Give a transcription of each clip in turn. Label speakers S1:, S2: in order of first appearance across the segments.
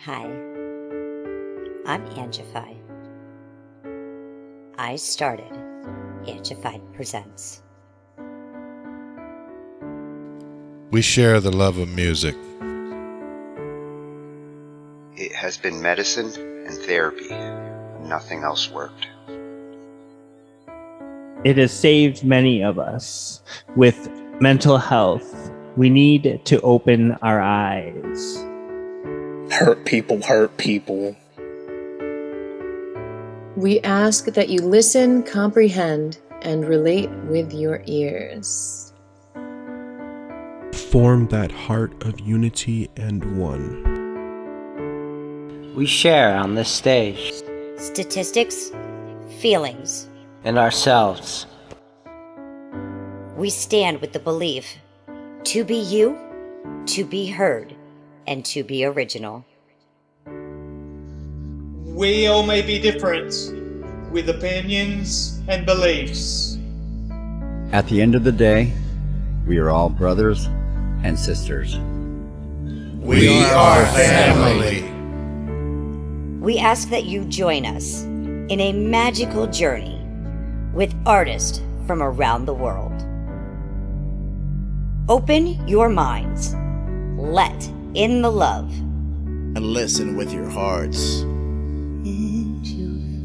S1: Hi, I'm Angified. I started Angified Presents.
S2: We share the love of music.
S3: It has been medicine and therapy. Nothing else worked.
S4: It has saved many of us. With mental health, we need to open our eyes.
S5: Hurt people hurt people.
S6: We ask that you listen, comprehend, and relate with your ears.
S7: Form that heart of unity and one.
S8: We share on this stage.
S1: Statistics, feelings.
S8: And ourselves.
S1: We stand with the belief to be you, to be heard, and to be original.
S9: We all may be different, with opinions and beliefs.
S10: At the end of the day, we are all brothers and sisters.
S2: We are family.
S1: We ask that you join us in a magical journey with artists from around the world. Open your minds. Let in the love.
S11: And listen with your hearts.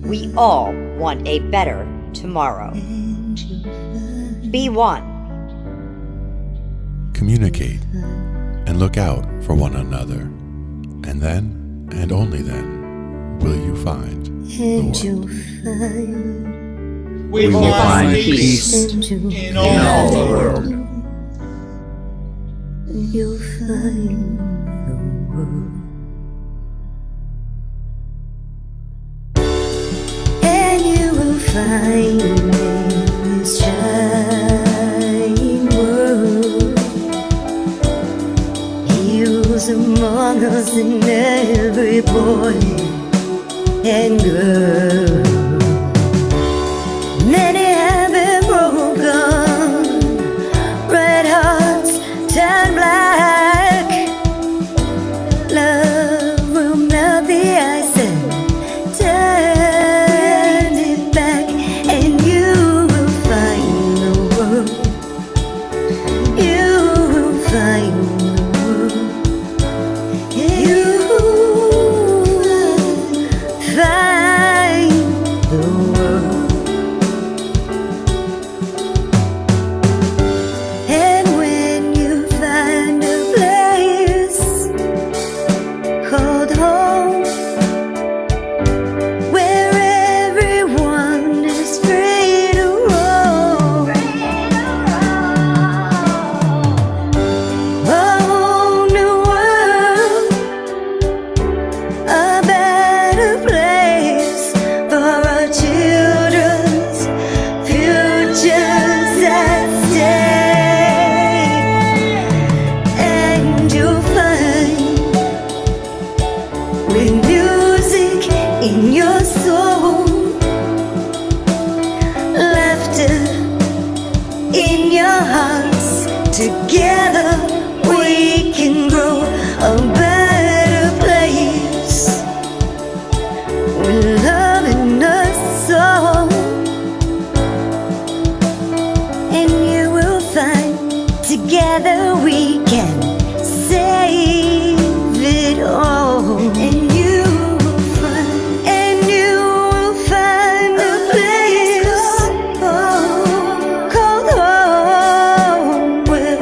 S1: We all want a better tomorrow. Be one.
S2: Communicate and look out for one another. And then, and only then, will you find the world.
S9: We will find peace in all the world.
S12: You'll find the world. And you will find in this shining world heroes among us and every boy and girl. Many have been broken, red hearts turn black. Love will melt the ice and turn it back, and you will find the world. You will find the world. You will find the world. And when you find a place called home, where everyone is free to roam, a whole new world, a better place for our children's futures at stake. And you'll find with music in your soul, laughter in your hearts. Together we can grow a better place with love in our soul. And you will find together we can save it all. And you will find a place called home, where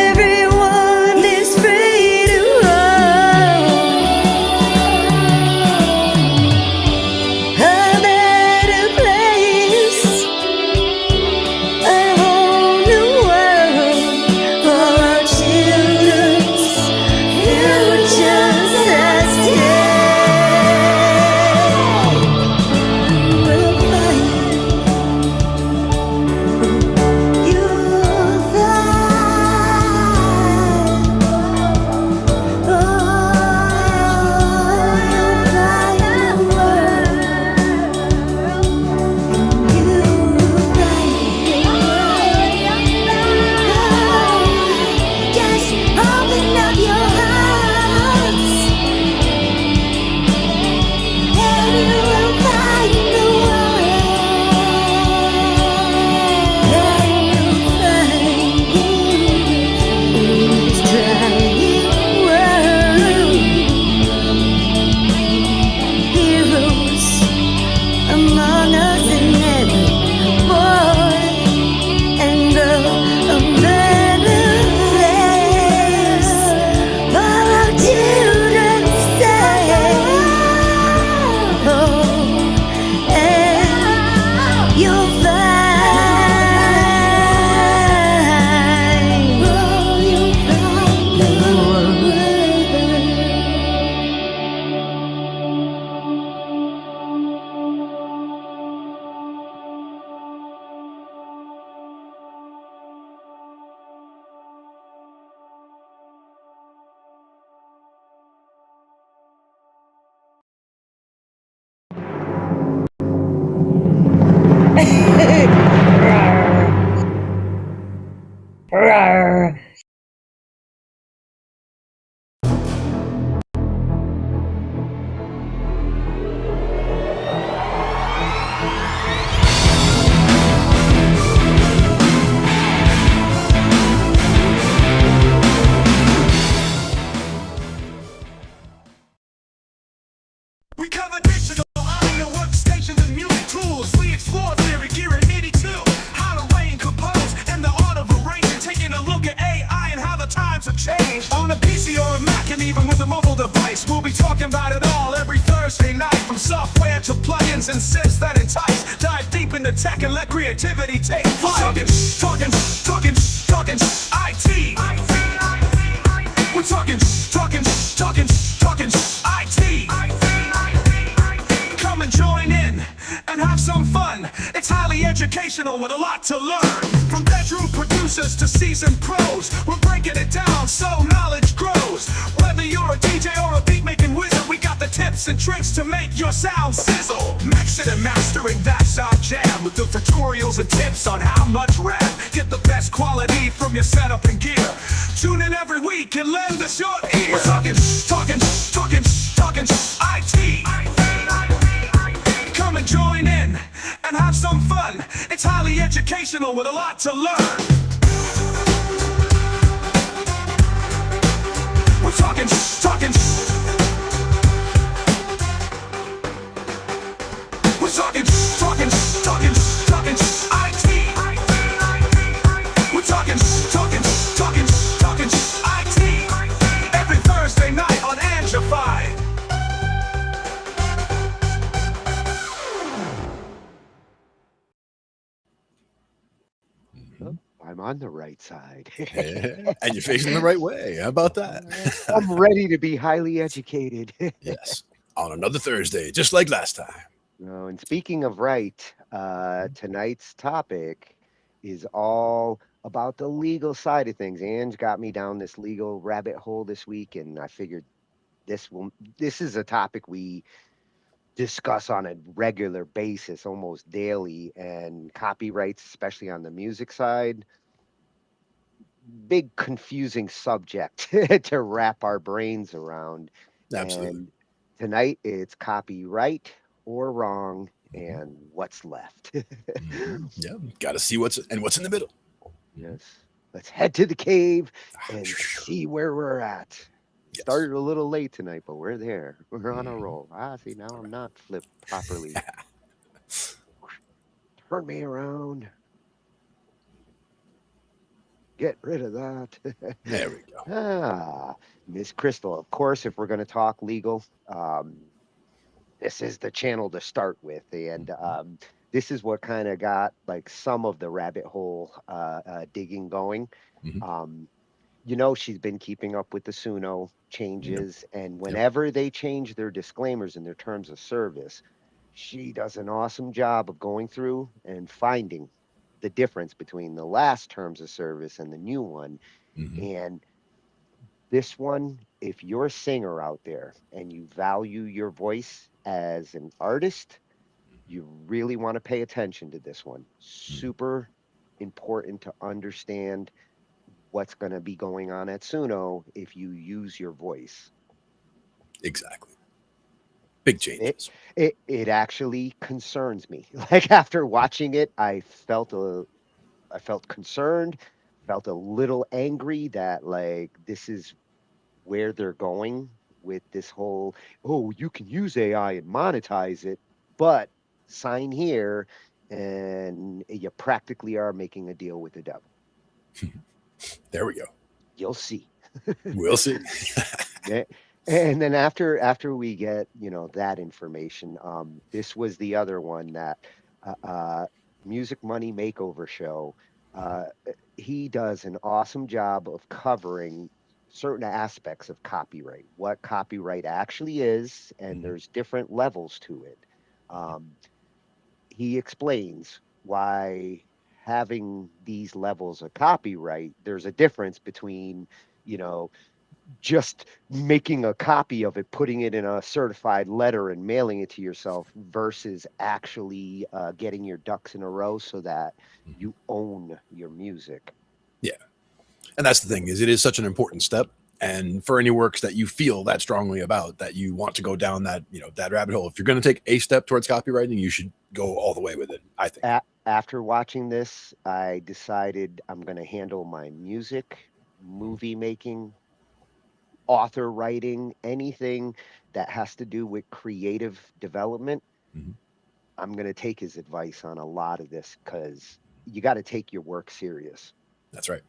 S12: everyone is free to roam, a better place, a whole new world
S1: Rawr.
S13: We cover digital, audio workstations and music tools. We explore theory, gear and 82. How to write and compose, and the art of arranging. Taking a look at AI and how the times have changed. On a PC or a Mac and even with a mobile device. We'll be talking about it all every Thursday night. From software to plugins and synths that entice. Dive deep into tech and let creativity take flight. Talkin IT. We're talking IT. Come and join in and have some fun. It's highly educational with a lot to learn. From bedroom producers to seasoned pros, we're breaking it down so knowledge grows. Whether you're a DJ or a beat making wizard, we got the tips and tricks to make your sound sizzle. Mixing and mastering, that's our jam. With the tutorials and tips on how much rap. Get the best quality from your setup and gear. Tune in every week and lend us your ear. We're talking IT. Come and join in and have some fun. It's highly educational with a lot to learn. We're talking IT. We're talking IT. Every Thursday night on Angified.
S14: I'm on the right side.
S15: Yeah, and you're facing the right way. How about that?
S14: I'm ready to be highly educated.
S15: Yes, on another Thursday, just like last time.
S14: No, and speaking of right, tonight's topic is all about the legal side of things. Ange got me down this legal rabbit hole this week, and I figured this is a topic we discuss on a regular basis, almost daily, and copyrights, especially on the music side, big confusing subject to wrap our brains around.
S15: Absolutely.
S14: And tonight it's copyright or wrong and what's left.
S15: Yeah, got to see what's in the middle.
S14: Yes. Let's head to the cave and see where we're at. Started a little late tonight, but we're there. We're on a roll. See, now I'm not flipped properly. Turn me around. Get rid of that.
S15: There we go.
S14: Miss Crystal, of course, if we're going to talk legal, this is the channel to start with. And this is what kind of got like some of the rabbit hole digging going. She's been keeping up with the Suno changes, and whenever they change their disclaimers and their terms of service, she does an awesome job of going through and finding the difference between the last terms of service and the new one. And this one, if you're a singer out there and you value your voice as an artist, you really want to pay attention to this one. Super important to understand what's going to be going on at Suno if you use your voice.
S15: Exactly. Big changes.
S14: It actually concerns me. Like after watching it, I felt concerned, felt a little angry that like this is where they're going with this whole, oh, you can use AI and monetize it, but sign here and you practically are making a deal with the devil.
S15: There we go.
S14: You'll see.
S15: We'll see.
S14: And then after we get, that information, this was the other one that Music Money Makeover Show. He does an awesome job of covering certain aspects of copyright, what copyright actually is, and there's different levels to it. He explains why having these levels of copyright, there's a difference between, just making a copy of it, putting it in a certified letter and mailing it to yourself versus actually getting your ducks in a row so that you own your music.
S15: Yeah. And that's the thing, is it is such an important step. And for any works that you feel that strongly about, that you want to go down that, that rabbit hole, if you're going to take a step towards copywriting, you should go all the way with it, I think.
S14: After watching this, I decided I'm going to handle my music, movie making, author writing, anything that has to do with creative development.
S15: Mhm.
S14: I'm going to take his advice on a lot of this because you got to take your work serious.
S15: That's right.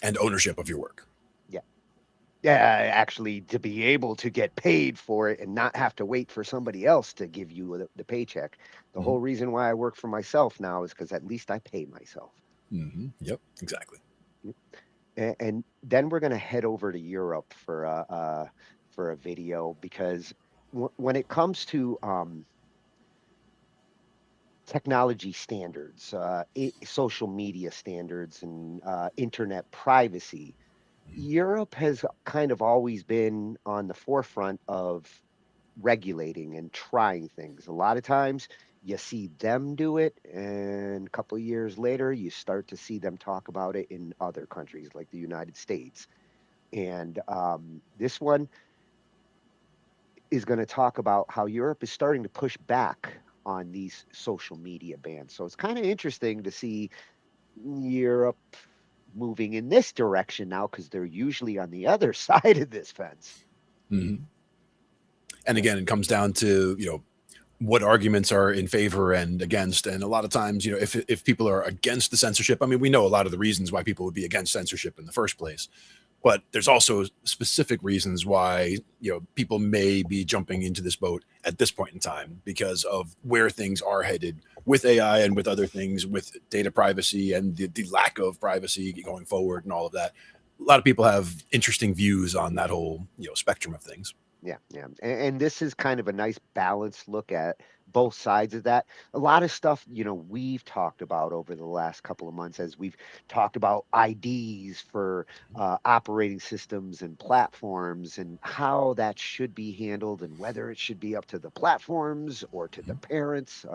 S15: And ownership of your work.
S14: Yeah. Yeah, actually, to be able to get paid for it and not have to wait for somebody else to give you the paycheck. The whole reason why I work for myself now is because at least I pay myself.
S15: Yep, exactly.
S14: And then we're going to head over to Europe for a video because when it comes to technology standards, social media standards, and internet privacy, Europe has kind of always been on the forefront of regulating and trying things. A lot of times you see them do it, and a couple of years later, you start to see them talk about it in other countries like the United States. And this one is going to talk about how Europe is starting to push back on these social media bans. So it's kind of interesting to see Europe moving in this direction now because they're usually on the other side of this fence.
S15: And again, it comes down to, what arguments are in favor and against. And a lot of times, if people are against the censorship, I mean, we know a lot of the reasons why people would be against censorship in the first place. But there's also specific reasons why, people may be jumping into this boat at this point in time because of where things are headed with AI and with other things, with data privacy and the lack of privacy going forward and all of that. A lot of people have interesting views on that whole, spectrum of things.
S14: Yeah, yeah. And this is kind of a nice balanced look at both sides of that. A lot of stuff, we've talked about over the last couple of months as we've talked about IDs for operating systems and platforms and how that should be handled and whether it should be up to the platforms or to the parents.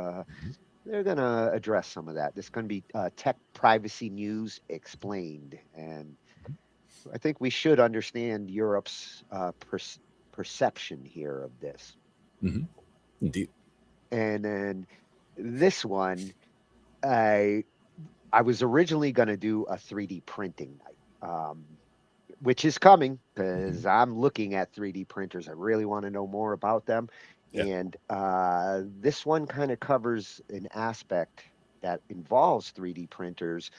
S14: They're going to address some of that. This is going to be Tech Privacy News Explained. And I think we should understand Europe's perception here of this.
S15: Indeed.
S14: And then this one, I was originally going to do a 3D printing night, which is coming because I'm looking at 3D printers. I really want to know more about them.
S15: Yeah.
S14: And this one kind of covers an aspect that involves 3D printers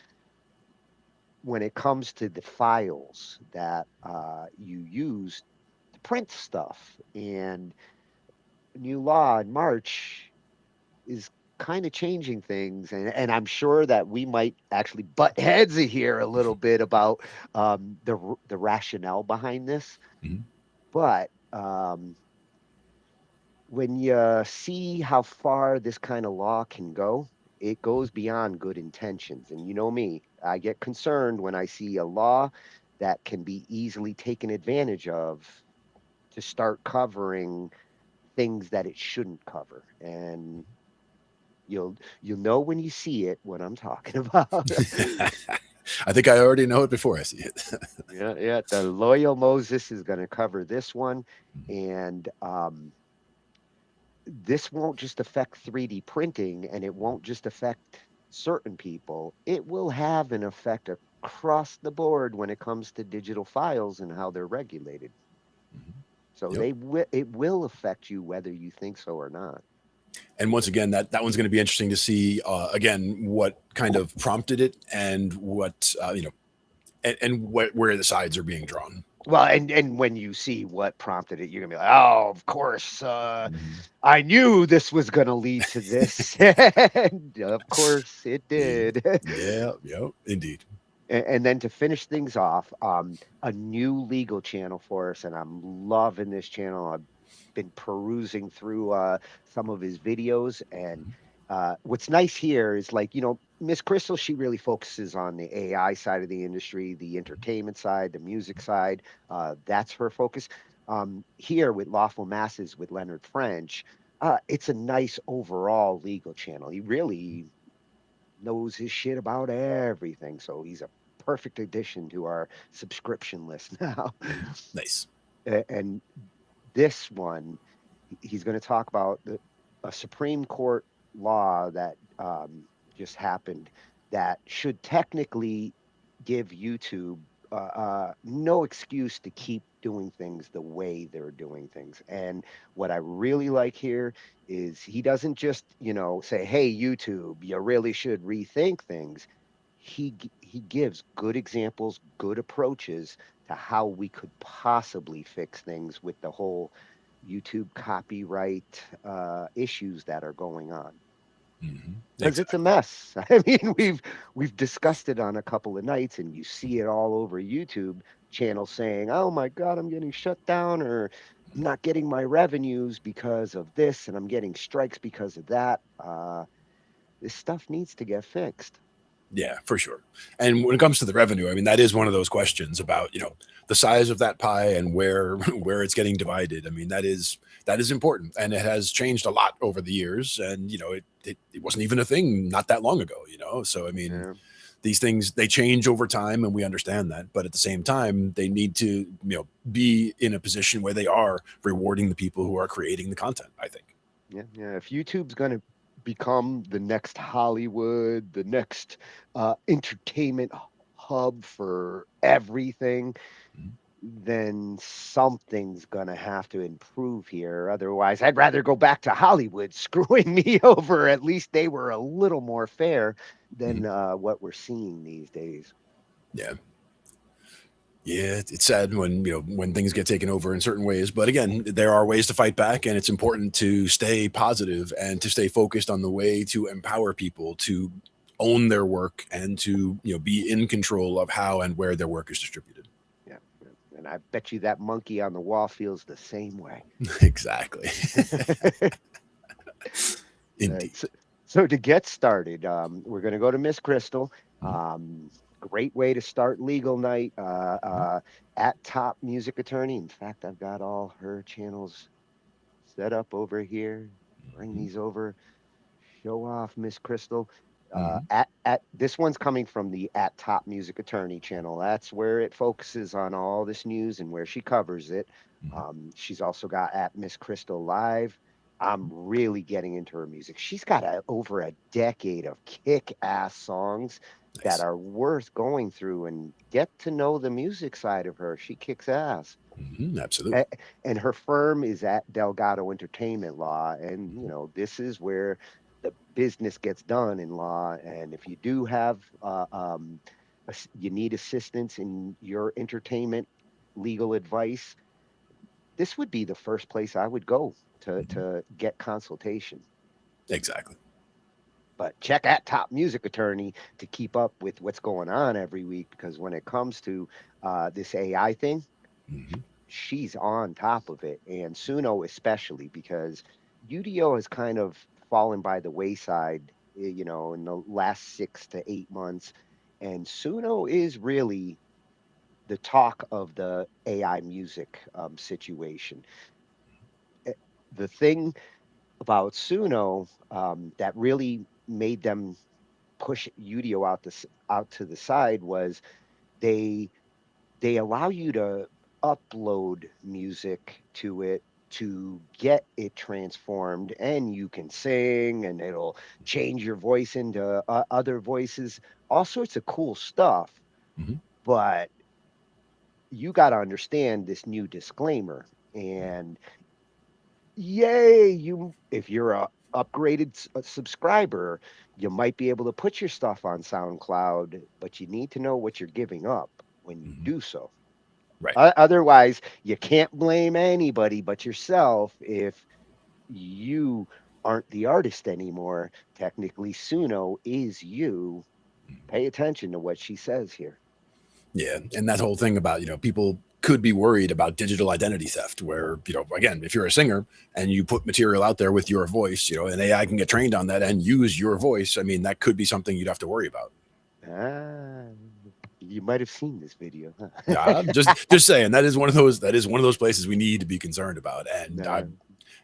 S14: when it comes to the files that you use to print stuff. And new law in March is kind of changing things, and I'm sure that we might actually butt heads here a little bit about the rationale behind this. But when you see how far this kind of law can go, it goes beyond good intentions. And you know me, I get concerned when I see a law that can be easily taken advantage of to start covering things that it shouldn't cover. And you'll know when you see it what I'm talking about.
S15: I think I already know it before I see it.
S14: Yeah. The Loyal Moses is going to cover this one, and this won't just affect 3D printing, and it won't just affect certain people. It will have an effect across the board when it comes to digital files and how they're regulated. So it will affect you whether you think so or not.
S15: And once again, that one's going to be interesting to see, again, what kind of prompted it and what, and where the sides are being drawn.
S14: Well, and when you see what prompted it, you're gonna be like, oh, of course, I knew this was gonna lead to this. And of course it did.
S15: Yeah, indeed.
S14: And then to finish things off, a new legal channel for us, and I'm loving this channel. I've been perusing through some of his videos, and what's nice here is like, Miss Crystal, she really focuses on the AI side of the industry, the entertainment side, the music side. That's her focus. Here with Lawful Masses with Leonard French, it's a nice overall legal channel. He really knows his shit about everything. So he's a perfect addition to our subscription list now.
S15: Nice.
S14: And this one, he's going to talk about a Supreme Court law that just happened that should technically give YouTube no excuse to keep doing things the way they're doing things. And what I really like here is he doesn't just, say, "Hey, YouTube, you really should rethink things." He gives good examples, good approaches to how we could possibly fix things with the whole YouTube copyright issues that are going on, because it's a mess. I mean, we've discussed it on a couple of nights, and you see it all over YouTube channels saying, "Oh my God, I'm getting shut down," or "I'm not getting my revenues because of this, and I'm getting strikes because of that." This stuff needs to get fixed.
S15: Yeah, for sure. And when it comes to the revenue, I mean, that is one of those questions about, the size of that pie and where where it's getting divided. I mean, that is important, and it has changed a lot over the years. And it wasn't even a thing not that long ago. So I mean, these things, they change over time, and we understand that. But at the same time, they need to be in a position where they are rewarding the people who are creating the content, I think.
S14: Yeah. If YouTube's going to become the next Hollywood, the next entertainment hub for everything, then something's going to have to improve here. Otherwise, I'd rather go back to Hollywood screwing me over. At least they were a little more fair than what we're seeing these days.
S15: Yeah. Yeah, it's sad when when things get taken over in certain ways, but again, there are ways to fight back, and it's important to stay positive and to stay focused on the way to empower people to own their work and to be in control of how and where their work is distributed.
S14: Yeah, and I bet you that monkey on the wall feels the same way.
S15: Exactly. Indeed.
S14: So to get started, we're going to go to Miss Crystal. Great way to start legal night at Top Music Attorney. In fact, I've got all her channels set up over here. Bring these over. Show off Miss Crystal. At this one's coming from the at Top Music Attorney channel. That's where it focuses on all this news and where she covers it. She's also got at Miss Crystal Live. I'm really getting into her music. She's got over a decade of kick-ass songs that are worth going through and get to know the music side of her. She kicks ass.
S15: Absolutely.
S14: And her firm is at Delgado Entertainment Law. And, this is where the business gets done in law. And if you do have, you need assistance in your entertainment legal advice, this would be the first place I would go to get consultation.
S15: Exactly.
S14: But check at Top Music Attorney to keep up with what's going on every week, because when it comes to this AI thing, she's on top of it, and Suno especially, because UDO has kind of fallen by the wayside, in the last 6 to 8 months, and Suno is really the talk of the AI music situation. The thing about Suno that really made them push UDO out to the side was they allow you to upload music to it to get it transformed, and you can sing, and it'll change your voice into other voices, all sorts of cool stuff. But you got to understand this new disclaimer, and yay, if you're a upgraded subscriber, you might be able to put your stuff on SoundCloud, but you need to know what you're giving up when you do so.
S15: Right.
S14: Otherwise, you can't blame anybody but yourself if you aren't the artist anymore. Technically, Suno is you. Pay attention to what she says here.
S15: Yeah, and that whole thing about people could be worried about digital identity theft, where again, if you're a singer and you put material out there with your voice, and AI can get trained on that and use your voice, I mean, that could be something you'd have to worry about.
S14: You might have seen this video, huh?
S15: Yeah, just saying, that is one of those places we need to be concerned about. And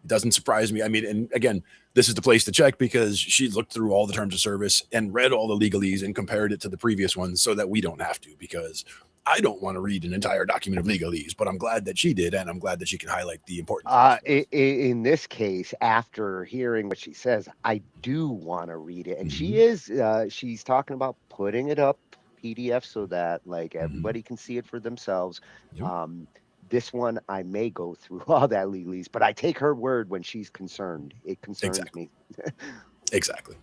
S15: It doesn't surprise me. I mean, and again, this is the place to check because she looked through all the terms of service and read all the legalese and compared it to the previous ones so that we don't have to, because I don't want to read an entire document of legalese, but I'm glad that she did, and I'm glad that she can highlight the important
S14: things. In this case, after hearing what she says, I do want to read it. And she's talking about putting it up PDF so that like everybody can see it for themselves. This one, I may go through all that legalese, but I take her word when she's concerned. It concerns me.
S15: Exactly.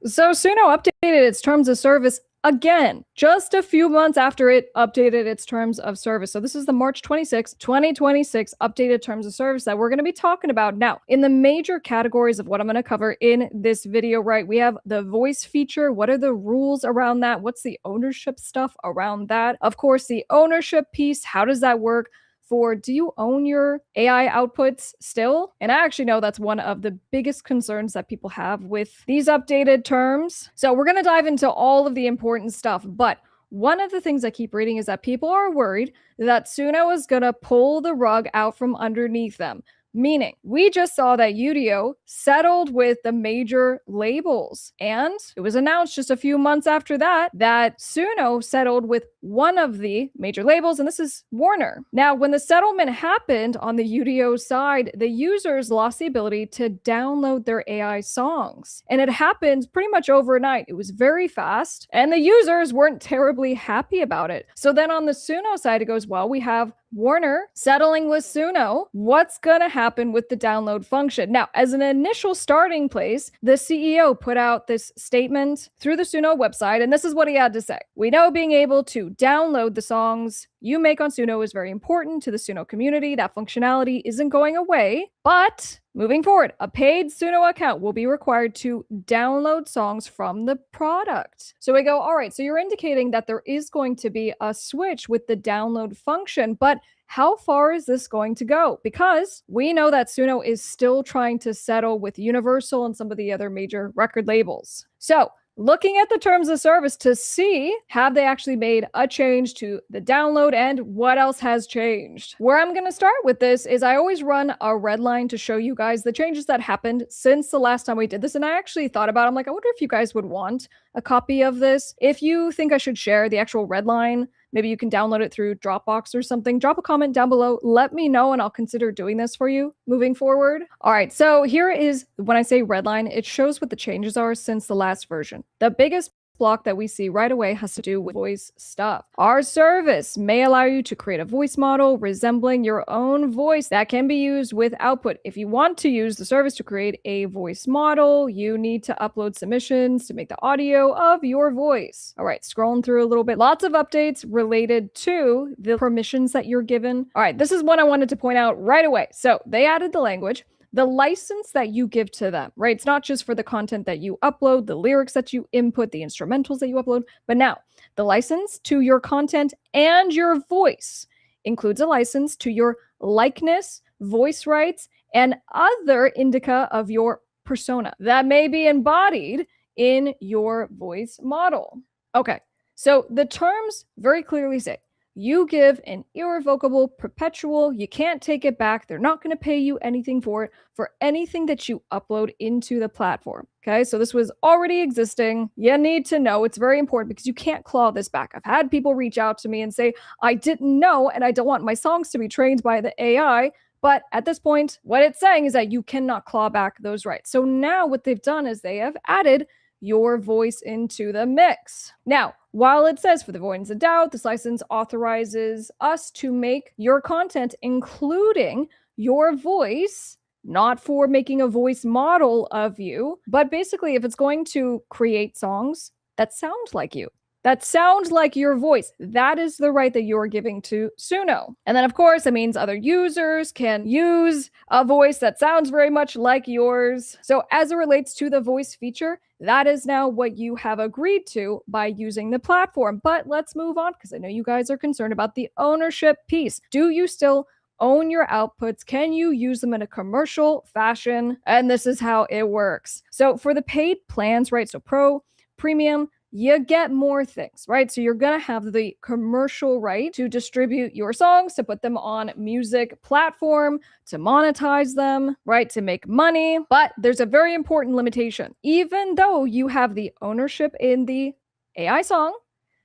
S16: So Suno updated its terms of service again, just a few months after it updated its terms of service. So this is the March 26, 2026 updated terms of service that we're going to be talking about now. In the major categories of what I'm going to cover in this video, right, we have the voice feature. What are the rules around that? What's the ownership stuff around that? Of course, the ownership piece, how does that work? For do you own your AI outputs still? And I actually know that's one of the biggest concerns that people have with these updated terms. So we're going to dive into all of the important stuff. But one of the things I keep reading is that people are worried that Suno is going to pull the rug out from underneath them. Meaning, we just saw that Udio settled with the major labels. And it was announced just a few months after that Suno settled with one of the major labels, and this is Warner. Now, when the settlement happened on the Udio side, the users lost the ability to download their AI songs. And it happened pretty much overnight. It was very fast, and the users weren't terribly happy about it. So then on the Suno side, it goes, well, we have Warner settling with Suno. What's going to happen with the download function? Now, as an initial starting place, the CEO put out this statement through the Suno website, and this is what he had to say. We know being able to download the songs you make on Suno is very important to the Suno community. That functionality isn't going away, but moving forward, a paid Suno account will be required to download songs from the product. So we go, all right, so you're indicating that there is going to be a switch with the download function, but how far is this going to go? Because we know that Suno is still trying to settle with Universal and some of the other major record labels. So looking at the terms of service to see, have they actually made a change to the download and what else has changed? Where I'm going to start with this is I always run a red line to show you guys the changes that happened since the last time we did this. And I actually thought about it. I'm like, I wonder if you guys would want a copy of this. If you think I should share the actual red line, maybe you can download it through Dropbox or something. Drop a comment down below. Let me know and I'll consider doing this for you moving forward. All right, so here is, when I say redline, it shows what the changes are since the last version. The biggest block that we see right away has to do with voice stuff. Our service may allow you to create a voice model resembling your own voice that can be used with output. If you want to use the service to create a voice model, you need to upload submissions to make the audio of your voice. All right, scrolling through a little bit. Lots of updates related to the permissions that you're given. All right, this is one I wanted to point out right away. So they added the language. The license that you give to them, right? It's not just for the content that you upload, the lyrics that you input, the instrumentals that you upload, but now the license to your content and your voice includes a license to your likeness, voice rights, and other indica of your persona that may be embodied in your voice model. Okay, so the terms very clearly say, you give an irrevocable, perpetual, you can't take it back. They're not going to pay you anything for it, for anything that you upload into the platform. Okay, so this was already existing. You need to know it's very important because you can't claw this back. I've had people reach out to me and say, I didn't know and I don't want my songs to be trained by the AI. But at this point, what it's saying is that you cannot claw back those rights. So now what they've done is they have added your voice into the mix. Now, while it says for the avoidance of doubt, this license authorizes us to make your content, including your voice, not for making a voice model of you, but basically if it's going to create songs that sound like you, that sounds like your voice, that is the right that you're giving to Suno. And then of course, that means other users can use a voice that sounds very much like yours. So as it relates to the voice feature, that is now what you have agreed to by using the platform. But let's move on because I know you guys are concerned about the ownership piece. Do you still own your outputs? Can you use them in a commercial fashion? And this is how it works. So for the paid plans, right? So Pro, Premium, you get more things, right? So you're going to have the commercial right to distribute your songs, to put them on music platform, to monetize them, right? To make money. But there's a very important limitation. Even though you have the ownership in the AI song,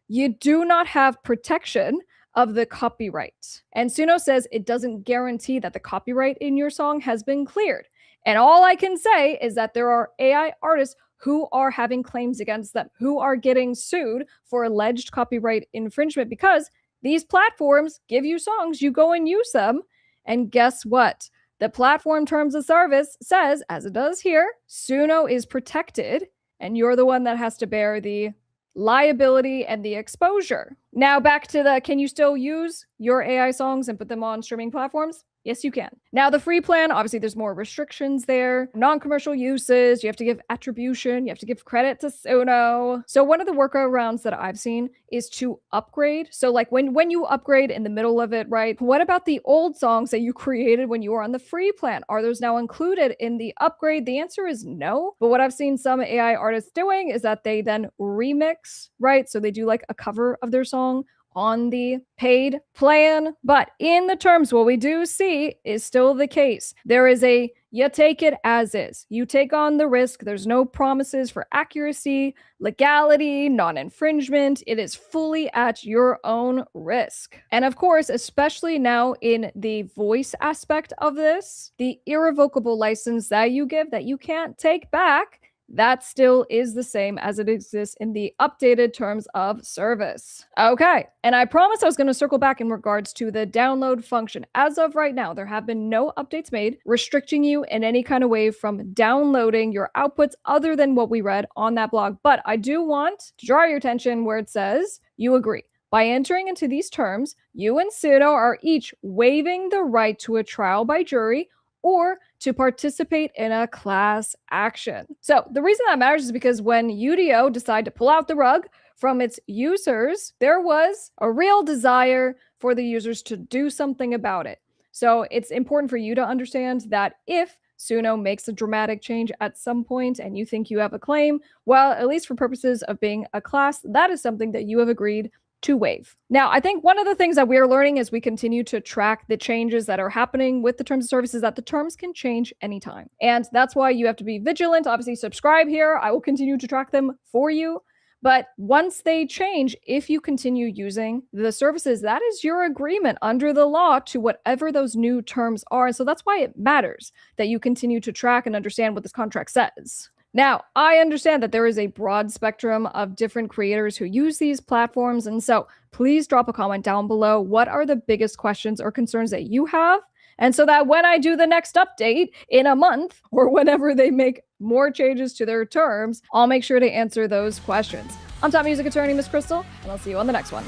S16: you do not have protection of the copyright. And Suno says it doesn't guarantee that the copyright in your song has been cleared. And all I can say is that there are AI artists who are having claims against them, who are getting sued for alleged copyright infringement because these platforms give you songs, you go and use them. And guess what? The platform terms of service says, as it does here, Suno is protected, and you're the one that has to bear the liability and the exposure. Now back to the, can you still use your AI songs and put them on streaming platforms? Yes, you can. Now, the free plan, obviously, there's more restrictions there. Non-commercial uses, you have to give attribution, you have to give credit to Suno. So one of the workarounds that I've seen is to upgrade. So like when you upgrade in the middle of it, right? What about the old songs that you created when you were on the free plan? Are those now included in the upgrade? The answer is no. But what I've seen some AI artists doing is that they then remix, right? So they do like a cover of their song on the paid plan. But in the terms, what we do see is still the case. There is a, you take it as is. You take on the risk. There's no promises for accuracy, legality, non-infringement. It is fully at your own risk. And of course, especially now in the voice aspect of this, the irrevocable license that you give that you can't take back, that still is the same as it exists in the updated terms of service. Okay, and I promised I was going to circle back in regards to the download function. As of right now, there have been no updates made restricting you in any kind of way from downloading your outputs other than what we read on that blog. But I do want to draw your attention where it says you agree. By entering into these terms, you and Suno are each waiving the right to a trial by jury or to participate in a class action. So the reason that matters is because when UDO decided to pull out the rug from its users, there was a real desire for the users to do something about it. So it's important for you to understand that if Suno makes a dramatic change at some point and you think you have a claim, well, at least for purposes of being a class, that is something that you have agreed to waive. Now, I think one of the things that we are learning as we continue to track the changes that are happening with the terms of service is that the terms can change anytime. And that's why you have to be vigilant. Obviously, subscribe here. I will continue to track them for you. But once they change, if you continue using the services, that is your agreement under the law to whatever those new terms are. And so that's why it matters that you continue to track and understand what this contract says. Now, I understand that there is a broad spectrum of different creators who use these platforms, and so please drop a comment down below. What are the biggest questions or concerns that you have? And so that when I do the next update in a month, or whenever they make more changes to their terms, I'll make sure to answer those questions. I'm top music attorney, Miss Crystal, and I'll see you on the next one.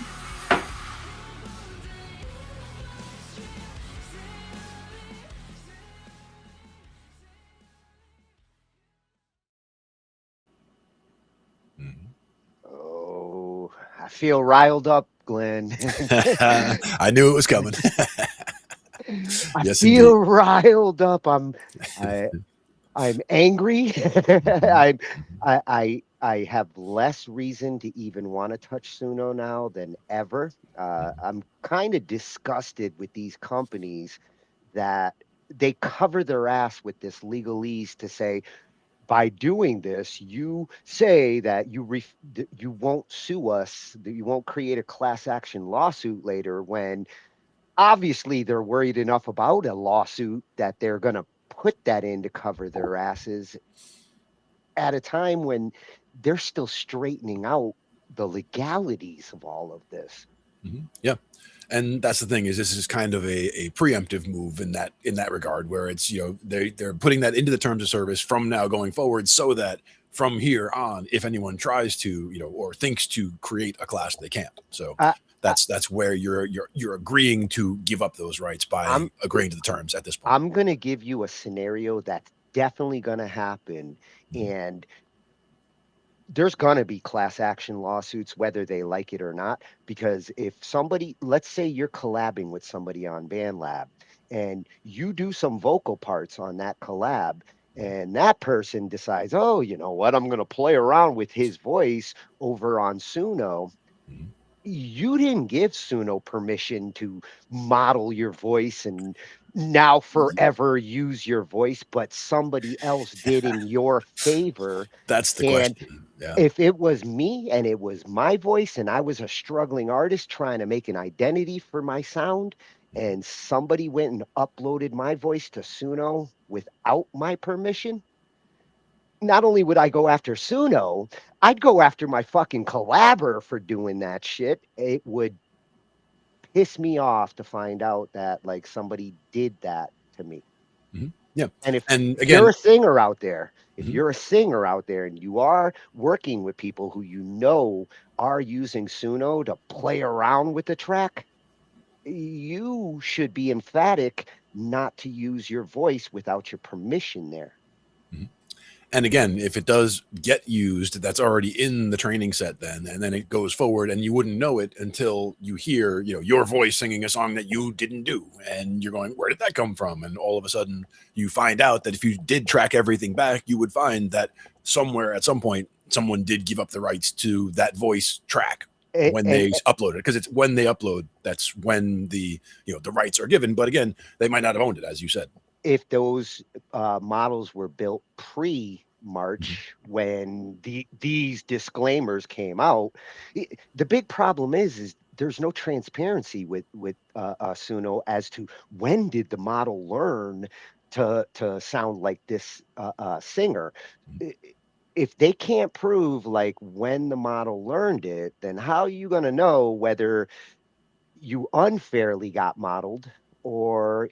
S14: Oh, I feel riled up, Glenn.
S15: I knew it was coming.
S14: I
S15: Yes,
S14: feel
S15: indeed.
S14: riled up. I'm angry. I have less reason to even want to touch Suno now than ever. I'm kind of disgusted with these companies that they cover their ass with this legalese to say, by doing this, you say that you won't sue us, that you won't create a class action lawsuit later, when obviously they're worried enough about a lawsuit that they're going to put that in to cover their asses at a time when they're still straightening out the legalities of all of this.
S15: Yeah. And that's the thing, is this is kind of a preemptive move in that regard, where it's, they're putting that into the terms of service from now going forward, so that from here on, if anyone tries to, or thinks to create a class, they can't. So that's where you're agreeing to give up those rights by agreeing to the terms at this point.
S14: I'm going to give you a scenario that's definitely going to happen, and there's going to be class action lawsuits whether they like it or not, because if somebody, let's say you're collabing with somebody on BandLab and you do some vocal parts on that collab And that person decides, oh, you know what? I'm going to play around with his voice over on Suno. You didn't give Suno permission to model your voice and now forever use your voice, but somebody else did in your favor.
S15: That's the
S14: And
S15: question. Yeah.
S14: if it was me and it was my voice and I was a struggling artist trying to make an identity for my sound, and somebody went and uploaded my voice to Suno without my permission, not only would I go after Suno, I'd go after my fucking collabor for doing that shit. It would piss me off to find out that like somebody did that to me.
S15: Yeah.
S14: And if
S15: And
S14: you're
S15: again,
S14: a singer out there, if
S15: Mhm.
S14: you're a singer out there and you are working with people who you know are using Suno to play around with the track, you should be emphatic not to use your voice without your permission there.
S15: And again, if it does get used, that's already in the training set then, and then it goes forward and you wouldn't know it until you hear, your voice singing a song that you didn't do. And you're going, where did that come from? And all of a sudden you find out that if you did track everything back, you would find that somewhere at some point, someone did give up the rights to that voice track when
S14: And
S15: they upload it. Because it's when they upload, that's when the rights are given. But again, they might not have owned it, as you said.
S14: if those models were built pre-March when these disclaimers came out, the big problem is there's no transparency with Suno as to when did the model learn to sound like this singer. If they can't prove like when the model learned it, then how are you going to know whether you unfairly got modeled or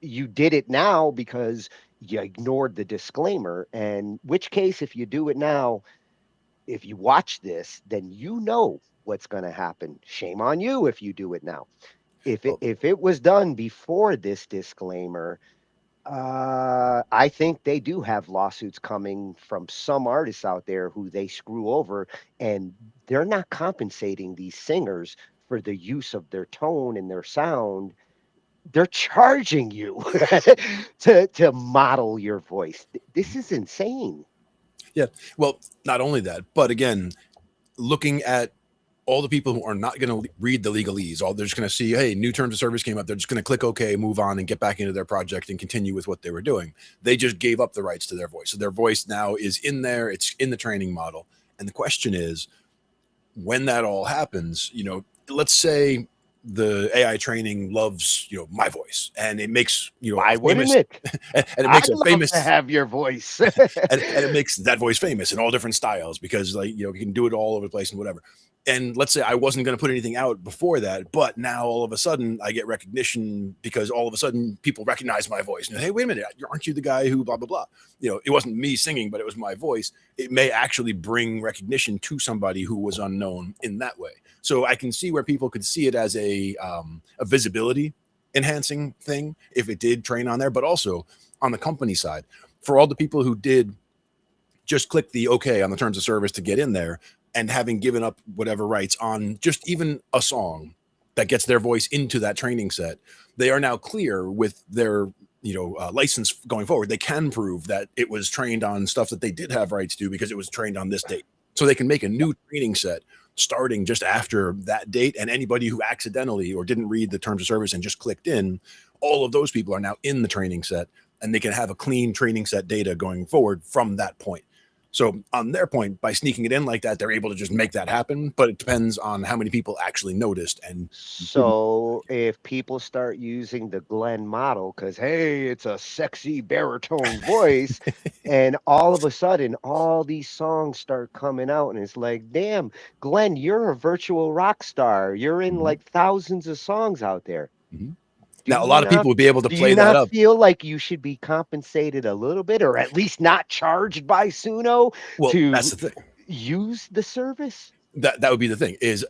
S14: you did it now because you ignored the disclaimer? And which case, if you do it now, if you watch this, then you know what's going to happen. Shame on you if you do it now. If it was done before this disclaimer, I think they do have lawsuits coming from some artists out there who they screw over, and they're not compensating these singers for the use of their tone and their sound. They're charging you to model your voice. This is insane.
S15: Yeah. Well, not only that, but again, looking at all the people who are not going to read the legalese, they're just going to see, hey, new terms of service came up. They're just going to click OK, move on, and get back into their project and continue with what they were doing. They just gave up the rights to their voice. So their voice now is in there. It's in the training model. And the question is, when that all happens, let's say the AI training loves, my voice, and it makes,
S14: Why
S15: famous,
S14: wouldn't it?
S15: and it
S14: I'd
S15: makes a
S14: love
S15: famous
S14: to have your voice.
S15: and it makes that voice famous in all different styles because you can do it all over the place and whatever. And let's say I wasn't going to put anything out before that, but now all of a sudden I get recognition because all of a sudden people recognize my voice. And, hey, wait a minute, aren't you the guy who blah, blah, blah? It wasn't me singing, but it was my voice. It may actually bring recognition to somebody who was unknown in that way. So I can see where people could see it as a visibility enhancing thing if it did train on there, but also on the company side, for all the people who did just click the OK on the terms of service to get in there, and having given up whatever rights on just even a song that gets their voice into that training set, they are now clear with their license going forward. They can prove that it was trained on stuff that they did have rights to because it was trained on this date. So they can make a new training set starting just after that date. And anybody who accidentally or didn't read the terms of service and just clicked in, all of those people are now in the training set, and they can have a clean training set data going forward from that point. So on their point, by sneaking it in like that, they're able to just make that happen. But it depends on how many people actually noticed. And
S14: So if people start using the Glenn model, because hey, it's a sexy baritone voice, and all of a sudden all these songs start coming out, and it's like, damn, Glenn, you're a virtual rock star. You're in like thousands of songs out there.
S15: Now, a lot of people would be able to
S14: Do
S15: play
S14: you
S15: that
S14: not
S15: up.
S14: feel like you should be compensated a little bit, or at least not charged by Suno
S15: Well,
S14: to
S15: that's the thing.
S14: use the service?
S15: That would be the thing is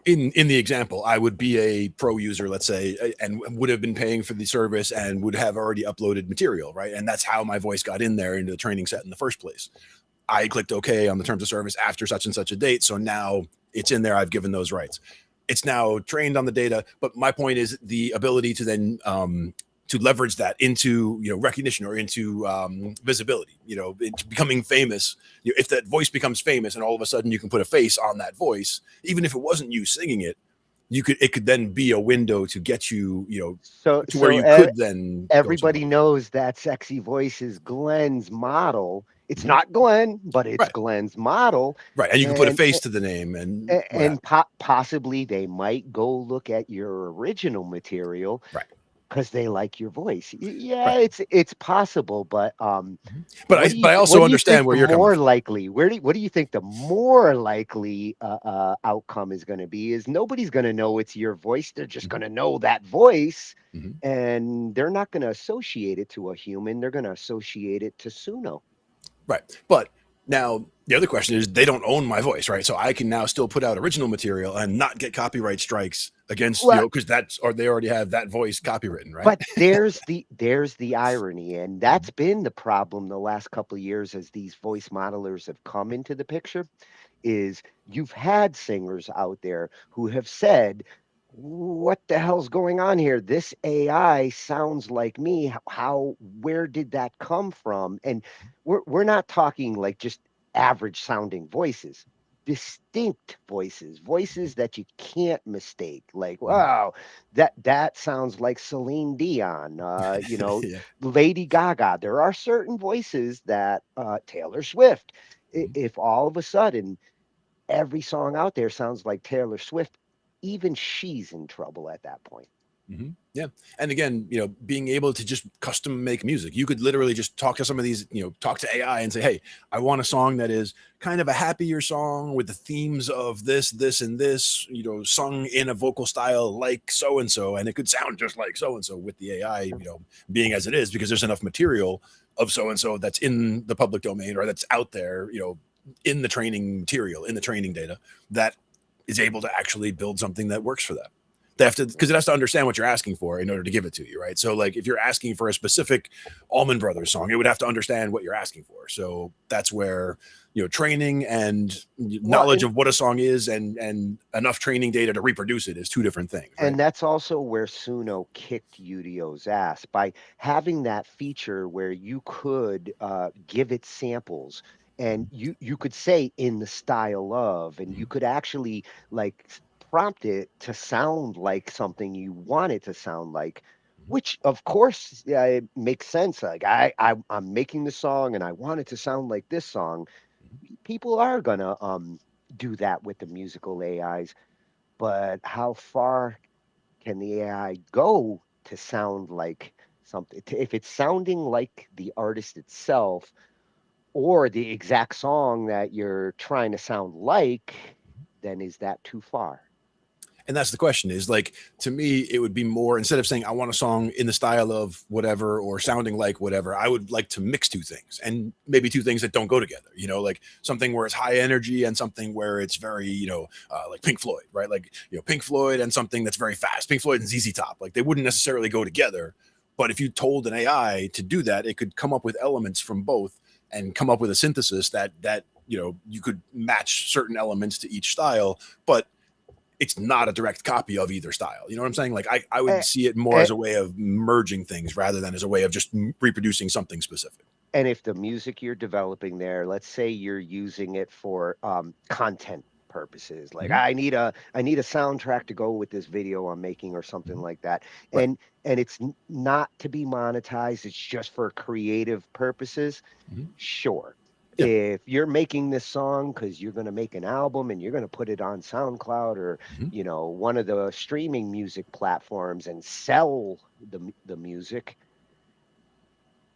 S15: in the example, I would be a pro user, let's say, and would have been paying for the service and would have already uploaded material, right? And that's how my voice got in there into the training set in the first place. I clicked OK on the terms of service after such and such a date. So now it's in there. I've given those rights. It's now trained on the data. But my point is the ability to then to leverage that into, you know, recognition or into visibility, you know, into becoming famous. You know, if that voice becomes famous and all of a sudden you can put a face on that voice, even if it wasn't you singing it, it could then be a window to get you, you know,
S14: So
S15: to where
S14: so
S15: you
S14: e
S15: could then go somewhere.
S14: everybody knows that sexy voice is Glenn's model. It's
S15: Mhm.
S14: not Glenn, but it's
S15: Right.
S14: Glenn's model,
S15: Right, and you can put a
S14: and
S15: face to the name and what have
S14: and possibly they might go look at your original material
S15: Right.
S14: because they like your voice. Yeah,
S15: Right.
S14: it's possible, but
S15: But I
S14: what
S15: also
S14: do you think
S15: understand where
S14: the
S15: you're coming
S14: more
S15: from.
S14: likely? What do you think the more likely outcome is going to be? Is nobody's going to know it's your voice. They're just going to know that voice,
S15: Mhm.
S14: and they're not going to associate it to a human. They're going to associate it to Suno.
S15: Right. But now the other question is they don't own my voice, right? So I can now still put out original material and not get copyright strikes against, you
S14: Well,
S15: know, because that's or they already have that voice copywritten, right?
S14: but there's the irony, and that's been the problem the last couple of years as these voice modelers have come into the picture. Is you've had singers out there who have said, "What the hell's going on here? This AI sounds like me. Where did that come from?" And we're not talking like just average sounding voices. Distinct voices that you can't mistake. Like,
S15: Mhm.
S14: wow, that sounds like Celine Dion,
S15: Yeah.
S14: Lady Gaga. There are certain voices that Taylor Swift.
S15: Mhm.
S14: If all of a sudden every song out there sounds like Taylor Swift, even she's in trouble at that point.
S15: Yeah. And again, you know, being able to just custom make music, you could literally just talk to some of these, you know, talk to AI and say, hey, I want a song that is kind of a happier song with the themes of this, this, and this, you know, sung in a vocal style like so and so. And it could sound just like so and so with the AI, you know, being as it is, because there's enough material of so and so that's in the public domain or that's out there, you know, in the training material, in the training data that is able to actually build something that works for that. They have to, because it has to understand what you're asking for in order to give it to you, right? So, like, if you're asking for a specific Allman Brothers song, it would have to understand what you're asking for. So that's where, you know, training and
S14: Well,
S15: knowledge of what a song is and enough training data to reproduce it is two different things, right?
S14: and that's also where Suno kicked Udio's ass by having that feature where you could give it samples and you could say in the style of, and you could actually like prompt it to sound like something you want it to sound like, which of course, yeah, it makes sense. Like I'm making the song and I want it to sound like this song. People are gonna do that with the musical AIs, but how far can the AI go to sound like something? If it's sounding like the artist itself or the exact song that you're trying to sound like, then is that too far?
S15: And that's the question is like, to me, it would be more instead of saying, I want a song in the style of whatever or sounding like whatever, I would like to mix two things and maybe two things that don't go together, you know, like something where it's high energy and something where it's very, you know, like Pink Floyd, right? Like, you know, Pink Floyd and something that's very fast, Pink Floyd and ZZ Top, like they wouldn't necessarily go together. But if you told an AI to do that, it could come up with elements from both and come up with a synthesis that, you know, you could match certain elements to each style. But it's not a direct copy of either style. You know what I'm saying? Like I would
S14: A-
S15: see it more
S14: a-
S15: as a way of merging things rather than as a way of just reproducing something specific.
S14: And if the music you're developing there, let's say you're using it for content purposes, like
S15: Mhm.
S14: I need a soundtrack to go with this video I'm making or something like that,
S15: Right.
S14: and it's not to be monetized, it's just for creative purposes.
S15: Mhm.
S14: Sure.
S15: Yeah.
S14: If you're making this song because you're going to make an album and you're going to put it on SoundCloud or
S15: Mhm.
S14: one of the streaming music platforms and sell the music,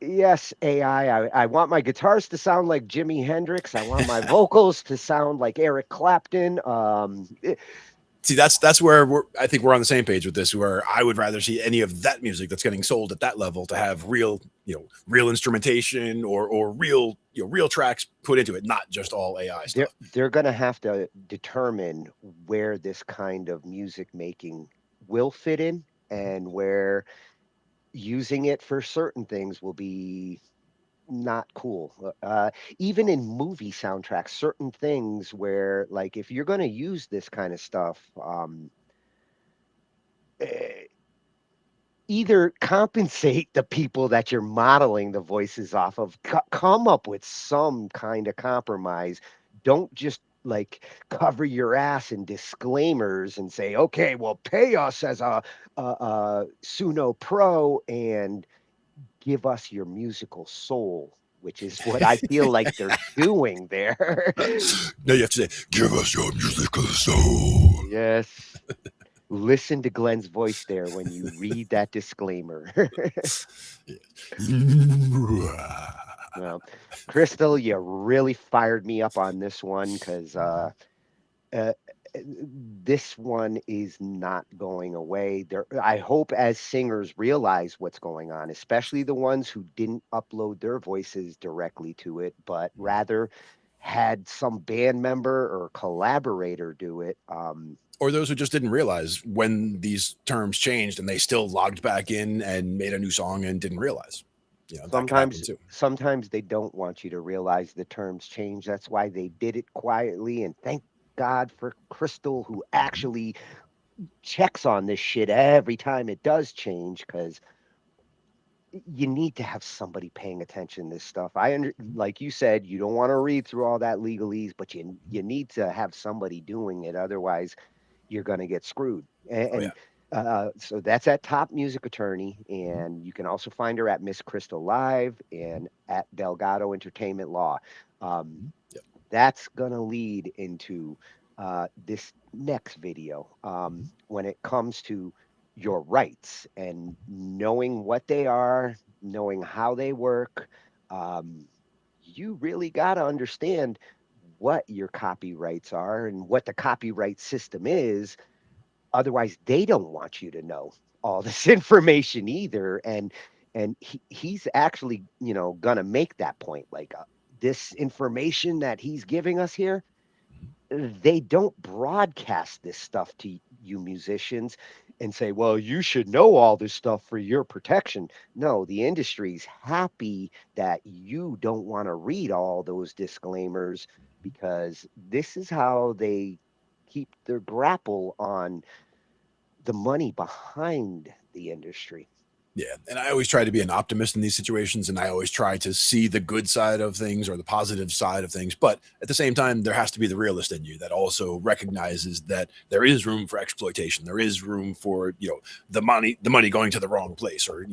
S14: yes, AI. I want my guitars to sound like Jimi Hendrix. I want my vocals to sound like Eric Clapton.
S15: See, that's where I think we're on the same page with this. Where I would rather see any of that music that's getting sold at that level to have real, you know, real instrumentation or real, you know, real tracks put into it, not just all AI
S14: they're
S15: stuff.
S14: they're going to have to determine where this kind of music making will fit in and where using it for certain things will be not cool. Even in movie soundtracks, certain things where, like, if you're going to use this kind of stuff, eh, either compensate the people that you're modeling the voices off of, come up with some kind of compromise. Don't just like cover your ass in disclaimers and say, okay, well, pay us as a Suno Pro and give us your musical soul, which is what I feel like they're doing there.
S15: No, you have to say, give us your musical soul.
S14: Yes. Listen to Glenn's voice there when you read that disclaimer. Well, Crystal, you really fired me up on this one because this one is not going away. I hope as singers realize what's going on, especially the ones who didn't upload their voices directly to it, but rather had some band member or collaborator do it.
S15: Or those who just didn't realize when these terms changed and they still logged back in and made a new song and didn't realize. You know, that could happen too.
S14: Sometimes they don't want you to realize the terms change. That's why they did it quietly. And thank God for Crystal, who actually checks on this shit every time it does change, because you need to have somebody paying attention to this stuff. Like you said, you don't want to read through all that legalese, but you need to have somebody doing it. Otherwise, you're going to get screwed. And so that's at Top Music Attorney, and you can also find her at Miss Crystal Live and at Delgado Entertainment Law. That's going to lead into this next video when it comes to your rights and knowing what they are, knowing how they work. You really got to understand what your copyrights are and what the copyright system is. Otherwise, they don't want you to know all this information either. And he's actually, gonna make that point. Like this information that he's giving us here, they don't broadcast this stuff to you musicians and say, well, you should know all this stuff for your protection. No, the industry's happy that you don't want to read all those disclaimers, because this is how they keep their grapple on the money behind the industry.
S15: Yeah. And I always try to be an optimist in these situations, and I always try to see the good side of things or the positive side of things. But at the same time, there has to be the realist in you that also recognizes that there is room for exploitation. There is room for, the money going to the wrong place, or,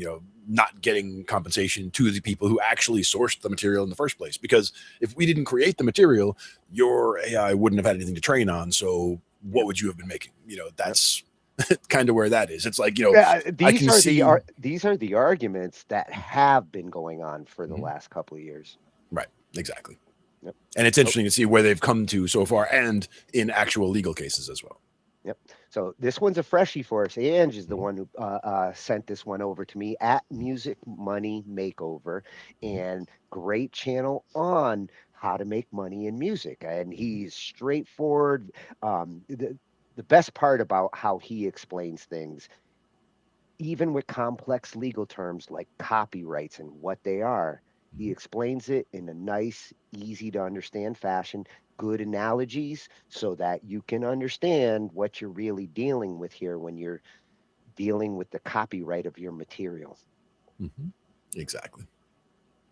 S15: not getting compensation to the people who actually sourced the material in the first place. Because if we didn't create the material, your AI wouldn't have had anything to train on. So what would you have been making? That's kind of where that is. It's like,
S14: these are the arguments that have been going on for the last couple of years.
S15: Right. Exactly. Yep. And it's interesting to see where they've come to so far, and in actual legal cases as well.
S14: Yep. So this one's a freshie for us. Ange is the one who sent this one over to me at Music Money Makeover, and great channel on how to make money in music. And he's straightforward. The best part about how he explains things, even with complex legal terms like copyrights and what they are, he explains it in a nice, easy to understand fashion, good analogies, so that you can understand what you're really dealing with here when you're dealing with the copyright of your material.
S15: Exactly.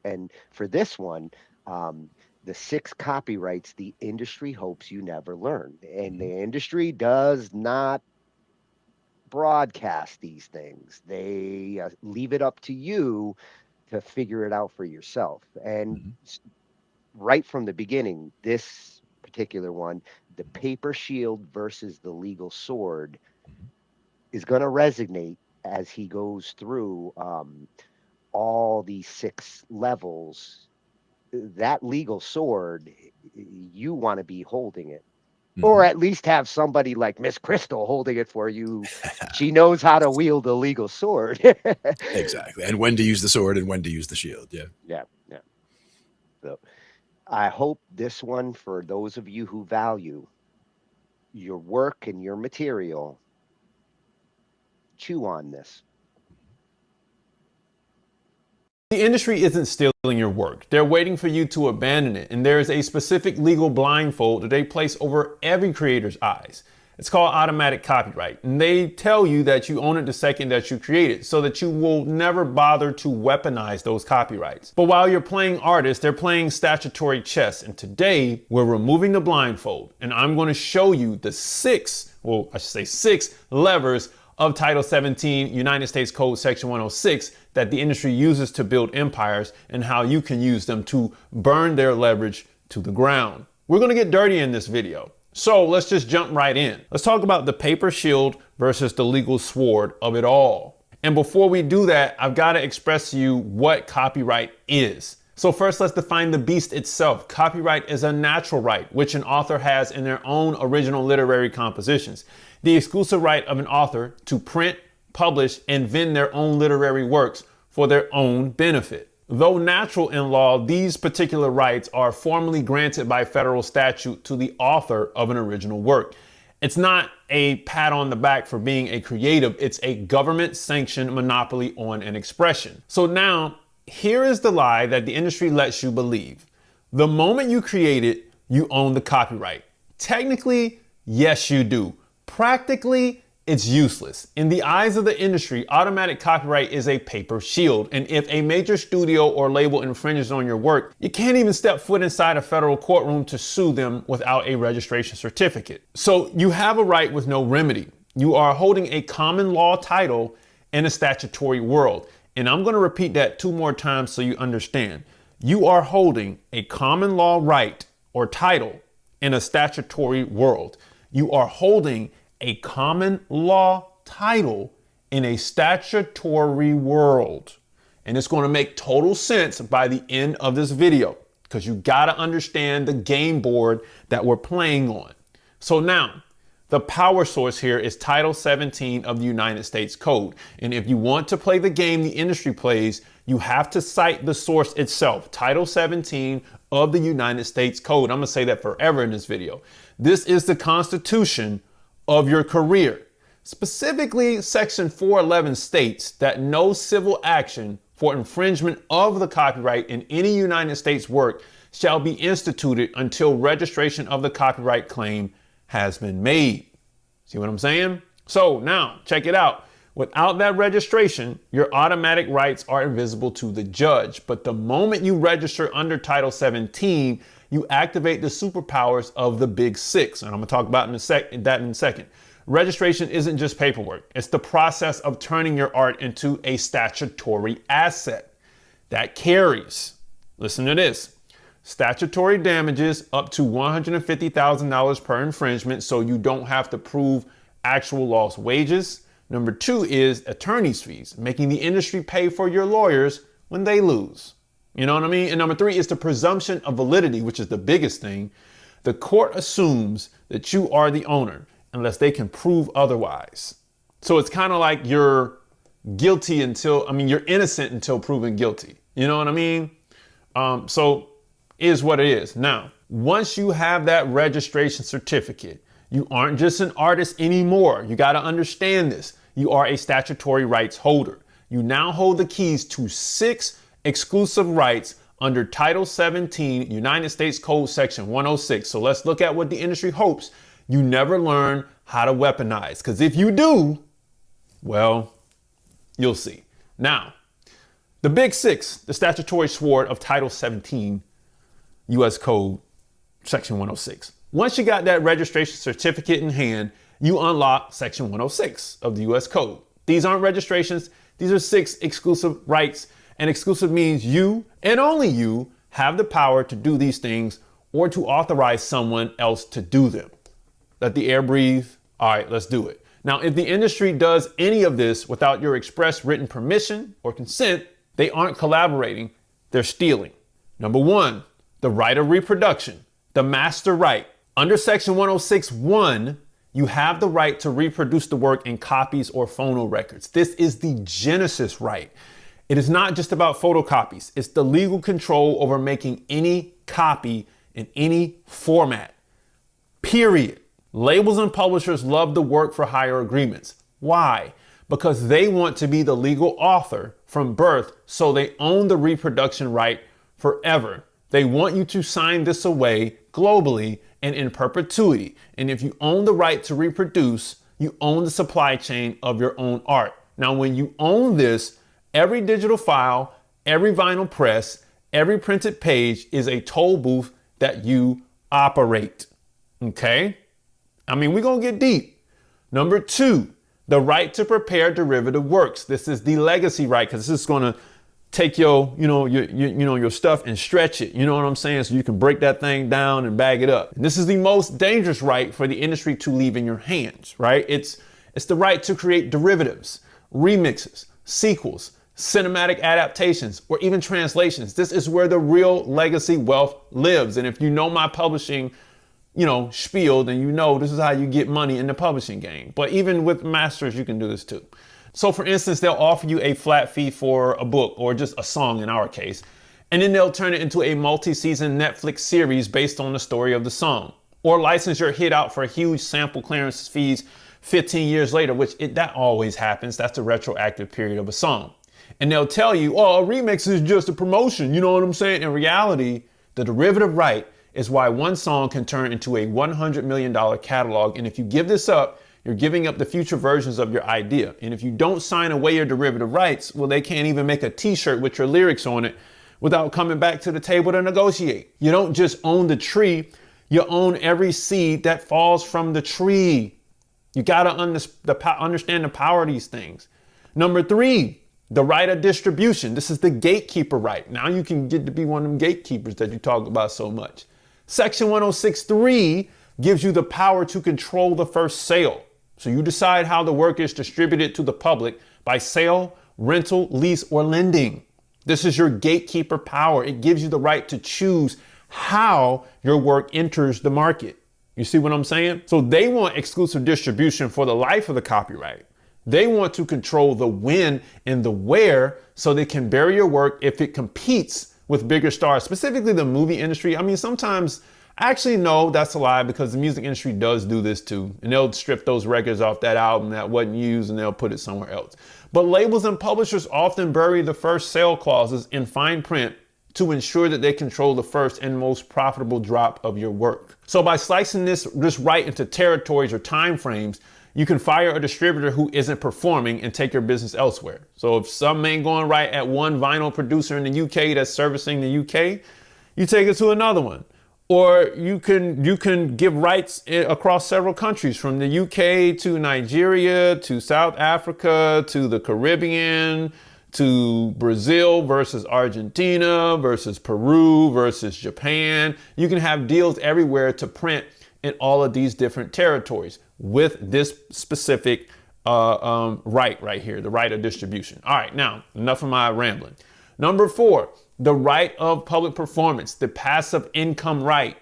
S14: And for this one, the 6 copyrights the industry hopes you never learn. And the industry does not broadcast these things. They leave it up to you to figure it out for yourself. And right from the beginning, this particular one, the paper shield versus the legal sword, is going to resonate as he goes through all these 6 levels. That legal sword, you want to be holding it, or at least have somebody like Miss Crystal holding it for you. She knows how to wield a legal sword.
S15: Exactly. And when to use the sword and when to use the shield.
S14: Yeah. So I hope this one, for those of you who value your work and your material, chew on this.
S17: The industry isn't stealing your work. They're waiting for you to abandon it. And there is a specific legal blindfold that they place over every creator's eyes. It's called automatic copyright. And they tell you that you own it the second that you create it, so that you will never bother to weaponize those copyrights. But while you're playing artists, they're playing statutory chess. And today we're removing the blindfold, and I'm going to show you the six levers of Title 17, United States Code Section 106 that the industry uses to build empires, and how you can use them to burn their leverage to the ground. We're going to get dirty in this video. So let's just jump right in. Let's talk about the paper shield versus the legal sword of it all. And before we do that, I've got to express to you what copyright is. So first, let's define the beast itself. Copyright is a natural right, which an author has in their own original literary compositions. The exclusive right of an author to print, publish, and vend their own literary works for their own benefit. Though natural in law, these particular rights are formally granted by federal statute to the author of an original work. It's not a pat on the back for being a creative, it's a government sanctioned monopoly on an expression. So now, here is the lie that the industry lets you believe. The moment you create it, you own the copyright. Technically, yes, you do. Practically, it's useless. In the eyes of the industry, automatic copyright is a paper shield. And if a major studio or label infringes on your work, you can't even step foot inside a federal courtroom to sue them without a registration certificate. So you have a right with no remedy. You are holding a common law title in a statutory world. And I'm going to repeat that 2 more times so you understand. You are holding a common law right or title in a statutory world. You are holding a common law title in a statutory world. And it's going to make total sense by the end of this video, because you got to understand the game board that we're playing on. So now, the power source here is Title 17 of the United States Code. And if you want to play the game the industry plays, you have to cite the source itself, Title 17 of the United States Code. I'm going to say that forever in this video. This is the Constitution of your career. Specifically, Section 411 states that no civil action for infringement of the copyright in any United States work shall be instituted until registration of the copyright claim has been made. See what I'm saying? So now, check it out. Without that registration, your automatic rights are invisible to the judge. But the moment you register under Title 17, you activate the superpowers of the Big Six. And I'm going to talk about in a second. Registration isn't just paperwork. It's the process of turning your art into a statutory asset that carries. Listen to this. Statutory damages up to $150,000 per infringement, so you don't have to prove actual lost wages. Number 2 is attorney's fees, making the industry pay for your lawyers when they lose. You know what I mean? And number 3 is the presumption of validity, which is the biggest thing. The court assumes that you are the owner unless they can prove otherwise. So it's kind of like you're you're innocent until proven guilty. You know what I mean? So is what it is. Now, once you have that registration certificate, you aren't just an artist anymore. You got to understand this. You are a statutory rights holder. You now hold the keys to 6 exclusive rights under Title 17, United States Code Section 106. So let's look at what the industry hopes you never learn how to weaponize. Because if you do, well, you'll see. Now, the Big Six, the statutory sword of Title 17, U.S. Code Section 106. Once you got that registration certificate in hand, you unlock Section 106 of the U.S. Code. These aren't registrations. These are 6 exclusive rights. And exclusive means you and only you have the power to do these things or to authorize someone else to do them. Let the air breathe. All right, let's do it. Now, if the industry does any of this without your express written permission or consent, they aren't collaborating, they're stealing. Number 1, the right of reproduction, the master right. Under Section 106.1, you have the right to reproduce the work in copies or phono records. This is the Genesis right. It is not just about photocopies. It's the legal control over making any copy in any format. Period. Labels and publishers love the work for hire agreements. Why? Because they want to be the legal author from birth, so they own the reproduction right forever. They want you to sign this away globally, and in perpetuity. And if you own the right to reproduce, you own the supply chain of your own art. Now, when you own this, every digital file, every vinyl press, every printed page is a toll booth that you operate. Okay? I mean, we're going to get deep. Number 2, the right to prepare derivative works. This is the legacy right, because this is going to take your stuff and stretch it. You know what I'm saying? So you can break that thing down and bag it up. And this is the most dangerous right for the industry to leave in your hands, right? It's the right to create derivatives, remixes, sequels, cinematic adaptations, or even translations. This is where the real legacy wealth lives. And if you know my publishing, spiel, then you know this is how you get money in the publishing game. But even with masters, you can do this too. So for instance, they'll offer you a flat fee for a book or just a song in our case, and then they'll turn it into a multi-season Netflix series based on the story of the song, or license your hit out for huge sample clearance fees 15 years later, which that always happens. That's the retroactive period of a song. And they'll tell you, oh, a remix is just a promotion. You know what I'm saying? In reality, the derivative right is why one song can turn into a $100 million catalog. And if you give this up, you're giving up the future versions of your idea. And if you don't sign away your derivative rights, well, they can't even make a t-shirt with your lyrics on it without coming back to the table to negotiate. You don't just own the tree, you own every seed that falls from the tree. You gotta understand the power of these things. Number 3, the right of distribution. This is the gatekeeper right. Now you can get to be one of them gatekeepers that you talk about so much. Section 106.3 gives you the power to control the first sale. So you decide how the work is distributed to the public by sale, rental, lease, or lending. This is your gatekeeper power. It gives you the right to choose how your work enters the market. You see what I'm saying? So they want exclusive distribution for the life of the copyright. They want to control the when and the where so they can bury your work if it competes with bigger stars, specifically the movie industry. I mean, sometimes, actually, no, that's a lie, because the music industry does do this too. And they'll strip those records off that album that wasn't used and they'll put it somewhere else. But labels and publishers often bury the first sale clauses in fine print to ensure that they control the first and most profitable drop of your work. So by slicing this right into territories or time frames, you can fire a distributor who isn't performing and take your business elsewhere. So if something ain't going right at one vinyl producer in the UK that's servicing the UK, you take it to another one. Or you can give rights across several countries, from the UK to Nigeria to South Africa to the Caribbean to Brazil versus Argentina versus Peru versus Japan. You can have deals everywhere to print in all of these different territories with this specific right here, the right of distribution. All right, now enough of my rambling. Number 4, the right of public performance, the passive income right.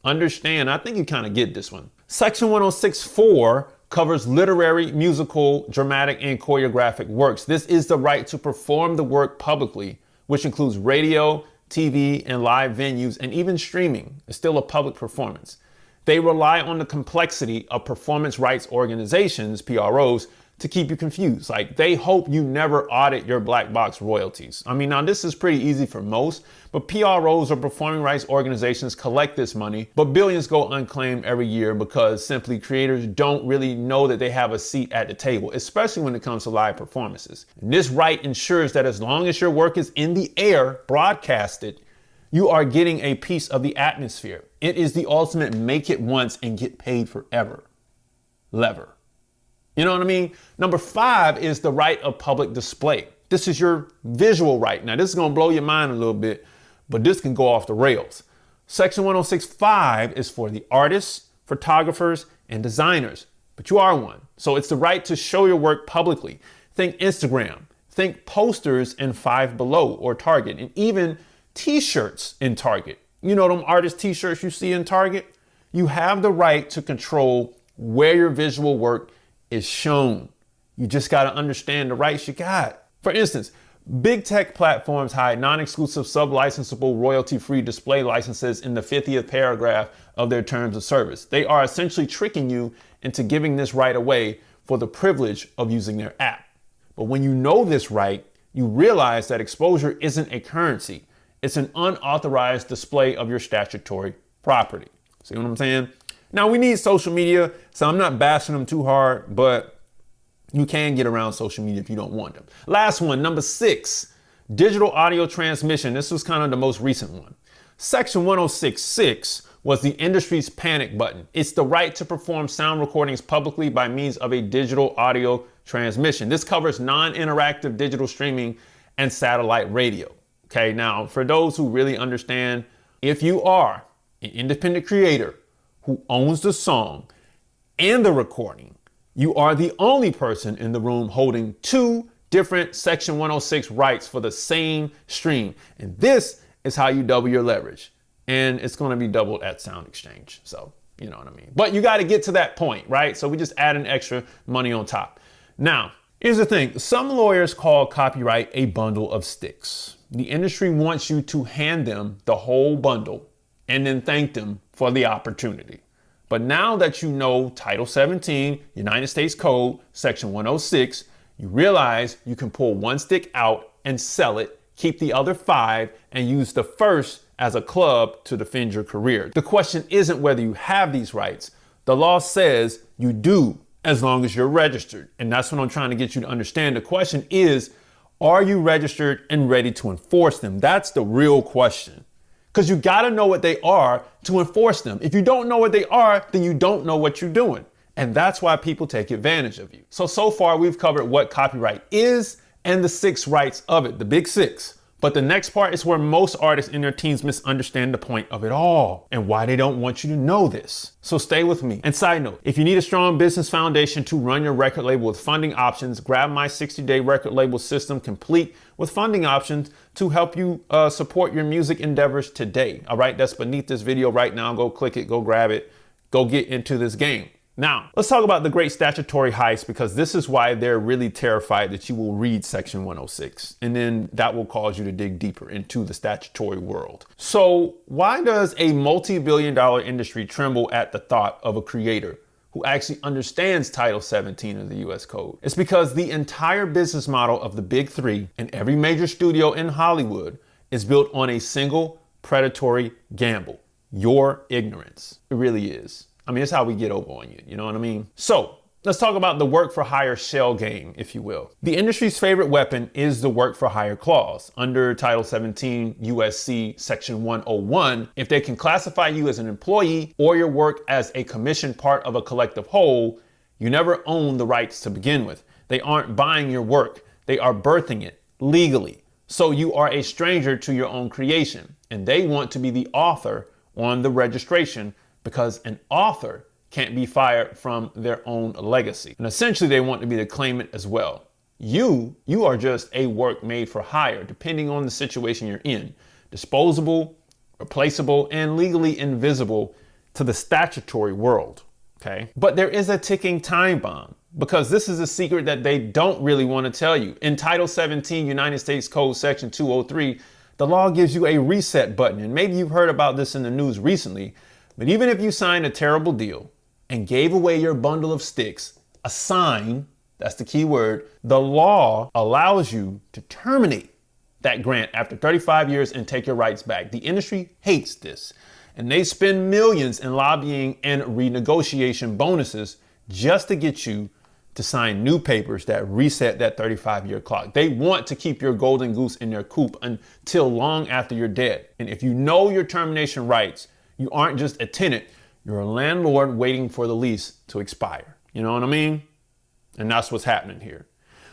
S17: Understand, I think you kind of get this one. Section 106.4 covers literary, musical, dramatic, and choreographic works. This is the right to perform the work publicly, which includes radio, TV, and live venues, and even streaming. It's still a public performance. They rely on the complexity of performance rights organizations, PROs, to keep you confused. Like, they hope you never audit your black box royalties. I mean, now this is pretty easy for most, but PROs or performing rights organizations collect this money, but billions go unclaimed every year because simply creators don't really know that they have a seat at the table, especially when it comes to live performances. And this right ensures that as long as your work is in the air, broadcasted, you are getting a piece of the atmosphere. It is the ultimate make it once and get paid forever lever. You know what I mean? Number 5 is the right of public display. This is your visual right. Now, this is going to blow your mind a little bit, but this can go off the rails. Section 106.5 is for the artists, photographers, and designers, but you are one. So it's the right to show your work publicly. Think Instagram, think posters in Five Below or Target, and even t-shirts in Target. You know them artist t-shirts you see in Target? You have the right to control where your visual work is shown. You just got to understand the rights you got. For instance, big tech platforms hide non-exclusive sub-licensable royalty-free display licenses in the 50th paragraph of their terms of service. They are essentially tricking you into giving this right away for the privilege of using their app. But when you know this right, you realize that exposure isn't a currency. It's an unauthorized display of your statutory property. See what I'm saying? Now we need social media, so I'm not bashing them too hard, but you can get around social media if you don't want them. Last one, number 6, digital audio transmission. This was kind of the most recent one. Section 106.6 was the industry's panic button. It's the right to perform sound recordings publicly by means of a digital audio transmission. This covers non-interactive digital streaming and satellite radio. Okay, now for those who really understand, if you are an independent creator who owns the song and the recording, you are the only person in the room holding 2 different Section 106 rights for the same stream. And this is how you double your leverage. And it's going to be doubled at Sound Exchange. So, you know what I mean? But you got to get to that point, right? So we just add an extra money on top. Now, here's the thing. Some lawyers call copyright a bundle of sticks. The industry wants you to hand them the whole bundle and then thank them for the opportunity. But now that you know Title 17, United States Code, Section 106, you realize you can pull one stick out and sell it, keep the other 5, and use the first as a club to defend your career. The question isn't whether you have these rights. The law says you do, as long as you're registered. And that's what I'm trying to get you to understand. The question is, are you registered and ready to enforce them? That's the real question. Because you got to know what they are to enforce them. If you don't know what they are, then you don't know what you're doing. And that's why people take advantage of you. So far we've covered what copyright is and the 6 rights of it, the big 6. But the next part is where most artists and their teams misunderstand the point of it all and why they don't want you to know this. So stay with me. And side note, if you need a strong business foundation to run your record label with funding options, grab my 60-day record label system complete with funding options to help you support your music endeavors today. All right, that's beneath this video right now. Go click it, go grab it, go get into this game. Now, let's talk about the great statutory heist, because this is why they're really terrified that you will read Section 106. And then that will cause you to dig deeper into the statutory world. So why does a multi-billion-dollar industry tremble at the thought of a creator who actually understands Title 17 of the US Code? It's because the entire business model of the big 3 and every major studio in Hollywood is built on a single predatory gamble: your ignorance. It really is. I mean, it's how we get over on you. You know what I mean? So let's talk about the work for hire shell game, if you will. The industry's favorite weapon is the work for hire clause. Under Title 17 USC Section 101, if they can classify you as an employee or your work as a commissioned part of a collective whole, you never own the rights to begin with. They aren't buying your work. They are birthing it legally. So you are a stranger to your own creation, and they want to be the author on the registration, because an author can't be fired from their own legacy. And essentially they want to be the claimant as well. You are just a work made for hire, depending on the situation you're in. Disposable, replaceable, and legally invisible to the statutory world, okay? But there is a ticking time bomb, because this is a secret that they don't really want to tell you. In Title 17 United States Code Section 203, the law gives you a reset button. And maybe you've heard about this in the news recently. But even if you signed a terrible deal and gave away your bundle of sticks, a sign, that's the key word, the law allows you to terminate that grant after 35 years and take your rights back. The industry hates this, and they spend millions in lobbying and renegotiation bonuses just to get you to sign new papers that reset that 35-year clock. They want to keep your golden goose in their coop until long after you're dead. And if you know your termination rights, you aren't just a tenant, you're a landlord waiting for the lease to expire. You know what I mean? And that's what's happening here.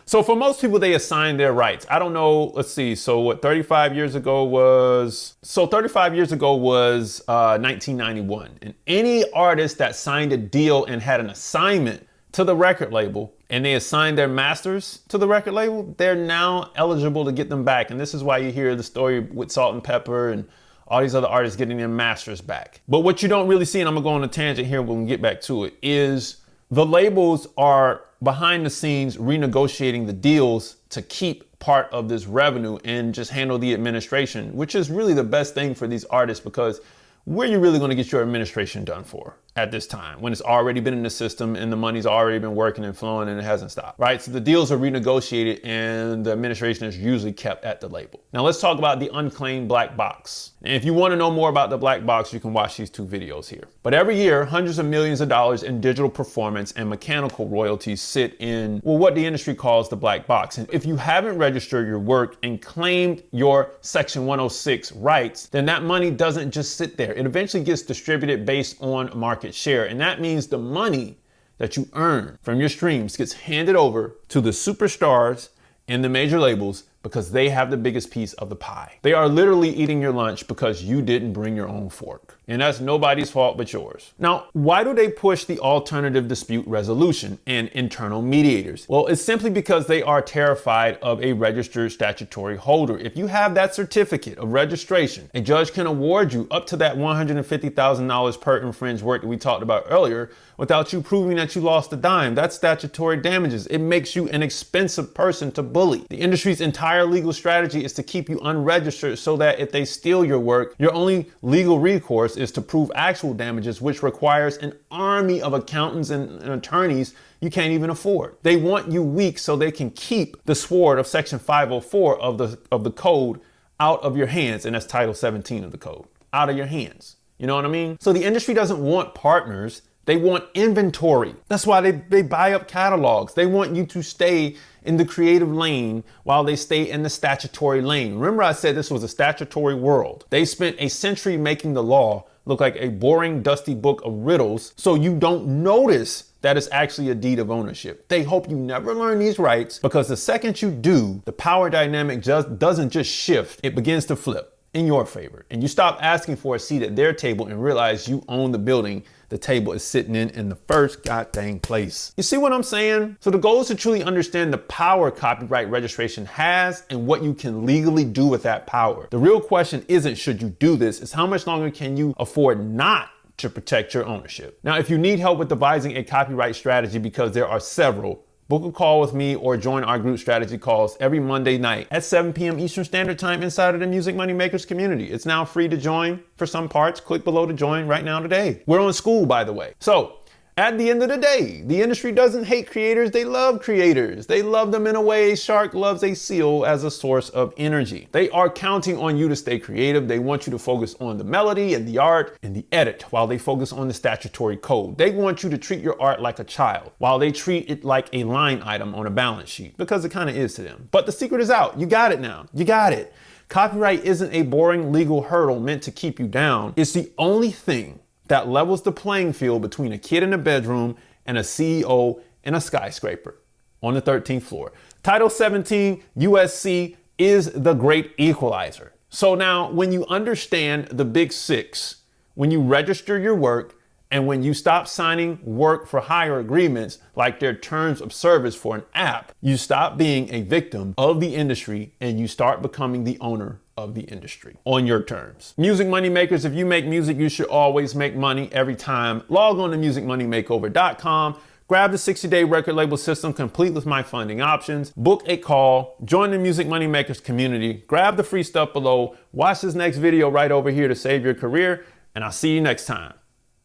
S17: So for most people, they assign their rights. I don't know, let's see, so what 35 years ago was, 1991. And any artist that signed a deal and had an assignment to the record label and they assigned their masters to the record label, they're now eligible to get them back. And this is why you hear the story with Salt and Pepper and all these other artists getting their masters back. But what you don't really see, and I'm gonna go on a tangent here when we get back to it, is the labels are behind the scenes renegotiating the deals to keep part of this revenue and just handle the administration, which is really the best thing for these artists, because where are you really gonna get your administration done for? at this time when it's already been in the system and the money's already been working and flowing and it hasn't stopped, right? So the deals are renegotiated and the administration is usually kept at the label. Now let's talk about the unclaimed black box. And if you want to know more about the black box, you can watch these 2 videos here. But every year, hundreds of millions of dollars in digital performance and mechanical royalties sit in, well, what the industry calls the black box. And if you haven't registered your work and claimed your Section 106 rights, then that money doesn't just sit there. It eventually gets distributed based on market share. And that means the money that you earn from your streams gets handed over to the superstars and the major labels because they have the biggest piece of the pie. They are literally eating your lunch because you didn't bring your own fork. And that's nobody's fault but yours. Now, why do they push the alternative dispute resolution and internal mediators? Well, it's simply because they are terrified of a registered statutory holder. If you have that certificate of registration, a judge can award you up to that $150,000 per infringed work that we talked about earlier without you proving that you lost a dime. That's statutory damages. It makes you an expensive person to bully. The industry's entire legal strategy is to keep you unregistered so that if they steal your work, your only legal recourse is to prove actual damages, which requires an army of accountants and attorneys you can't even afford. They want you weak so they can keep the sword of Section 504 of the code out of your hands, and that's Title 17 of the code, out of your hands. You know what I mean? So the industry doesn't want partners. They want inventory. That's why they buy up catalogs. They want you to stay in the creative lane while they stay in the statutory lane. Remember I said this was a statutory world. They spent a century making the law look like a boring, dusty book of riddles so you don't notice that it's actually a deed of ownership. They hope you never learn these rights because the second you do, the power dynamic just doesn't just shift, it begins to flip in your favor. And you stop asking for a seat at their table and realize you own the building the table is sitting in the first goddamn place. You see what I'm saying? So the goal is to truly understand the power copyright registration has and what you can legally do with that power. The real question isn't should you do this, it's how much longer can you afford not to protect your ownership. Now, if you need help with devising a copyright strategy, because there are several, book a call with me or join our group strategy calls every Monday night at 7 p.m. Eastern Standard Time inside of the Music Money Makers community. It's now free to join for some parts. Click below to join right now today. We're on school, by the way. So at the end of the day, the industry doesn't hate creators, they love creators. They love them in a way a shark loves a seal as a source of energy. They are counting on you to stay creative. They want you to focus on the melody and the art and the edit while they focus on the statutory code. They want you to treat your art like a child while they treat it like a line item on a balance sheet, because it kind of is to them. But the secret is out. You got it now. You got it. Copyright isn't a boring legal hurdle meant to keep you down. It's the only thing that levels the playing field between a kid in a bedroom and a CEO in a skyscraper on the 13th floor. Title 17 USC is the great equalizer. So now when you understand the big six, when you register your work and when you stop signing work for hire agreements like their terms of service for an app, you stop being a victim of the industry and you start becoming the owner of the industry on your terms. Music Money Makers, if you make music, you should always make money every time. Log on to musicmoneymakeover.com. Grab the 60-day record label system complete with my funding options. Book a call. Join the Music Money Makers community. Grab the free stuff below. Watch this next video right over here to save your career. And I'll see you next time.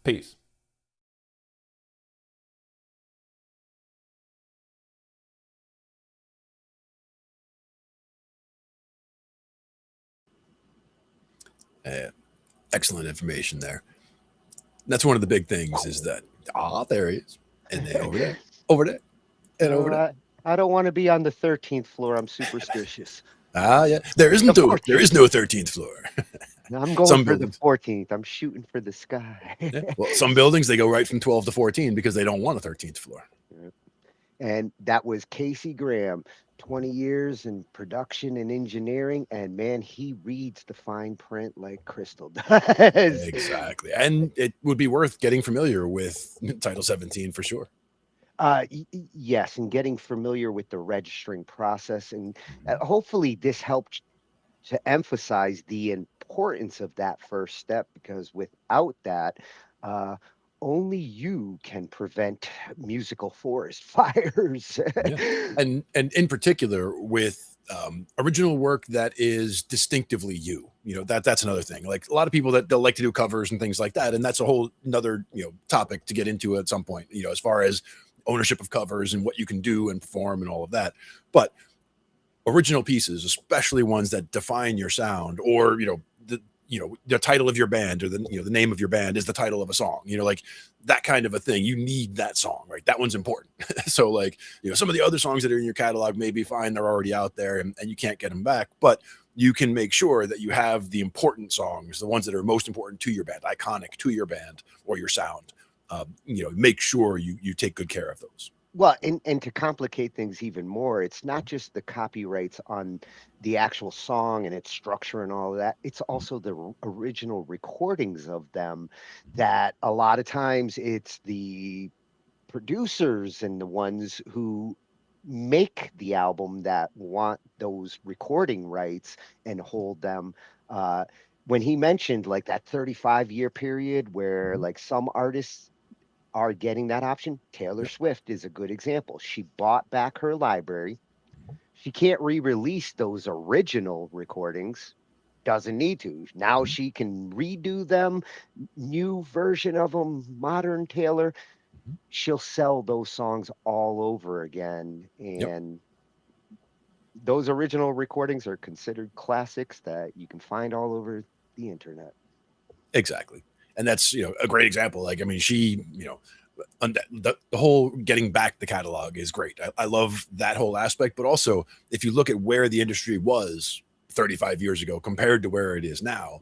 S17: Peace.
S15: Excellent information there. That's one of the big things is that, there he is. And then over there, and over there.
S14: I don't want to be on the 13th floor. I'm superstitious.
S15: Yeah. There is no 13th floor.
S14: I'm going for the 14th. I'm shooting for the sky.
S15: Yeah. Well, some buildings, they go right from 12 to 14 because they don't want a 13th floor.
S14: And that was Casey Graham, 20 years in production and engineering. And man, he reads the fine print like Crystal does.
S15: Exactly. And it would be worth getting familiar with Title 17 for sure.
S14: Yes, and getting familiar with the registering process. And hopefully this helped to emphasize the importance of that first step, because without that, only you can prevent musical forest fires.
S15: Yeah. And in particular with original work that is distinctively you. That's another thing. Like a lot of people that they'll like to do covers and things like that, and that's a whole another topic to get into at some point. As far as ownership of covers and what you can do and perform and all of that, but original pieces, especially ones that define your sound, or the title of your band, or the name of your band is the title of a song, like that kind of a thing. You need that song, right? That one's important. So like, some of the other songs that are in your catalog may be fine. They're already out there and you can't get them back, but you can make sure that you have the important songs, the ones that are most important to your band, iconic to your band or your sound. Make sure you take good care of those.
S14: Well, and to complicate things even more, it's not just the copyrights on the actual song and its structure and all of that. It's also the original recordings of them that a lot of times it's the producers and the ones who make the album that want those recording rights and hold them. When he mentioned like that 35-year period where like some artists are getting that option. Taylor Swift is a good example. She bought back her library. She can't re-release those original recordings. Doesn't need to. Now she can redo them, new version of them, modern Taylor. She'll sell those songs all over again. And those original recordings are considered classics that you can find all over the internet.
S15: Exactly. And that's, a great example. Like, I mean, she, the whole getting back the catalog is great. I love that whole aspect. But also, if you look at where the industry was 35 years ago compared to where it is now,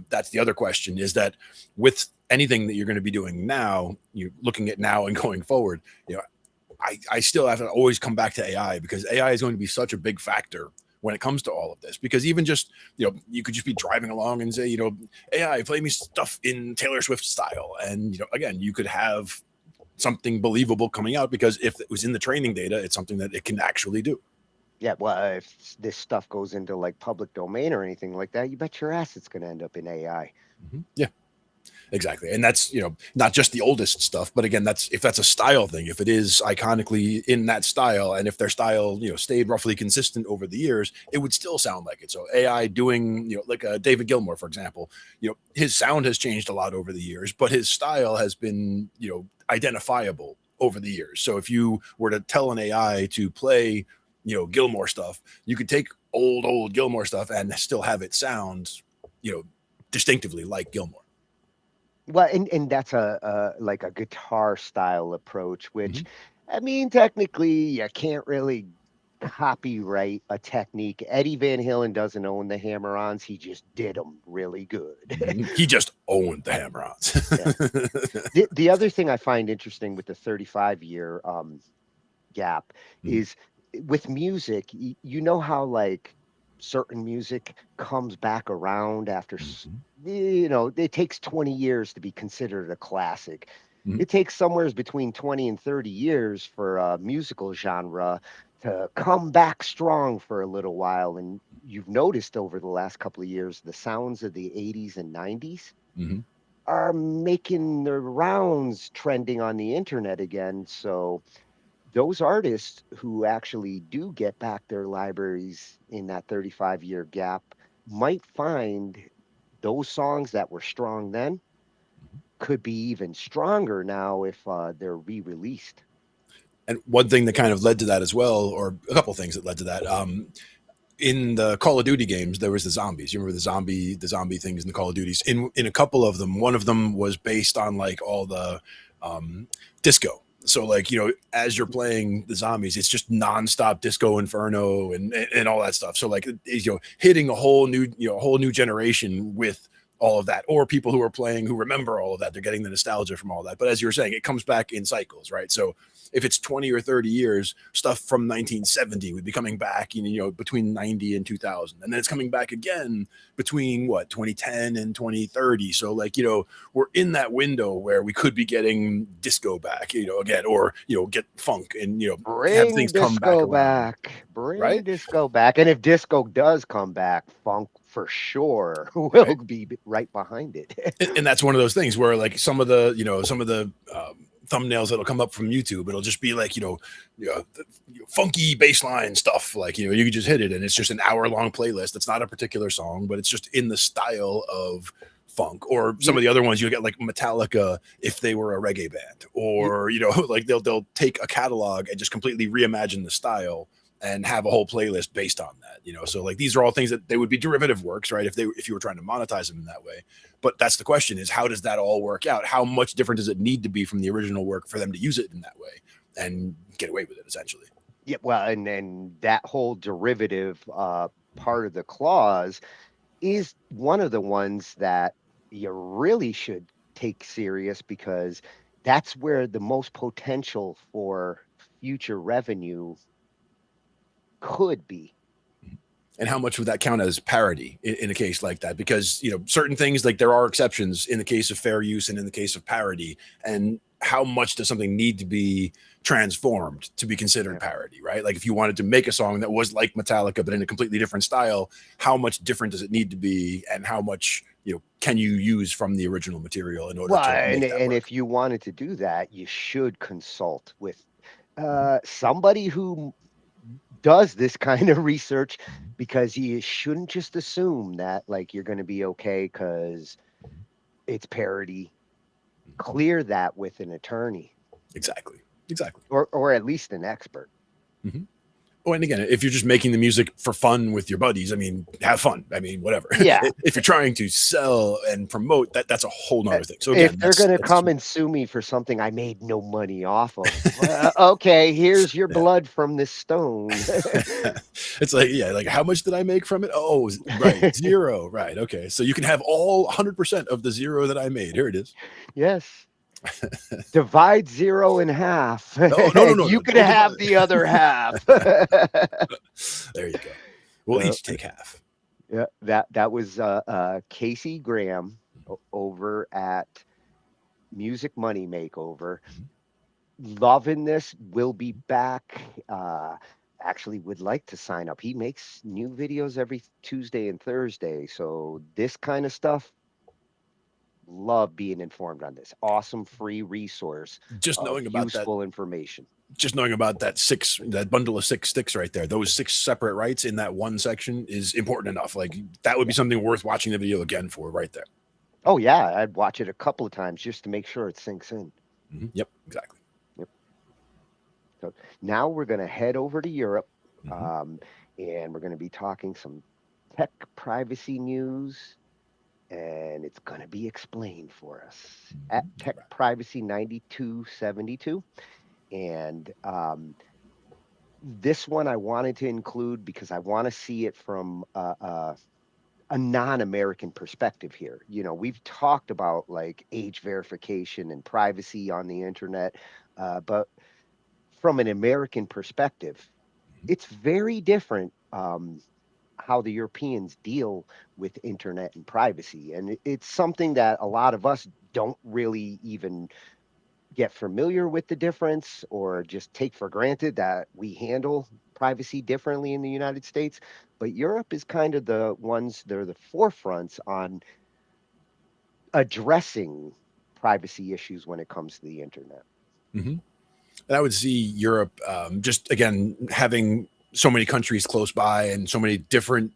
S15: that's the other question, is that with anything that you're going to be doing now, you're looking at now and going forward, I still have to always come back to AI, because AI is going to be such a big factor when it comes to all of this. Because even just, you could just be driving along and say, AI, play me stuff in Taylor Swift style. And, again, you could have something believable coming out, because if it was in the training data, it's something that it can actually do.
S14: Yeah, well, if this stuff goes into like public domain or anything like that, you bet your ass it's going to end up in AI.
S15: Yeah. Exactly. And that's, not just the oldest stuff, but again, if that's a style thing, if it is iconically in that style, and if their style, stayed roughly consistent over the years, it would still sound like it. So AI doing, like David Gilmour, for example, his sound has changed a lot over the years, but his style has been, identifiable over the years. So if you were to tell an AI to play, Gilmour stuff, you could take old Gilmour stuff and still have it sound, distinctively like Gilmour.
S14: Well, and that's like a guitar style approach, which I mean, technically you can't really copyright a technique. Eddie Van Halen doesn't own the hammer-ons. He just did them really good.
S15: He just owned the hammer-ons.
S14: The other thing I find interesting with the 35-year gap is with music, you know how like certain music comes back around after it takes 20 years to be considered a classic. It takes somewhere between 20 and 30 years for a musical genre to come back strong for a little while. And you've noticed over the last couple of years, the sounds of the 80s and 90s are making their rounds, trending on the internet again. So those artists who actually do get back their libraries in that 35-year gap might find those songs that were strong then could be even stronger now if they're re-released.
S15: And one thing that kind of led to that as well, or a couple of things that led to that, in the Call of Duty games, there was the zombies. You remember the zombie things in the Call of Duties? In a couple of them, one of them was based on like all the disco. So like, as you're playing the zombies, it's just nonstop disco inferno and all that stuff. So like, hitting a whole new generation with all of that, or people who are playing who remember all of that, they're getting the nostalgia from all that. But as you were saying, it comes back in cycles, right? So if it's 20 or 30 years, stuff from 1970 would be coming back, between 90 and 2000, and then it's coming back again between 2010 and 2030. So like, we're in that window where we could be getting disco back, again, or get funk and have things come back.
S14: Bring disco back, and if disco does come back, funk for sure will be right behind it.
S15: And that's one of those things where like some of the thumbnails that'll come up from YouTube. It'll just be like, funky bassline stuff. Like, you can just hit it and it's just an hour-long playlist. It's not a particular song, but it's just in the style of funk. Or some of the other ones you get, like Metallica, if they were a reggae band, or like they'll take a catalog and just completely reimagine the style and have a whole playlist based on that. So like these are all things that they would be derivative works, right? If you were trying to monetize them in that way. But that's the question, is how does that all work out? How much different does it need to be from the original work for them to use it in that way and get away with it, essentially?
S14: Yeah, well, and then that whole derivative part of the clause is one of the ones that you really should take serious, because that's where the most potential for future revenue could be.
S15: And how much would that count as parody in a case like that? Because, certain things, like there are exceptions in the case of fair use and in the case of parody. And how much does something need to be transformed to be considered parody, right? Like if you wanted to make a song that was like Metallica, but in a completely different style, how much different does it need to be? And how much, can you use from the original material in order to make that
S14: and
S15: work?
S14: if you wanted to do that, you should consult with somebody who does this kind of research, because you shouldn't just assume that like you're going to be okay because it's parody. Clear that with an attorney.
S15: Exactly.
S14: Or at least an expert.
S15: Mm-hmm. Oh, and again, if you're just making the music for fun with your buddies, I mean, have fun. I mean, whatever.
S14: Yeah.
S15: If you're trying to sell and promote, that's a whole nother thing. So again,
S14: if they're going to come and sue me for something I made no money off of, okay, here's your blood from this stone.
S15: It's like, like how much did I make from it? Oh, right, 0. Right. Okay. So you can have all 100% of the 0 that I made. Here it is.
S14: Yes. Divide 0 in half.
S15: No.
S14: You can have the other half.
S15: There you go. We'll each take half.
S14: Yeah, that was Casey Graham over at Music Money Makeover. Loving this. Will be back. Actually would like to sign up. He makes new videos every Tuesday and Thursday. So this kind of stuff, love being informed on this. Awesome free resource.
S15: Just knowing about
S14: useful information.
S15: Just knowing about that bundle of 6 sticks right there, those 6 separate rights in that one section is important enough. Like that would be something worth watching the video again for right there.
S14: Oh yeah, I'd watch it a couple of times just to make sure it sinks in.
S15: Mm-hmm. Yep, exactly.
S14: Yep. So now we're going to head over to Europe, and we're going to be talking some tech privacy news. And it's going to be explained for us at Tech Privacy 9272. And this one I wanted to include because I want to see it from a non-American perspective here. We've talked about like age verification and privacy on the internet, but from an American perspective, it's very different. How the Europeans deal with internet and privacy. And it's something that a lot of us don't really even get familiar with the difference, or just take for granted that we handle privacy differently in the United States. But Europe is kind of they're the forefronts on addressing privacy issues when it comes to the internet.
S15: Mm-hmm. And I would see Europe just, again, having so many countries close by and so many different,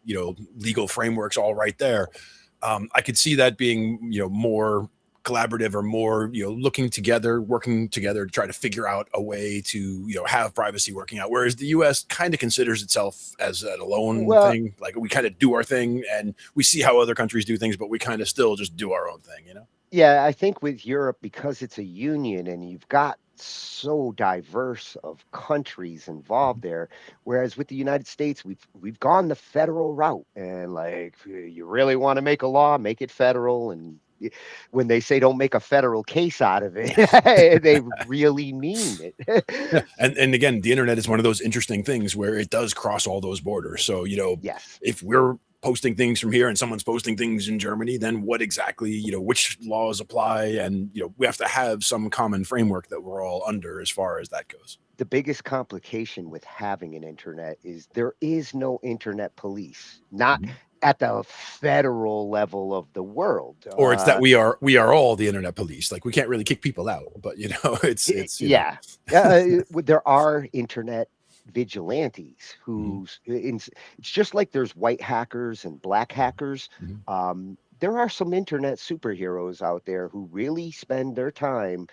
S15: legal frameworks all right there. I could see that being, more collaborative, or more, working together to try to figure out a way to, have privacy working out. Whereas the US kind of considers itself as an alone thing. Like we kind of do our thing and we see how other countries do things, but we kind of still just do our own thing,
S14: Yeah, I think with Europe, because it's a union and you've got so diverse of countries involved there, whereas with the United States, we've gone the federal route, and like, you really want to make a law, make it federal. And when they say don't make a federal case out of it, they really mean it.
S15: Yeah. And again, the internet is one of those interesting things where it does cross all those borders. So,
S14: yes,
S15: if we're posting things from here and someone's posting things in Germany, then what exactly, which laws apply? And, we have to have some common framework that we're all under as far as that goes.
S14: The biggest complication with having an internet is there is no internet police. Not at the federal level of the world.
S15: Or it's that we are all the internet police. Like we can't really kick people out, but it's you know.
S14: Yeah. There are internet vigilantes who's it's just like there's white hackers and black hackers. There are some internet superheroes out there who really spend their time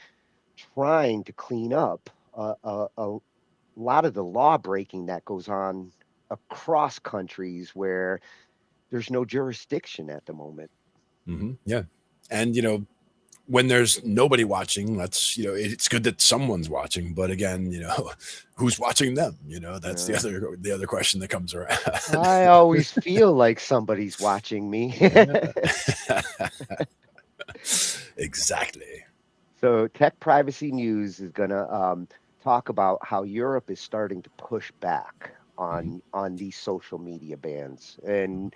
S14: trying to clean up a lot of the law breaking that goes on across countries where there's no jurisdiction at the moment.
S15: Yeah. And when there's nobody watching, that's it's good that someone's watching, but again, who's watching them? That's the other question that comes around.
S14: I always feel like somebody's watching me.
S15: Exactly.
S14: So Tech Privacy News is going to talk about how Europe is starting to push back on these social media bans. And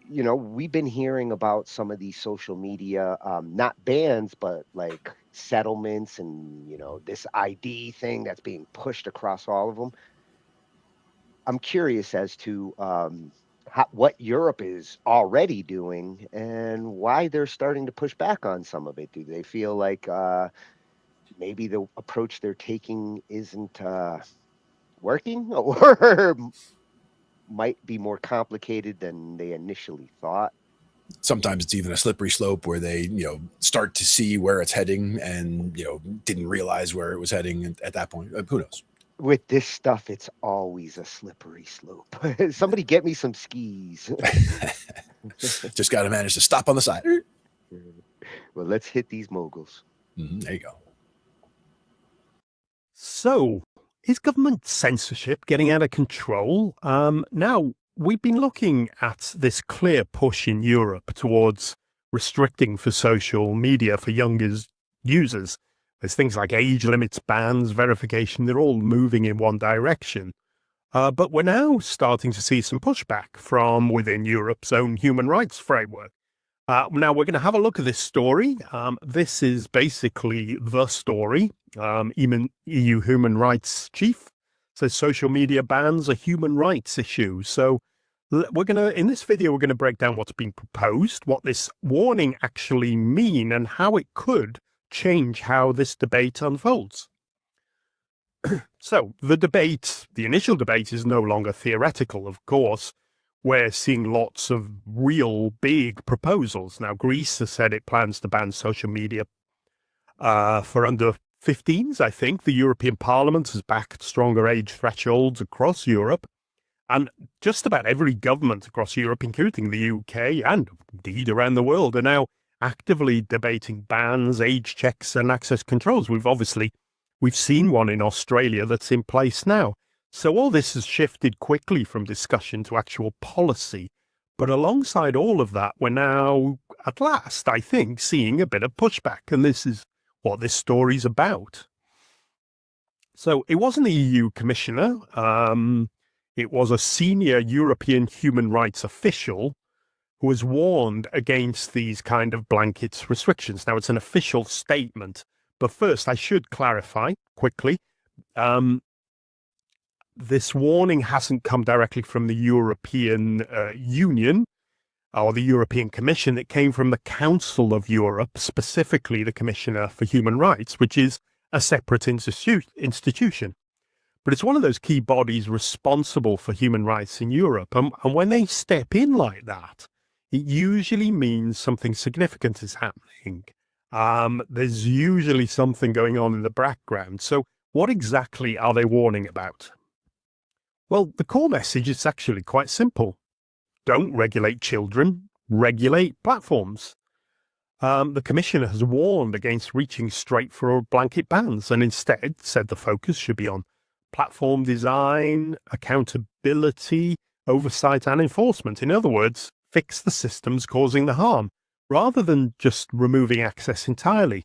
S14: we've been hearing about some of these social media, not bans, but like settlements and, this ID thing that's being pushed across all of them. I'm curious as to what Europe is already doing and why they're starting to push back on some of it. Do they feel like maybe the approach they're taking isn't working, or might be more complicated than they initially thought?
S15: Sometimes it's even a slippery slope where they start to see where it's heading and didn't realize where it was heading at that point. Who knows?
S14: With this stuff, it's always a slippery slope. Somebody get me some skis.
S15: Just got to manage to stop on the side.
S14: Well, let's hit these moguls.
S15: There you go.
S18: So, is government censorship getting out of control? Now, we've been looking at this clear push in Europe towards restricting for social media for younger users. There's things like age limits, bans, verification. They're all moving in one direction. But we're now starting to see some pushback from within Europe's own human rights framework. Now, we're going to have a look at this story. This is basically the story. Even EU human rights chief says social media bans are human rights issue. So in this video, we're going to break down what's been proposed, what this warning actually mean, and how it could change how this debate unfolds. So the initial debate is no longer theoretical, of course. We're seeing lots of real big proposals. Now, Greece has said it plans to ban social media for under 15s, I think. The European Parliament has backed stronger age thresholds across Europe. And just about every government across Europe, including the UK and indeed around the world, are now actively debating bans, age checks and access controls. We've seen one in Australia that's in place now. So all this has shifted quickly from discussion to actual policy. But alongside all of that, we're now, at last, I think, seeing a bit of pushback. And this is what this story's about. So it wasn't the EU commissioner. It was a senior European human rights official who has warned against these kind of blanket restrictions. Now, it's an official statement. But first, I should clarify quickly. This warning hasn't come directly from the European Union or the European Commission. It came from the Council of Europe, specifically the Commissioner for Human Rights, which is a separate institution. But it's one of those key bodies responsible for human rights in Europe. And when they step in like that, it usually means something significant is happening. There's usually something going on in the background. So what exactly are they warning about? Well, the core message is actually quite simple. Don't regulate children, regulate platforms. The Commissioner has warned against reaching straight for blanket bans and instead said the focus should be on platform design, accountability, oversight and enforcement. In other words, fix the systems causing the harm, rather than just removing access entirely.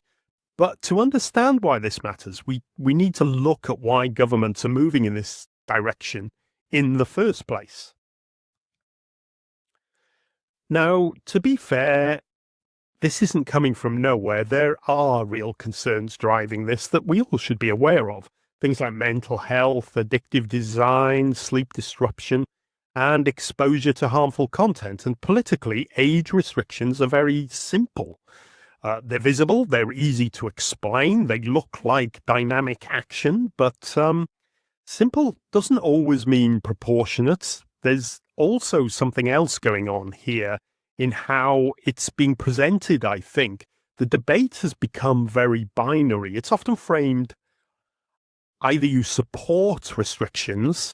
S18: But to understand why this matters, we need to look at why governments are moving in this direction in the first place. Now, to be fair, this isn't coming from nowhere. There are real concerns driving this that we all should be aware of. Things like mental health, addictive design, sleep disruption, and exposure to harmful content. And politically, age restrictions are very simple. They're visible, they're easy to explain, they look like dynamic action, but simple doesn't always mean proportionate. There's also something else going on here in how it's being presented, I think. The debate has become very binary. It's often framed either you support restrictions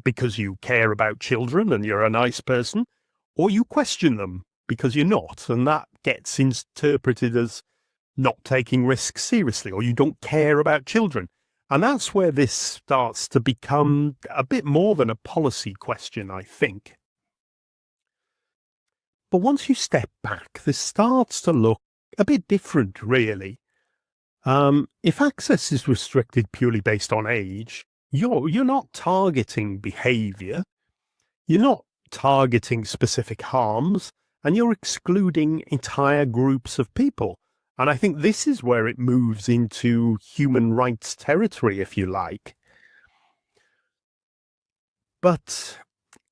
S18: because you care about children and you're a nice person, or you question them because you're not. And that gets interpreted as not taking risks seriously, or you don't care about children. And that's where this starts to become a bit more than a policy question, I think. But once you step back, this starts to look a bit different, really. If access is restricted purely based on age, you're not targeting behavior, you're not targeting specific harms, and you're excluding entire groups of people. And I think this is where it moves into human rights territory, if you like. But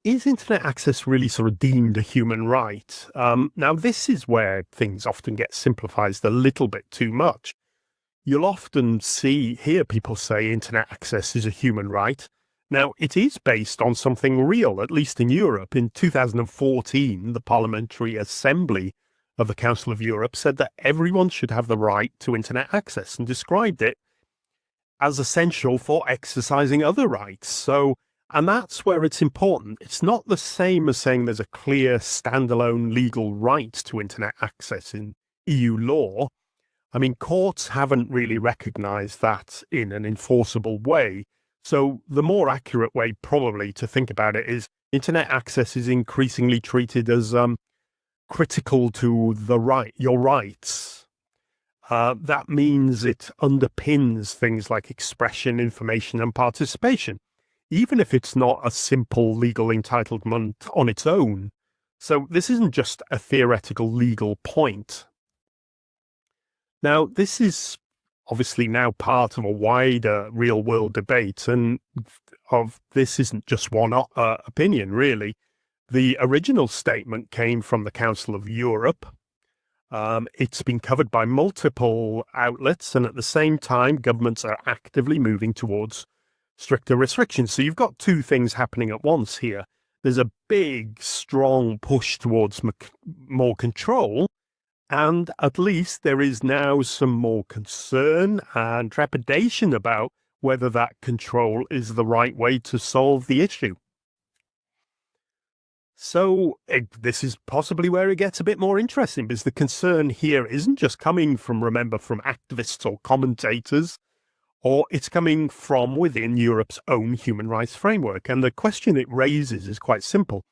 S18: is internet access really sort of deemed a human right? Now, this is where things often get simplified a little bit too much. You'll often hear people say internet access is a human right. Now, it is based on something real, at least in Europe. In 2014, the Parliamentary Assembly of the Council of Europe said that everyone should have the right to internet access and described it as essential for exercising other rights. And that's where it's important. It's not the same as saying there's a clear standalone legal right to internet access in EU law. I mean, courts haven't really recognized that in an enforceable way. So the more accurate way probably to think about it is internet access is increasingly treated as critical to your rights. That means it underpins things like expression, information, and participation, even if it's not a simple legal entitlement on its own. So this isn't just a theoretical legal point. Now, this is obviously now part of a wider real-world debate, and this isn't just one opinion, really. The original statement came from the Council of Europe. It's been covered by multiple outlets, and at the same time, governments are actively moving towards stricter restrictions. So you've got two things happening at once here. There's a big, strong push towards more control, and at least there is now some more concern and trepidation about whether that control is the right way to solve the issue. So this is possibly where it gets a bit more interesting, because the concern here isn't just coming from activists or commentators, or it's coming from within Europe's own human rights framework. And the question it raises is quite simple.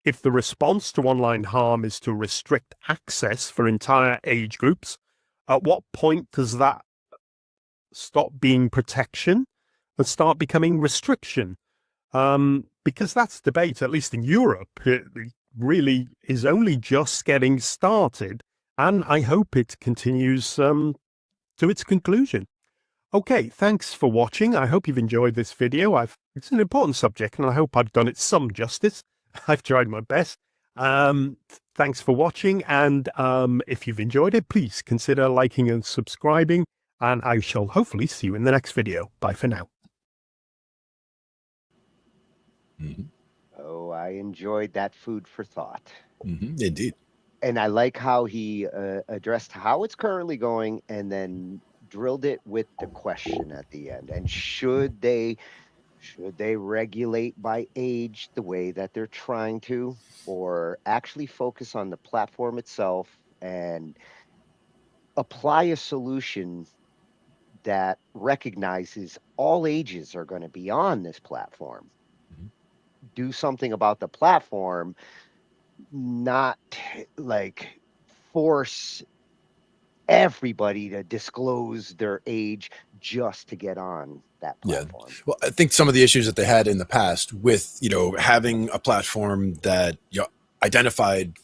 S18: If the response to online harm is to restrict access for entire age groups, at what point does that stop being protection and start becoming restriction? Because that's debate, at least in Europe, it really is only just getting started, and I hope it continues to its conclusion. Okay, thanks for watching. I hope you've enjoyed this video. It's an important subject, and I hope I've done it some justice. I've tried my best. Thanks for watching, and if you've enjoyed it, please consider liking and subscribing, and I shall hopefully see you in the next video. Bye for now.
S14: Oh, I enjoyed that food for thought.
S15: Indeed.
S14: And I like how he addressed how it's currently going and then drilled it with the question at the end. And should they regulate by age the way that they're trying to, or actually focus on the platform itself and apply a solution that recognizes all ages are going to be on this platform? Do something about the platform, not like force everybody to disclose their age just to get on that platform.
S15: Yeah. Well, I think some of the issues that they had in the past with, having a platform that, identified,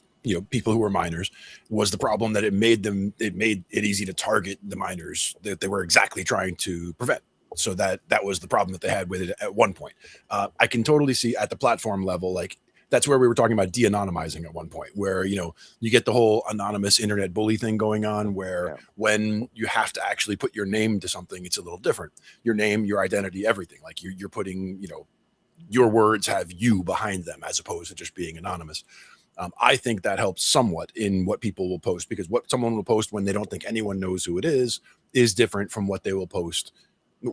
S15: people who were minors was the problem that it made it easy to target the minors that they were exactly trying to prevent. So that was the problem that they had with it at one point. I can totally see at the platform level, like that's where we were talking about de-anonymizing at one point, where, you know, you get the whole anonymous internet bully thing going on, where when you have to actually put your name to something, it's a little different. Your name, your identity, everything. Like you're putting, you know, your words have you behind them as opposed to just being anonymous. I think that helps somewhat in what people will post, because what someone will post when they don't think anyone knows who it is different from what they will post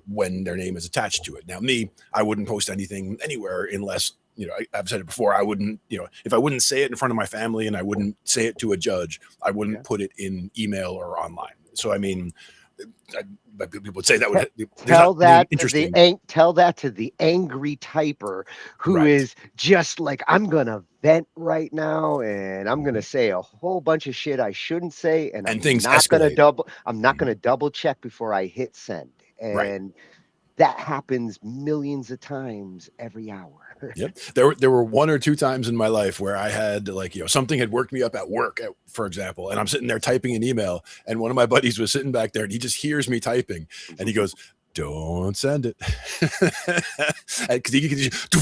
S15: when their name is attached to it. Now, me, I wouldn't post anything anywhere unless, you know, I've said it before, I wouldn't, you know, if I wouldn't say it in front of my family and I wouldn't say it to a judge, I wouldn't put it in email or online. So, I mean, people would say that would
S14: tell that to the angry typer who is just like, I'm gonna vent right now and I'm gonna say a whole bunch of shit I shouldn't say, and I'm
S15: things
S14: not
S15: escalate.
S14: gonna double check before I hit send. And that happens millions of times every hour.
S15: Yep. There were 1 or 2 times in my life where I had, like, you know, something had worked me up at work, for example, and I'm sitting there typing an email, and one of my buddies was sitting back there and he just hears me typing and he goes, "Don't send it." Because he can just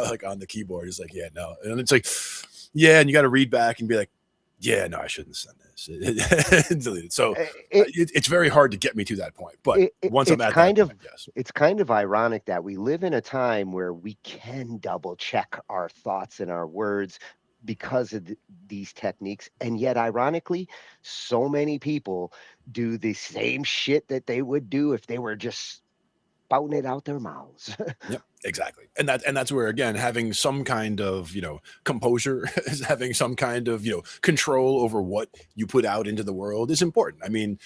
S15: like on the keyboard. He's like, "Yeah, no." And it's like, yeah, and you got to read back and be like, "Yeah, no, I shouldn't send this." Delete it. So it's very hard to get me to that point. But once I'm at that point, yes.
S14: It's kind of ironic that we live in a time where we can double check our thoughts and our words because of these techniques. And yet, ironically, so many people do the same shit that they would do if they were just spouting it out their mouths.
S15: Yep, exactly. And that's where, again, having some kind of, you know, composure, is having some kind of, you know, control over what you put out into the world is important. I mean,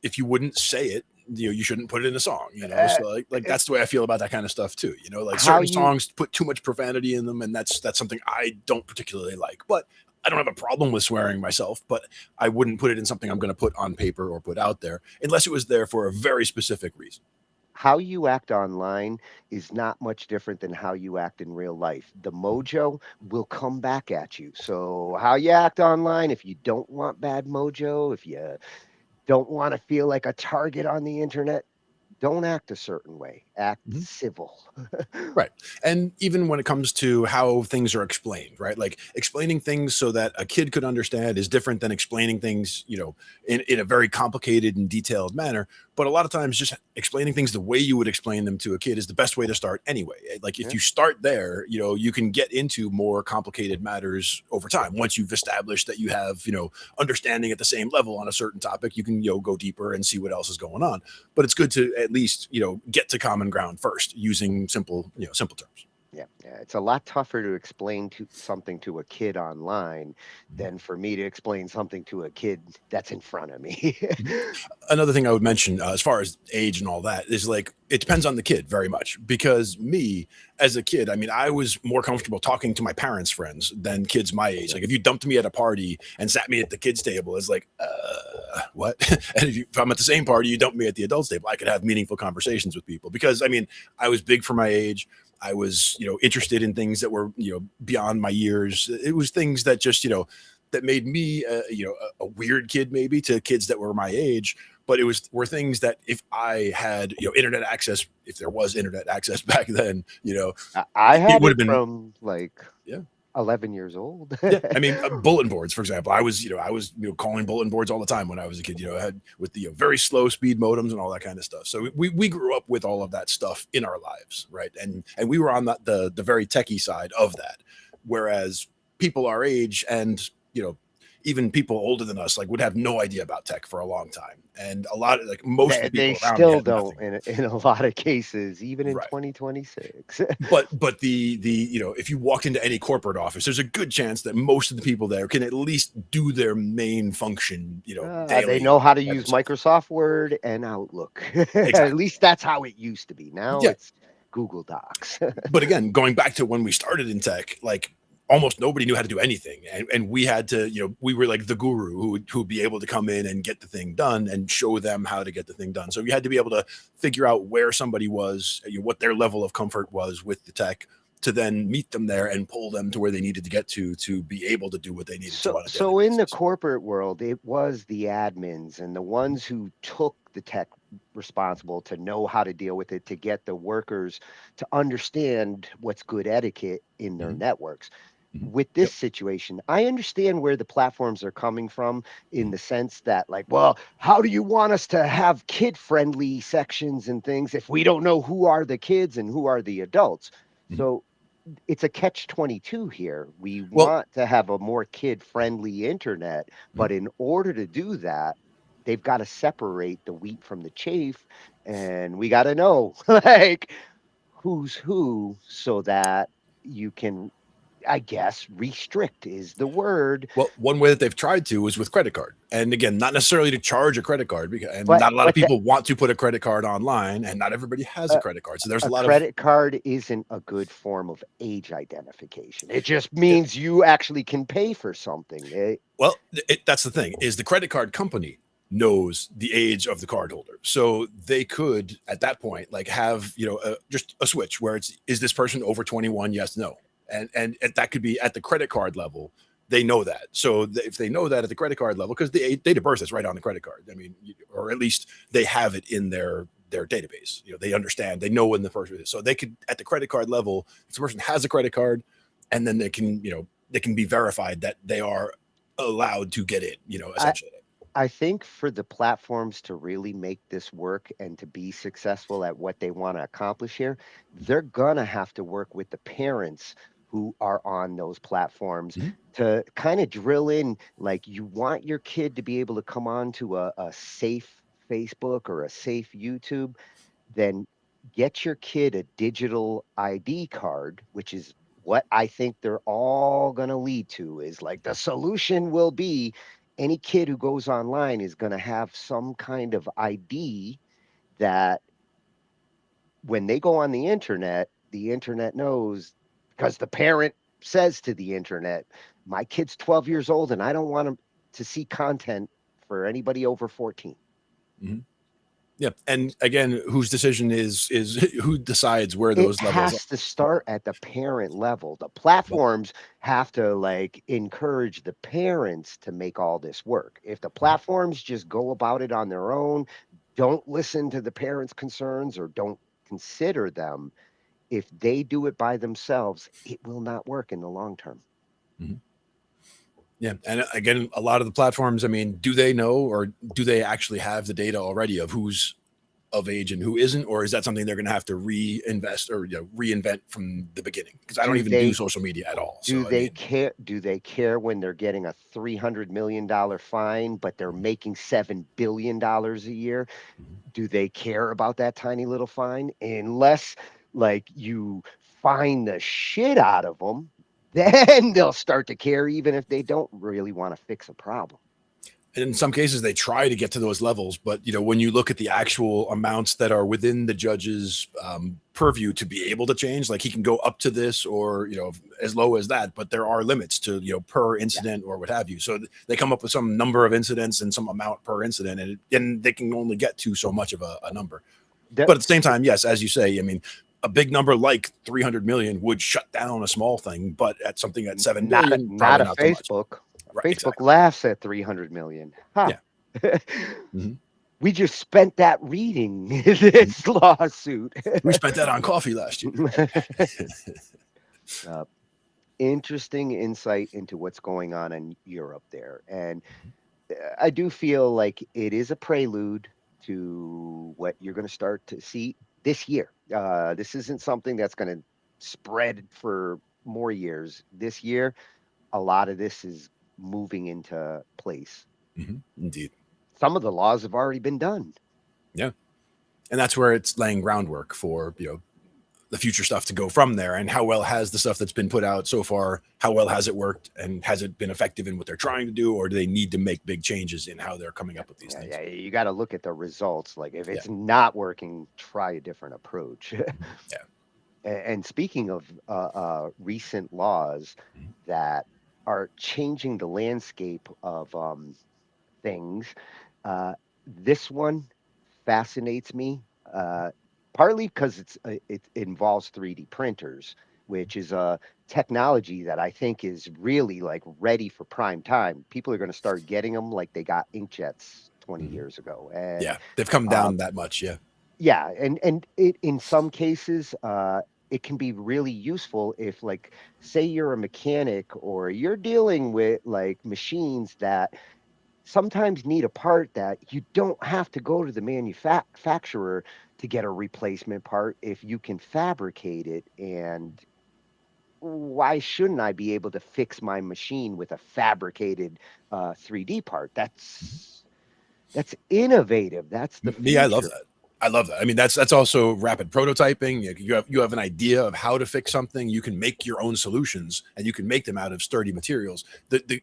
S15: if you wouldn't say it, you know, you shouldn't put it in a song, you know. So like that's the way I feel about that kind of stuff too. You know, like certain songs put too much profanity in them, and that's something I don't particularly like. But I don't have a problem with swearing myself, but I wouldn't put it in something I'm going to put on paper or put out there unless it was there for a very specific reason.
S14: How you act online is not much different than how you act in real life. The mojo will come back at you. So how you act online, if you don't want bad mojo, if you don't want to feel like a target on the internet, don't act a certain way. Act civil.
S15: Right. And even when it comes to how things are explained, right? Like explaining things so that a kid could understand is different than explaining things, you know, in a very complicated and detailed manner. But a lot of times just explaining things the way you would explain them to a kid is the best way to start anyway. Like if you start there, you know, you can get into more complicated matters over time. Once you've established that you have, you know, understanding at the same level on a certain topic, you can, you know, go deeper and see what else is going on. But it's good to at least, you know, get to common ground first using simple terms.
S14: Yeah, it's a lot tougher to explain something to a kid online than for me to explain something to a kid that's in front of me.
S15: Another thing I would mention as far as age and all that is, like, it depends on the kid very much, because me as a kid, I mean, I was more comfortable talking to my parents' friends than kids my age. Like if you dumped me at a party and sat me at the kids' table, it's like, what? And if I'm at the same party, you dump me at the adults' table, I could have meaningful conversations with people, because I mean, I was big for my age. I was, you know, interested in things that were, you know, beyond my years. It was things that just, you know, that made me, you know, a weird kid maybe to kids that were my age. But were things that if I had, you know, internet access, if there was internet access back then, you know,
S14: I had it from like 11 years old.
S15: Yeah, I mean, bulletin boards, for example. I was calling bulletin boards all the time when I was a kid. You know, I had with the very slow speed modems and all that kind of stuff. So we grew up with all of that stuff in our lives, right? And we were on the very techie side of that, whereas people our age and, you know, even people older than us, like, would have no idea about tech for a long time. And a lot of, like, most of the people
S14: they
S15: around
S14: still don't in a lot of cases, even in
S15: Right.
S14: 2026.
S15: but the you know, if you walked into any corporate office, there's a good chance that most of the people there can at least do their main function, you know, daily.
S14: They know how to use Microsoft Word and Outlook. At least that's how it used to be. Now it's Google Docs.
S15: But again, going back to when we started in tech, like, almost nobody knew how to do anything. And we had to, you know, we were like the guru who would be able to come in and get the thing done and show them how to get the thing done. So you had to be able to figure out where somebody was, you know, what their level of comfort was with the tech, to then meet them there and pull them to where they needed to get to be able to do what they needed to on a daily
S14: So in the
S15: basis.
S14: corporate world, it was the admins and the ones who took the tech responsible to know how to deal with it, to get the workers to understand what's good etiquette in their networks. With this situation, I understand where the platforms are coming from in the sense that, like, well, how do you want us to have kid friendly sections and things if we don't know who are the kids and who are the adults? So it's a catch 22 here. We
S15: Well,
S14: want to have a more kid friendly internet, but in order to do that, they've got to separate the wheat from the chaff, and we got to know like who's who so that you can, I guess, restrict is the word.
S15: well, one way that they've tried to is with credit card, and again, not necessarily to charge a credit card, because and
S14: But
S15: not a lot of
S14: but the
S15: people want to put a credit card online, and not everybody has a credit card. So there's a
S14: a
S15: lot of
S14: credit card isn't a good form of age identification. It just means you actually can pay for something.
S15: well, that's the thing is the credit card company knows the age of the cardholder, so they could at that point like have just a switch where it's is this person over 21? Yes, no, and that could be at the credit card level. They know that, so if they know that at the credit card level, because the date of birth is right on the credit card. I mean, or at least they have it in their database. They understand, they know when the person is, so they could at the credit card level, if the person has a credit card, and then they can be verified that they are allowed to get it,
S14: I
S15: essentially.
S14: I think for the platforms to really make this work and to be successful at what they want to accomplish here, they're gonna have to work with the parents who are on those platforms to kind of drill in. Like, you want your kid to be able to come on to a safe Facebook or a safe YouTube, then get your kid a digital ID card, which is what I think they're all going to lead to. Is like the solution will be any kid who goes online is going to have some kind of ID that when they go on the internet knows, because the parent says to the internet, my kid's 12 years old and I don't want him to see content for anybody over 14.
S15: Mhm. Yeah, and again, whose decision is who decides where
S14: It
S15: those levels are?
S14: has to start at the parent level. The platforms have to like encourage the parents to make all this work. If the platforms just go about it on their own, don't listen to the parents' concerns or don't consider them, if they do it by themselves, it will not work in the long term.
S15: Mhm. Yeah, and again, a lot of the platforms, I mean, do they know or do they actually have the data already of who's of age and who isn't, or is that something they're going to have to reinvest or reinvent from the beginning? Because I don't
S14: Do
S15: even do
S14: they
S15: social media at all.
S14: do
S15: So I
S14: they
S15: mean,
S14: care do they care when they're getting a $300 million fine, but they're making $7 billion a year? Do they care about that tiny little fine? Unless like you fine the shit out of them, then they'll start to care, even if they don't really want to fix a problem.
S15: in some cases they try to get to those levels, but when you look at the actual amounts that are within the judge's purview to be able to change, like he can go up to this or as low as that, but there are limits to per incident or what have you. So they come up with some number of incidents and some amount per incident, and they can only get to so much of a number. But at the same time, yes, as you say, I mean, a big number like 300 million would shut down a small thing, but at something at 7 billion,
S14: Not
S15: probably
S14: a
S15: not so much.
S14: Facebook.
S15: Right,
S14: Facebook
S15: exactly.
S14: laughs at 300 million. Ha.
S15: Yeah. Mhm.
S14: We just spent that reading
S15: Mhm.
S14: this lawsuit.
S15: We spent that on coffee last year.
S14: uh, Interesting insight into what's going on in Europe there. And I do feel like it is a prelude to what you're going to start to see this year. This isn't something that's going to spread for more years. This year, a lot of this is moving into place.
S15: Indeed.
S14: Some of the laws have already been done.
S15: Yeah. And that's where it's laying groundwork for, the future stuff to go from there. And how well has the stuff that's been put out so far, how well has it worked? And has it been effective in what they're trying to do? Or do they need to make big changes in how they're coming up with these things?
S14: Yeah, you got to look at the results. Like, if
S15: Yeah.
S14: it's not working, try a different approach.
S15: Yeah.
S14: And speaking of recent laws that are changing the landscape of things, uh, this one fascinates me. Partly because it involves 3D printers, which is a technology that I think is really like ready for prime time. People are going to start getting them like they got inkjets 20 years ago. And
S15: Yeah, they've come down that much. Yeah.
S14: yeah, and it in some cases it can be really useful if, like, say you're a mechanic or you're dealing with like machines that sometimes need a part that you don't have to go to the manufacturer to get a replacement part if you can fabricate it. And why shouldn't I be able to fix my machine with a fabricated 3D part? That's innovative. That's the
S15: Me, I love
S14: future.
S15: that. I love that. I mean, that's also rapid prototyping. You have an idea of how to fix something. You can make your own solutions, and you can make them out of sturdy materials. The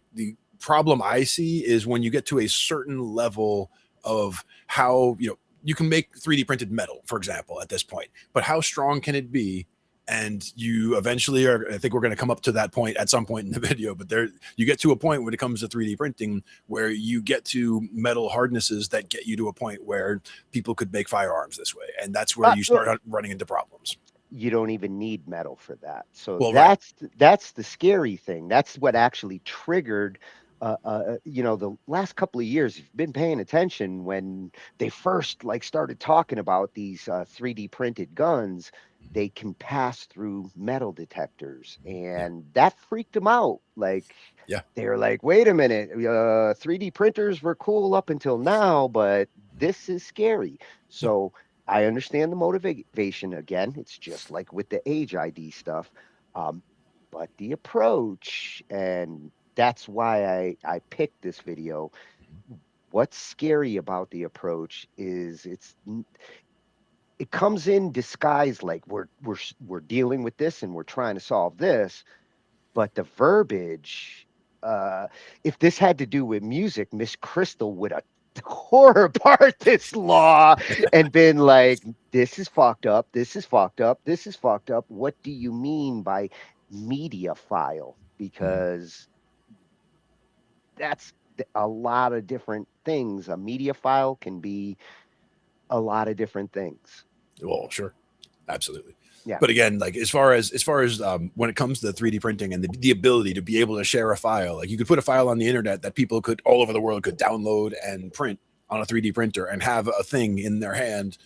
S15: problem I see is when you get to a certain level of how you can make 3D printed metal, for example, at this point. But how strong can it be? And you eventually are, I think we're going to come up to that point at some point in the video, but there you get to a point when it comes to 3D printing where you get to metal hardnesses that get you to a point where people could make firearms this way. And that's where you start running into problems.
S14: You don't even need metal for that. So
S15: Well, right.
S14: that's the scary thing. That's what actually triggered the last couple of years. If you've been paying attention when they first like started talking about these 3D printed guns, they can pass through metal detectors, and that freaked them out. Like,
S15: yeah,
S14: they were like, wait a minute, 3D printers were cool up until now, but this is scary. So I understand the motivation. Again, it's just like with the age ID stuff. But the approach, and that's why I picked this video. What's scary about the approach is it comes in disguised like we're dealing with this and we're trying to solve this, but the verbiage, uh if this had to do with music, Miss Crystal would have tore apart this law and been like, this is fucked up, this is fucked up, this is fucked up. What do you mean by media file? Because that's a lot of different things. A media file can be a lot of different things.
S15: Well, sure. Absolutely.
S14: Yeah.
S15: But again, like as far as when it comes to 3D printing and the ability to be able to share a file, like you could put a file on the internet that people could all over the world could download and print on a 3D printer and have a thing in their hand,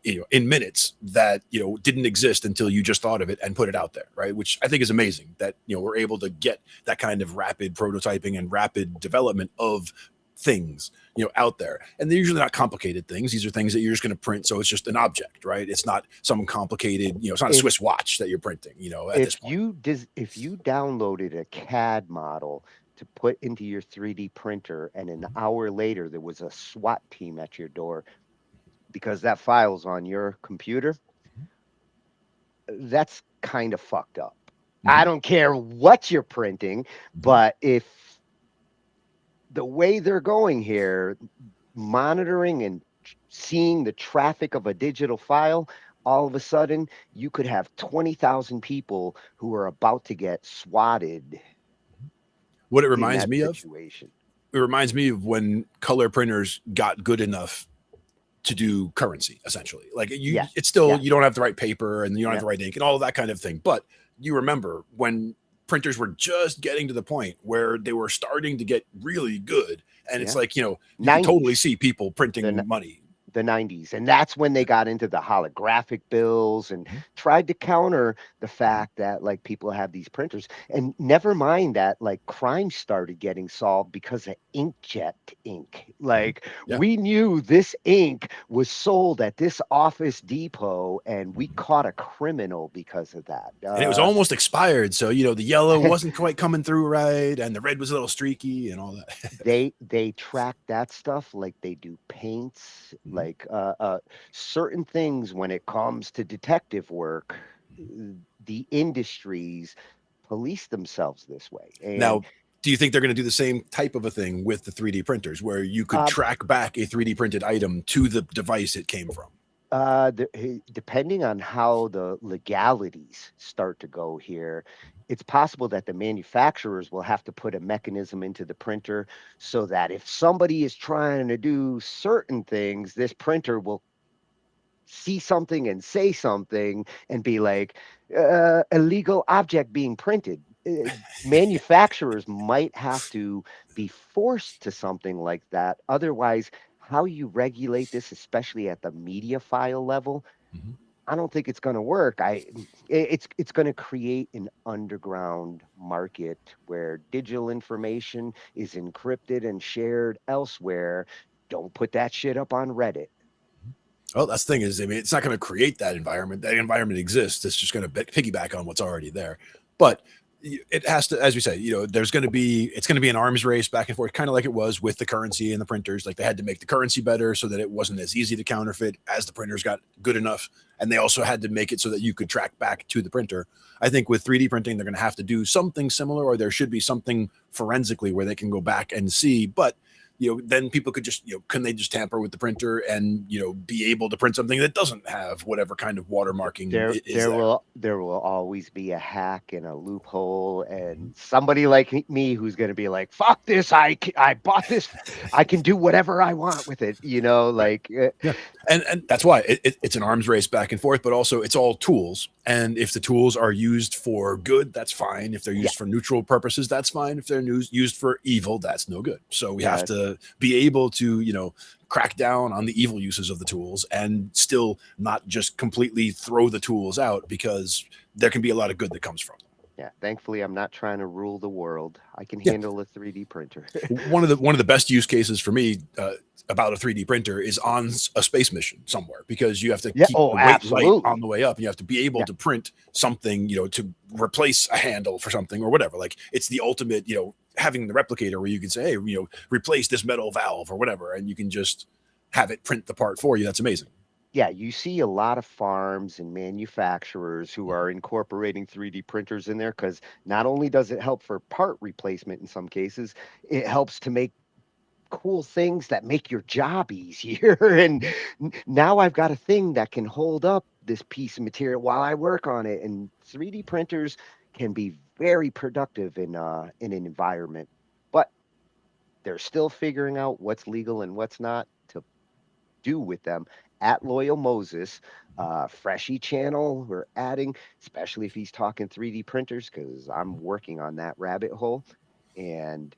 S15: in minutes that, didn't exist until you just thought of it and put it out there. Right. Which I think is amazing that, we're able to get that kind of rapid prototyping and rapid development of things, out there. And they're usually not complicated things. These are things that you're just going to print. So it's just an object, right? It's not some complicated, it's not a Swiss watch that you're printing, at this point.
S14: If you downloaded a CAD model to put into your 3D printer and an hour later there was a SWAT team at your door because that file's on your computer, that's kind of fucked up. I don't care what you're printing, but if the way they're going here, monitoring and seeing the traffic of a digital file, all of a sudden you could have 20,000 people who are about to get swatted.
S15: What it reminds me
S14: situation.
S15: It reminds me of when color printers got good enough to do currency, essentially. Like it's still, you don't have the right paper and you don't have the right ink and all of that kind of thing. But you remember when printers were just getting to the point where they were starting to get really good. And it's like, you can totally see people printing money.
S14: The 90s. And that's when they got into the holographic bills and tried to counter the fact that like people have these printers. And never mind that like crime started getting solved because of inkjet ink. Like we knew this ink was sold at this Office Depot and we caught a criminal because of that.
S15: And it was almost expired. So, the yellow wasn't quite coming through right. And the red was a little streaky and all that.
S14: They track that stuff like they do paints, like certain things when it comes to detective work. The industries police themselves this way. And
S15: now, do you think they're going to do the same type of a thing with the 3D printers where you could track back a 3D printed item to the device it came from?
S14: Depending on how the legalities start to go here, it's possible that the manufacturers will have to put a mechanism into the printer so that if somebody is trying to do certain things, this printer will see something and say something and be like, illegal object being printed. Manufacturers might have to be forced to something like that. Otherwise, how you regulate this, especially at the media file level, I don't think it's going to work. It's going to create an underground market where digital information is encrypted and shared elsewhere. Don't put that shit up on Reddit.
S15: Well, that's the thing is, I mean, it's not going to create that environment. That environment exists. It's just going to piggyback on what's already there. But it has to, as we say, it's going to be an arms race back and forth, kind of like it was with the currency and the printers. Like they had to make the currency better so that it wasn't as easy to counterfeit as the printers got good enough. And they also had to make it so that you could track back to the printer. I think with 3D printing, they're going to have to do something similar, or there should be something forensically where they can go back and see. But then people could just, can they just tamper with the printer and, be able to print something that doesn't have whatever kind of watermarking
S14: there will always be a hack and a loophole and somebody like me who's going to be like, fuck this. I bought this. I can do whatever I want with it,
S15: Yeah. And that's why it's an arms race back and forth, but also it's all tools. And if the tools are used for good, that's fine. If they're used for neutral purposes, that's fine. If they're used for evil, that's no good. So we have to be able to, crack down on the evil uses of the tools and still not just completely throw the tools out, because there can be a lot of good that comes from them.
S14: Yeah, thankfully, I'm not trying to rule the world. I can handle a 3D printer.
S15: One of the best use cases for me about a 3D printer is on a space mission somewhere, because you have to keep the weight light on the way up. And you have to be able to print something, to replace a handle for something or whatever. Like it's the ultimate, having the replicator where you can say, hey, replace this metal valve or whatever, and you can just have it print the part for you. That's amazing.
S14: Yeah, you see a lot of farms and manufacturers who are incorporating 3D printers in there, because not only does it help for part replacement in some cases, it helps to make cool things that make your job easier. And now I've got a thing that can hold up this piece of material while I work on it. And 3D printers can be very productive in an environment, but they're still figuring out what's legal and what's not to do with them. At Loyal Moses, Freshy channel, we're adding, especially if he's talking 3D printers, because I'm working on that rabbit hole. And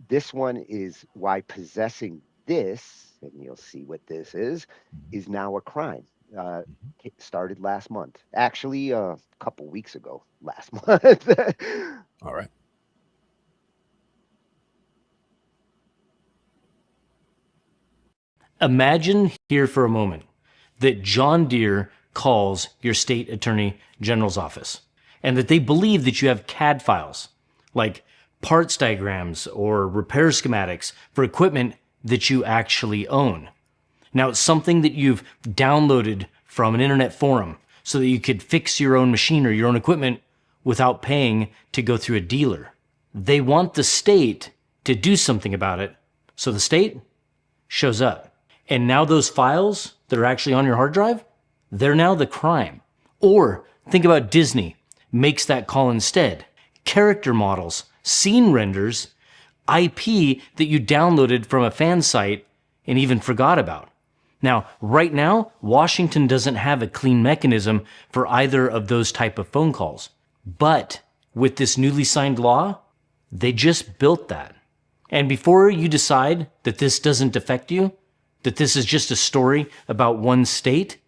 S14: this one is why possessing this, and you'll see what this is now a crime. It started last month. Actually, a couple weeks ago, last month.
S15: All right.
S19: Imagine here for a moment that John Deere calls your state attorney general's office and that they believe that you have CAD files, like parts diagrams or repair schematics for equipment that you actually own. Now, it's something that you've downloaded from an internet forum so that you could fix your own machine or your own equipment without paying to go through a dealer. They want the state to do something about it, so the state shows up. And now those files that are actually on your hard drive, they're now the crime. Or think about Disney makes that call instead. Character models, scene renders, IP that you downloaded from a fan site and even forgot about. Now, right now, Washington doesn't have a clean mechanism for either of those type of phone calls. But with this newly signed law, they just built that. And before you decide that this doesn't affect you, that this is just a story about one state,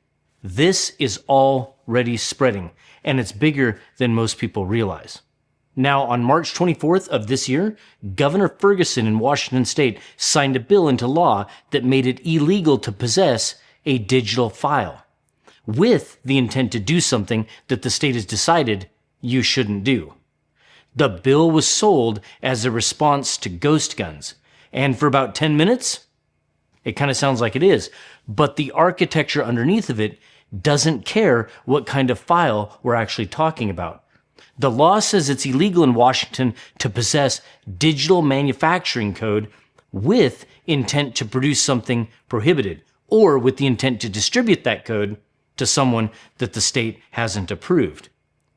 S19: this is already spreading, and it's bigger than most people realize. Now, on March 24th of this year, Governor Ferguson in Washington state signed a bill into law that made it illegal to possess a digital file, with the intent to do something that the state has decided you shouldn't do. The bill was sold as a response to ghost guns, and for about 10 minutes, it kind of sounds like it is, but the architecture underneath of it doesn't care what kind of file we're actually talking about. The law says it's illegal in Washington to possess digital manufacturing code with intent to produce something prohibited, or with the intent to distribute that code to someone that the state hasn't approved.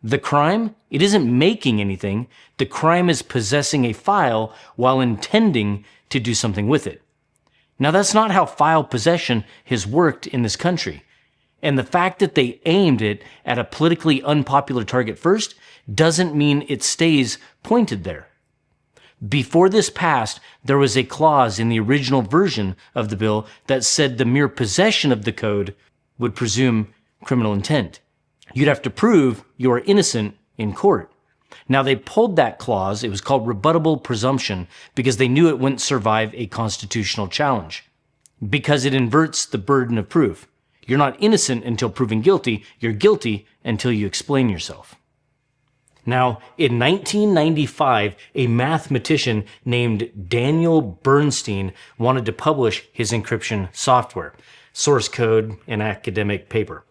S19: The crime, it isn't making anything. The crime is possessing a file while intending to do something with it. Now, that's not how file possession has worked in this country. And the fact that they aimed it at a politically unpopular target first doesn't mean it stays pointed there. Before this passed, there was a clause in the original version of the bill that said the mere possession of the code would presume criminal intent. You'd have to prove you are innocent in court. Now, they pulled that clause, it was called rebuttable presumption, because they knew it wouldn't survive a constitutional challenge. Because it inverts the burden of proof. You're not innocent until proven guilty, you're guilty until you explain yourself. Now, in 1995, a mathematician named Daniel Bernstein wanted to publish his encryption software, source code, and academic paper.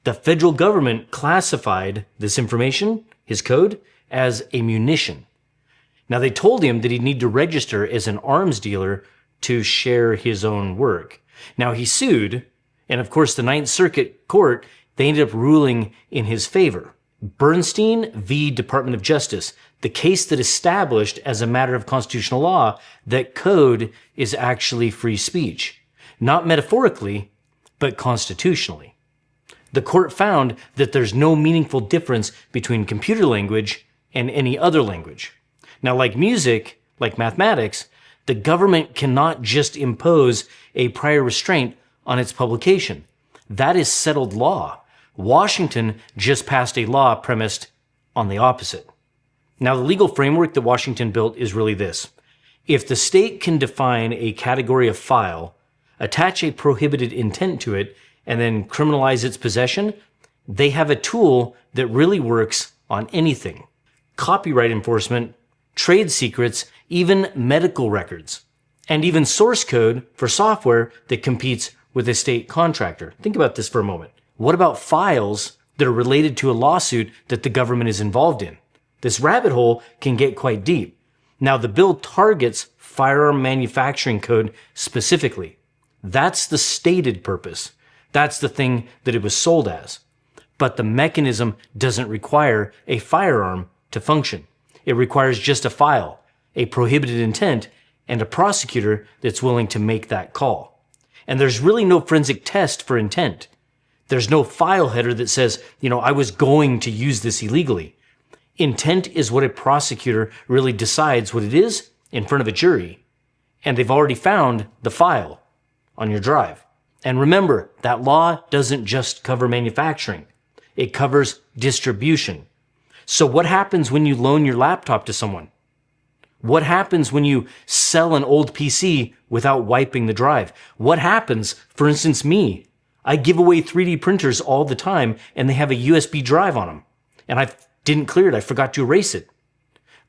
S19: The federal government classified this information, his code, as a munition. Now, they told him that he'd need to register as an arms dealer to share his own work. Now, he sued, and of course, the Ninth Circuit Court, they ended up ruling in his favor. Bernstein v. Department of Justice, the case that established as a matter of constitutional law that code is actually free speech. Not metaphorically, but constitutionally. The court found that there's no meaningful difference between computer language and any other language. Now, like music, like mathematics, the government cannot just impose a prior restraint on its publication. That is settled law. Washington just passed a law premised on the opposite. Now, the legal framework that Washington built is really this. If the state can define a category of file, attach a prohibited intent to it, and then criminalize its possession, they have a tool that really works on anything. Copyright enforcement, trade secrets, even medical records, and even source code for software that competes with a state contractor. Think about this for a moment. What about files that are related to a lawsuit that the government is involved in? This rabbit hole can get quite deep. Now, the bill targets firearm manufacturing code specifically. That's the stated purpose. That's the thing that it was sold as. But the mechanism doesn't require a firearm to function. It requires just a file, a prohibited intent, and a prosecutor that's willing to make that call. And there's really no forensic test for intent. There's no file header that says, I was going to use this illegally. Intent is what a prosecutor really decides what it is in front of a jury. And they've already found the file on your drive. And remember, that law doesn't just cover manufacturing. It covers distribution. So what happens when you loan your laptop to someone? What happens when you sell an old PC without wiping the drive? What happens, for instance, me? I give away 3D printers all the time, and they have a USB drive on them. And I didn't clear it. I forgot to erase it.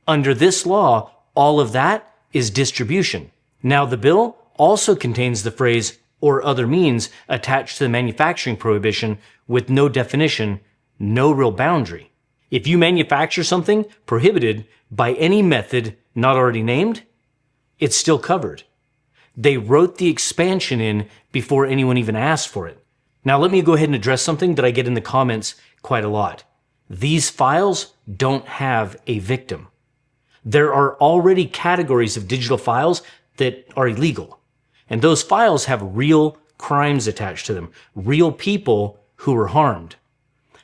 S19: Under this law, all of that is distribution. Now, the bill also contains the phrase, or other means, attached to the manufacturing prohibition with no definition, no real boundary. If you manufacture something prohibited by any method not already named, it's still covered. They wrote the expansion in before anyone even asked for it. Now, let me go ahead and address something that I get in the comments quite a lot. These files don't have a victim. There are already categories of digital files that are illegal. And those files have real crimes attached to them, real people who were harmed.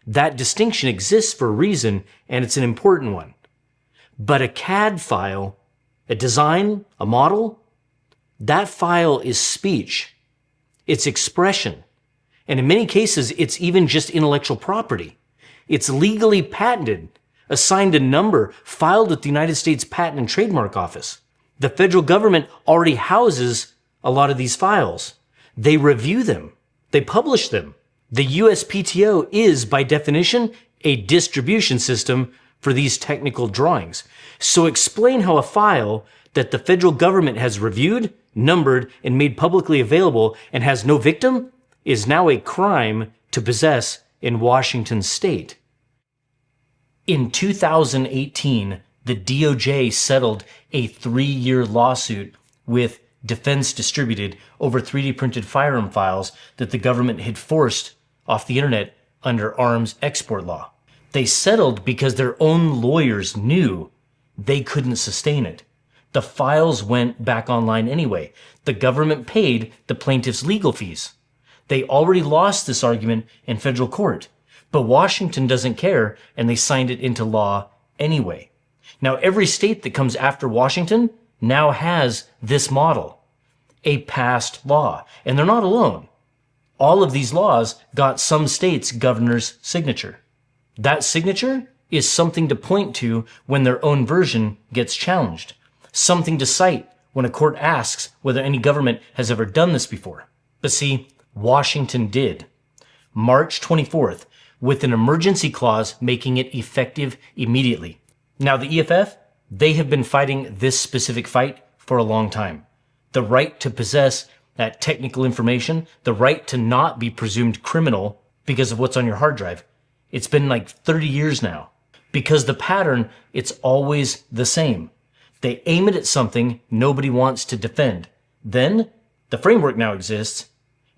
S19: That distinction exists for a reason, and it's an important one. But a CAD file, a design, a model, that file is speech. It's expression. And in many cases, it's even just intellectual property. It's legally patented, assigned a number, filed at the United States Patent and Trademark Office. The federal government already houses a lot of these files. They review them. They publish them. The USPTO is, by definition, a distribution system for these technical drawings. So explain how a file that the federal government has reviewed, numbered, and made publicly available and has no victim is now a crime to possess in Washington state. In 2018, the DOJ settled a 3-year lawsuit with Defense Distributed over 3D printed firearm files that the government had forced off the internet under arms export law. They settled because their own lawyers knew they couldn't sustain it. The files went back online anyway. The government paid the plaintiffs' legal fees. They already lost this argument in federal court, but Washington doesn't care, and they signed it into law anyway. Now, every state that comes after Washington now has this model, a passed law, and they're not alone. All of these laws got some state's governor's signature. That signature is something to point to when their own version gets challenged, something to cite when a court asks whether any government has ever done this before. But see, Washington did. March 24th, with an emergency clause making it effective immediately. Now, the EFF, they have been fighting this specific fight for a long time. The right to possess that technical information, the right to not be presumed criminal because of what's on your hard drive. It's been like 30 years now. Because the pattern, it's always the same. They aim it at something nobody wants to defend. Then, the framework now exists,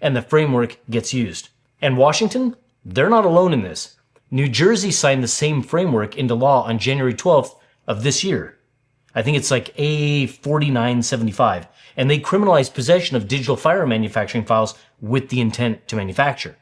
S19: and the framework gets used. And Washington, they're not alone in this. New Jersey signed the same framework into law on January 12th of this year. I think it's like A4975. And they criminalized possession of digital firearm manufacturing files with the intent to manufacture.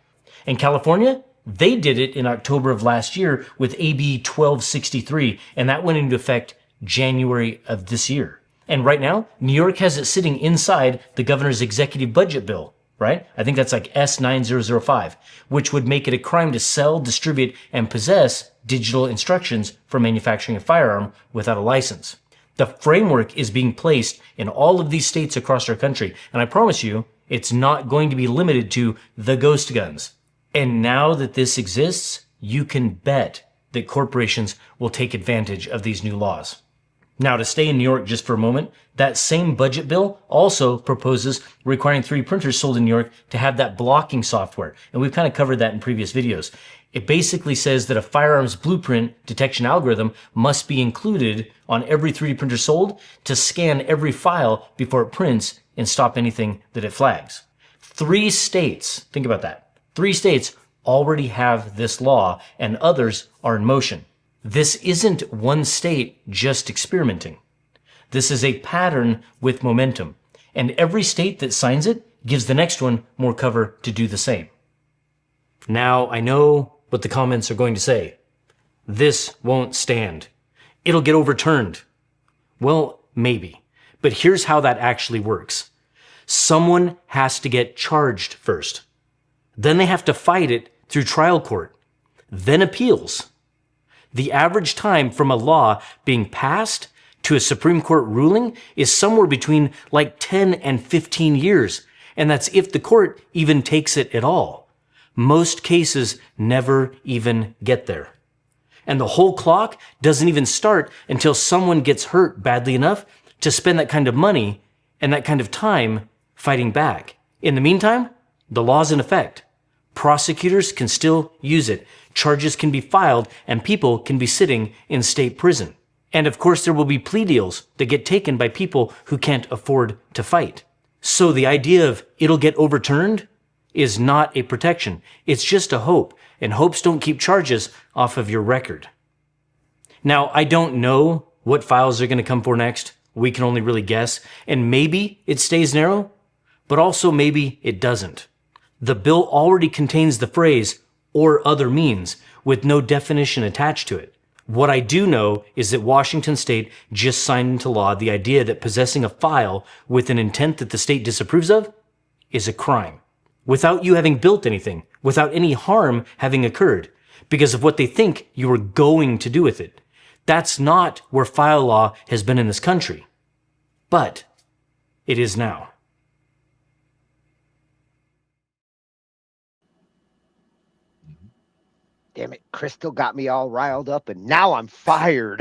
S19: In California, they did it in October of last year with AB 1263, and that went into effect January of this year. And right now, New York has it sitting inside the governor's executive budget bill, right? I think that's like S9005, which would make it a crime to sell, distribute, and possess digital instructions for manufacturing a firearm without a license. The framework is being placed in all of these states across our country, and I promise you, it's not going to be limited to the ghost guns. And now that this exists, you can bet that corporations will take advantage of these new laws. Now, to stay in New York just for a moment, that same budget bill also proposes requiring 3D printers sold in New York to have that blocking software. And we've kind of covered that in previous videos. It basically says that a firearms blueprint detection algorithm must be included on every 3D printer sold to scan every file before it prints and stop anything that it flags. 3 states, think about that. 3 states already have this law, and others are in motion. This isn't one state just experimenting. This is a pattern with momentum, and every state that signs it gives the next one more cover to do the same. Now, I know what the comments are going to say. This won't stand. It'll get overturned. Well, maybe. But here's how that actually works. Someone has to get charged first. Then they have to fight it through trial court, then appeals. The average time from a law being passed to a Supreme Court ruling is somewhere between like 10 and 15 years, and that's if the court even takes it at all. Most cases never even get there. And the whole clock doesn't even start until someone gets hurt badly enough to spend that kind of money and that kind of time fighting back. In the meantime, the law's in effect. Prosecutors can still use it. Charges can be filed, and people can be sitting in state prison. And of course, there will be plea deals that get taken by people who can't afford to fight. So the idea of it'll get overturned is not a protection. It's just a hope, and hopes don't keep charges off of your record. Now, I don't know what files are going to come for next. We can only really guess, and maybe it stays narrow, but also maybe it doesn't. The bill already contains the phrase, or other means, with no definition attached to it. What I do know is that Washington State just signed into law the idea that possessing a file with an intent that the state disapproves of is a crime, without you having built anything, without any harm having occurred, because of what they think you are going to do with it. That's not where file law has been in this country. But it is now.
S14: Damn it, Crystal got me all riled up, and now I'm fired.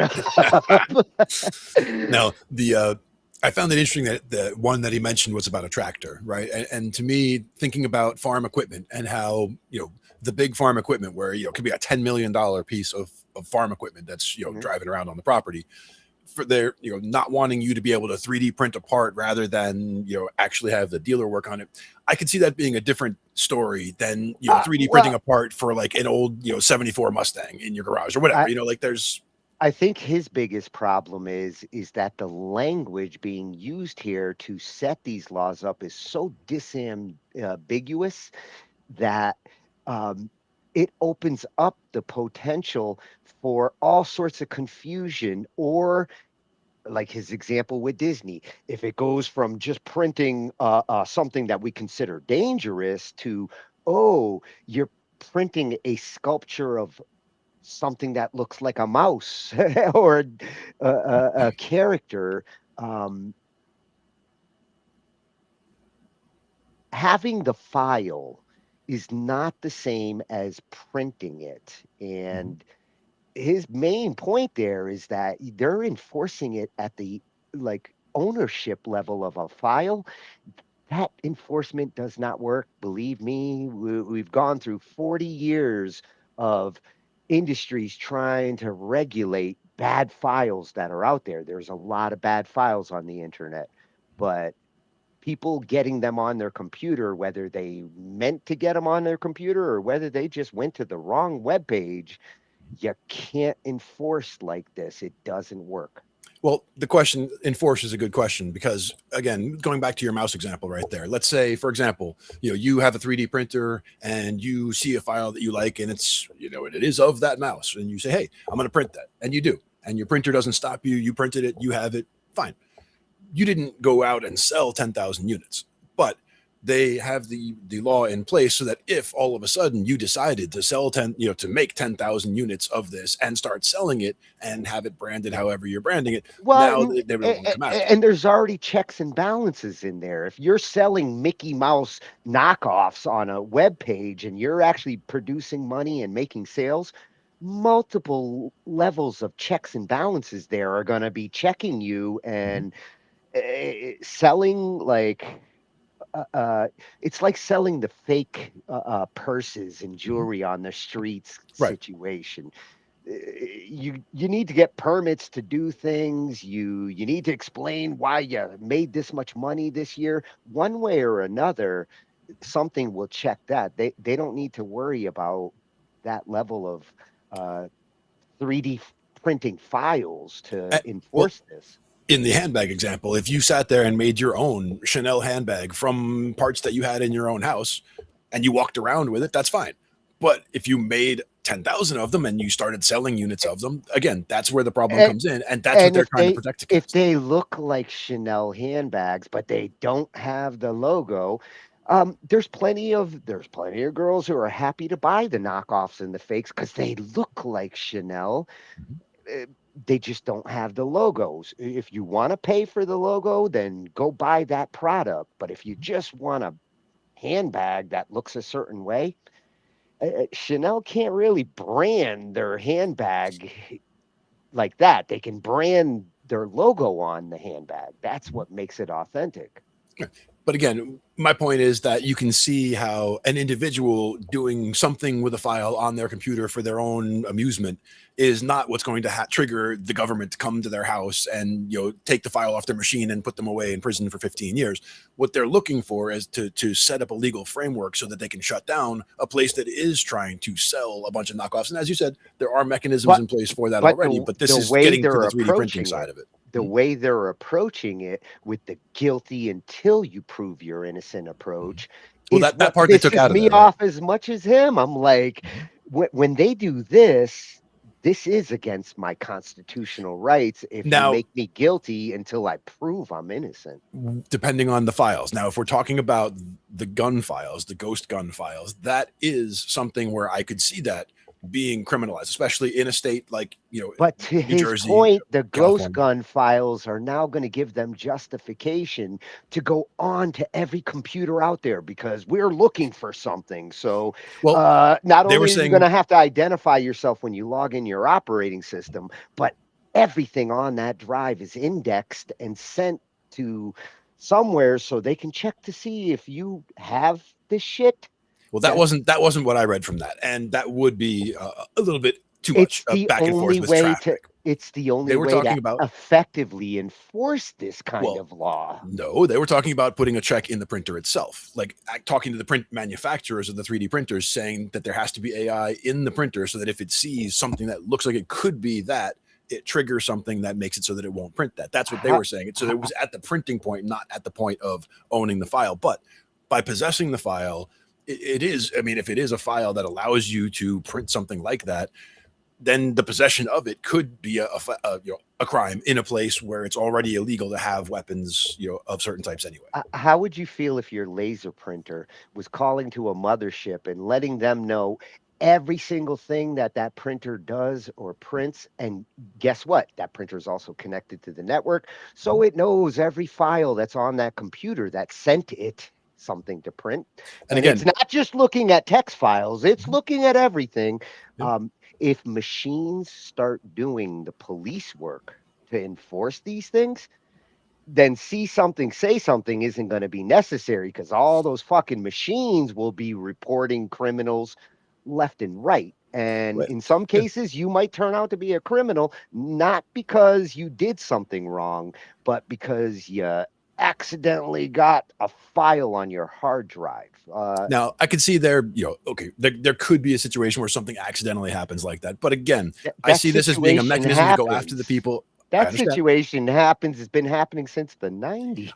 S15: Now, I found it interesting that the one that he mentioned was about a tractor, right? And to me, thinking about farm equipment and how, the big farm equipment where, it could be a $10 million piece of farm equipment that's, driving around on the property, for their, not wanting you to be able to 3D print a part rather than, actually have the dealer work on it. I could see that being a different story than, 3D printing a part for like an old, 74 Mustang in your garage or whatever, there's.
S14: I think his biggest problem is that the language being used here to set these laws up is so ambiguous that it opens up the potential for all sorts of confusion, or like his example with Disney, if it goes from just printing something that we consider dangerous to, oh, you're printing a sculpture of something that looks like a mouse or a character. Um, Having the file is not the same as printing it. And his main point there is that they're enforcing it at the like ownership level of a file. That enforcement does not work. Believe me, we've gone through 40 years of industries trying to regulate bad files that are out there. There's a lot of bad files on the internet, but people getting them on their computer, whether they meant to get them on their computer or whether they just went to the wrong web page, you can't enforce like this. It doesn't work.
S15: Well, the question enforce is a good question because, again, going back to your mouse example right there, let's say, for example, you have a 3D printer and you see a file that you like and it's, it is of that mouse, and you say, hey, I'm going to print that. And you do. And your printer doesn't stop you. You printed it. You have it. Fine. You didn't go out and sell 10,000 units, but they have the law in place so that if all of a sudden you decided to sell to make 10,000 units of this and start selling it and have it branded however you're branding it,
S14: Well,
S15: now they won't come after.
S14: and there's already checks and balances in there. If you're selling Mickey Mouse knockoffs on a web page and you're actually producing money and making sales, multiple levels of checks and balances there are going to be checking you and selling like it's like selling the fake purses and jewelry on the streets situation. You need to get permits to do things. You need to explain why you made this much money this year. One way or another, something will check that. They don't need to worry about that level of 3D printing files to enforce this.
S15: In the handbag example, if you sat there and made your own Chanel handbag from parts that you had in your own house and you walked around with it, that's fine. But if you made 10,000 of them and you started selling units of them, again, that's where the problem comes in. And that's what they're trying to protect against.
S14: If they look like Chanel handbags, but they don't have the logo, there's plenty of girls who are happy to buy the knockoffs and the fakes because they look like Chanel. They just don't have the logos. If you want to pay for the logo, then go buy that product. But if you just want a handbag that looks a certain way, Chanel can't really brand their handbag like that. They can brand their logo on the handbag. That's what makes it authentic.
S15: But again, my point is that you can see how an individual doing something with a file on their computer for their own amusement is not what's going to trigger the government to come to their house and take the file off their machine and put them away in prison for 15 years. What they're looking for is to set up a legal framework so that they can shut down a place that is trying to sell a bunch of knockoffs. And as you said, there are mechanisms in place for that already, but this is getting to the 3D printing side of it.
S14: The way they're approaching it with the guilty until you prove you're innocent approach.
S15: Well, that part they took out of
S14: me off as much as him. I'm like, when they do this, this is against my constitutional rights. If you make me guilty until I prove I'm innocent.
S15: Depending on the files. Now, if we're talking about the gun files, the ghost gun files, that is something where I could see that being criminalized, especially in a state like,
S14: but to
S15: New
S14: his
S15: Jersey,
S14: point, the
S15: California.
S14: ghost gun files are now going to give them justification to go on to every computer out there because we're looking for something. So not only are you going to have to identify yourself when you log in your operating system, but everything on that drive is indexed and sent to somewhere so they can check to see if you have this shit.
S15: Well, that wasn't what I read from that, and that would be a little bit too much back and forth with traffic.
S14: It's the only way to effectively enforce this kind of law.
S15: No, they were talking about putting a check in the printer itself, like talking to the print manufacturers of the 3D printers, saying that there has to be AI in the printer so that if it sees something that looks like it could be that, it triggers something that makes it so that it won't print that. That's what they were saying. So it was at the printing point, not at the point of owning the file. But by possessing the file, it is, I mean, if it is a file that allows you to print something like that, then the possession of it could be a crime in a place where it's already illegal to have weapons, of certain types anyway.
S14: How would you feel if your laser printer was calling to a mothership and letting them know every single thing that that printer does or prints? And guess what? That printer is also connected to the network, so it knows every file that's on that computer that sent it something to print.
S15: And
S14: And
S15: again,
S14: it's not just looking at text files, it's looking at everything. If machines start doing the police work to enforce these things, then see something, say something isn't going to be necessary, because all those fucking machines will be reporting criminals left and right. And in some cases, you might turn out to be a criminal, not because you did something wrong, but because you accidentally got a file on your hard drive.
S15: Now, I could see there, okay, there could be a situation where something accidentally happens like that. But again, I see this as being a mechanism to go after the people.
S14: That situation happens, has been happening since the 90s.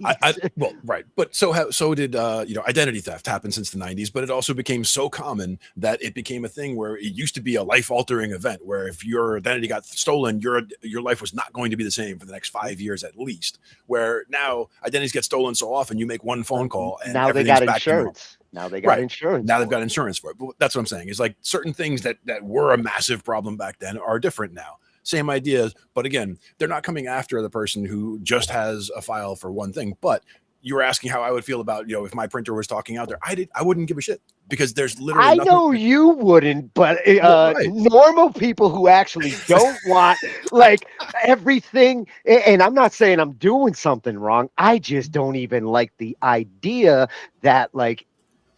S15: Well, right. But so did identity theft happen since the 90s, but it also became so common that it became a thing where it used to be a life-altering event where if your identity got stolen, your life was not going to be the same for the next 5 years at least. Where now identities get stolen so often, you make one phone call and
S14: now they got insurance. Now they got insurance.
S15: Now they've got insurance for it. But that's what I'm saying. Is like certain things that were a massive problem back then are different now. Same ideas, but again, they're not coming after the person who just has a file for one thing. But you were asking how I would feel about, if my printer was talking out there. I wouldn't give a shit, because there's literally nothing.
S14: I know you wouldn't, but normal people who actually don't want like everything, and I'm not saying I'm doing something wrong, I just don't even like the idea that like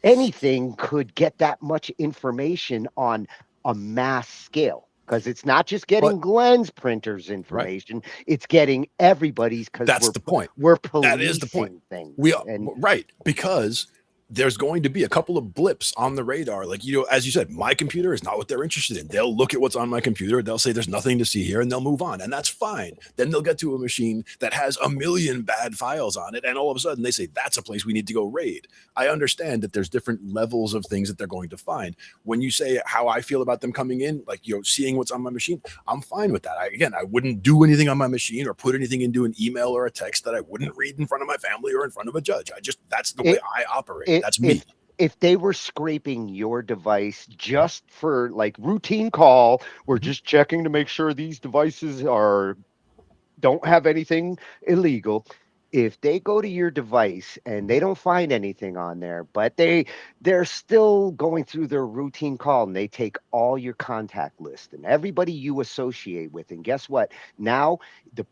S14: anything could get that much information on a mass scale. Because it's not just getting Glenn's printer's information; it's getting everybody's. Because
S15: that's the point.
S14: We're policing
S15: that is the point.
S14: Things.
S15: Because there's going to be a couple of blips on the radar. Like, as you said, my computer is not what they're interested in. They'll look at what's on my computer. They'll say there's nothing to see here, and they'll move on. And that's fine. Then they'll get to a machine that has a million bad files on it. And all of a sudden they say, that's a place we need to go raid. I understand that there's different levels of things that they're going to find. When you say how I feel about them coming in, like, seeing what's on my machine, I'm fine with that. I wouldn't do anything on my machine or put anything into an email or a text that I wouldn't read in front of my family or in front of a judge. That's the way I operate. That's me.
S14: If they were scraping your device just for like routine call, we're just checking to make sure these devices don't have anything illegal. If they go to your device and they don't find anything on there, but they're still going through their routine call, and they take all your contact list and everybody you associate with, and guess what? Now the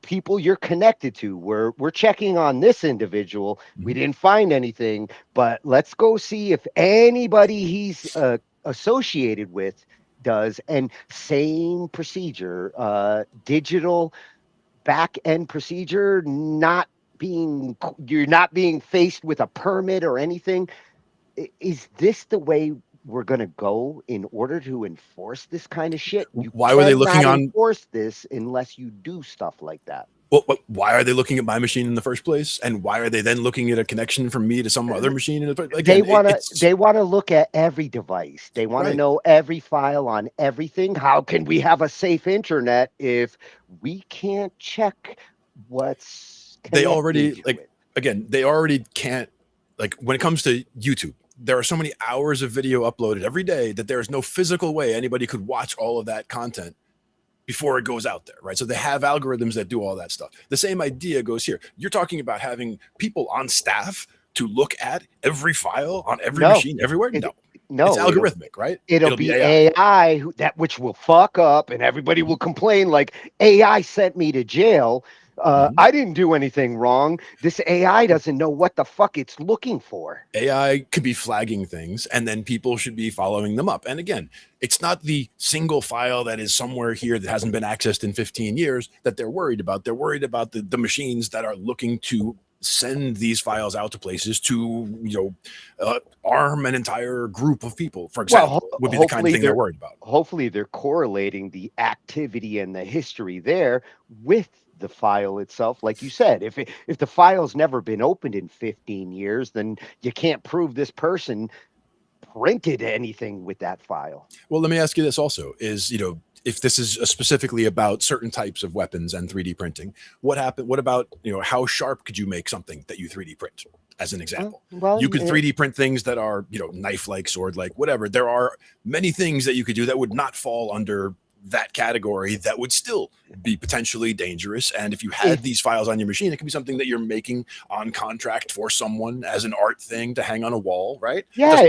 S14: people you're connected to, we're checking on this individual. We didn't find anything, but let's go see if anybody he's associated with does. And same procedure, digital back end procedure, you're not being faced with a permit or anything. Is this the way we're going to go in order to enforce this kind of shit?
S15: Why were they looking on
S14: enforce this unless you do stuff like that?
S15: Well, why are they looking at my machine in the first place? And why are they then looking at a connection from me to some other machine?
S14: They want to look at every device. They want to know every file on everything. How can we have a safe internet if we can't check what's
S15: they already they already can't, like, when it comes to YouTube, there are so many hours of video uploaded every day that there is no physical way anybody could watch all of that content before it goes out there, right? So they have algorithms that do all that stuff. The same idea goes here. You're talking about having people on staff to look at every file on every machine everywhere? No, it's algorithmic, right?
S14: It'll be AI which will fuck up, and everybody will complain like, AI sent me to jail. I didn't do anything wrong. This AI doesn't know what the fuck it's looking for.
S15: AI could be flagging things, and then people should be following them up. And again, it's not the single file that is somewhere here that hasn't been accessed in 15 years that they're worried about. They're worried about the machines that are looking to send these files out to places to, arm an entire group of people, for example, would be the kind of thing they're worried about.
S14: Hopefully they're correlating the activity and the history there with the file itself. Like you said, if the file's never been opened in 15 years, then you can't prove this person printed anything with that file.
S15: Well, let me ask you this also: is if this is specifically about certain types of weapons and 3D printing, what happened? What about how sharp could you make something that you 3D print? As an example,
S14: Well,
S15: you could 3D print things that are knife-like, sword-like, whatever. There are many things that you could do that would not fall under that category that would still be potentially dangerous. And if you had these files on your machine, it could be something that you're making on contract for someone as an art thing to hang on a wall, right?
S14: Yeah,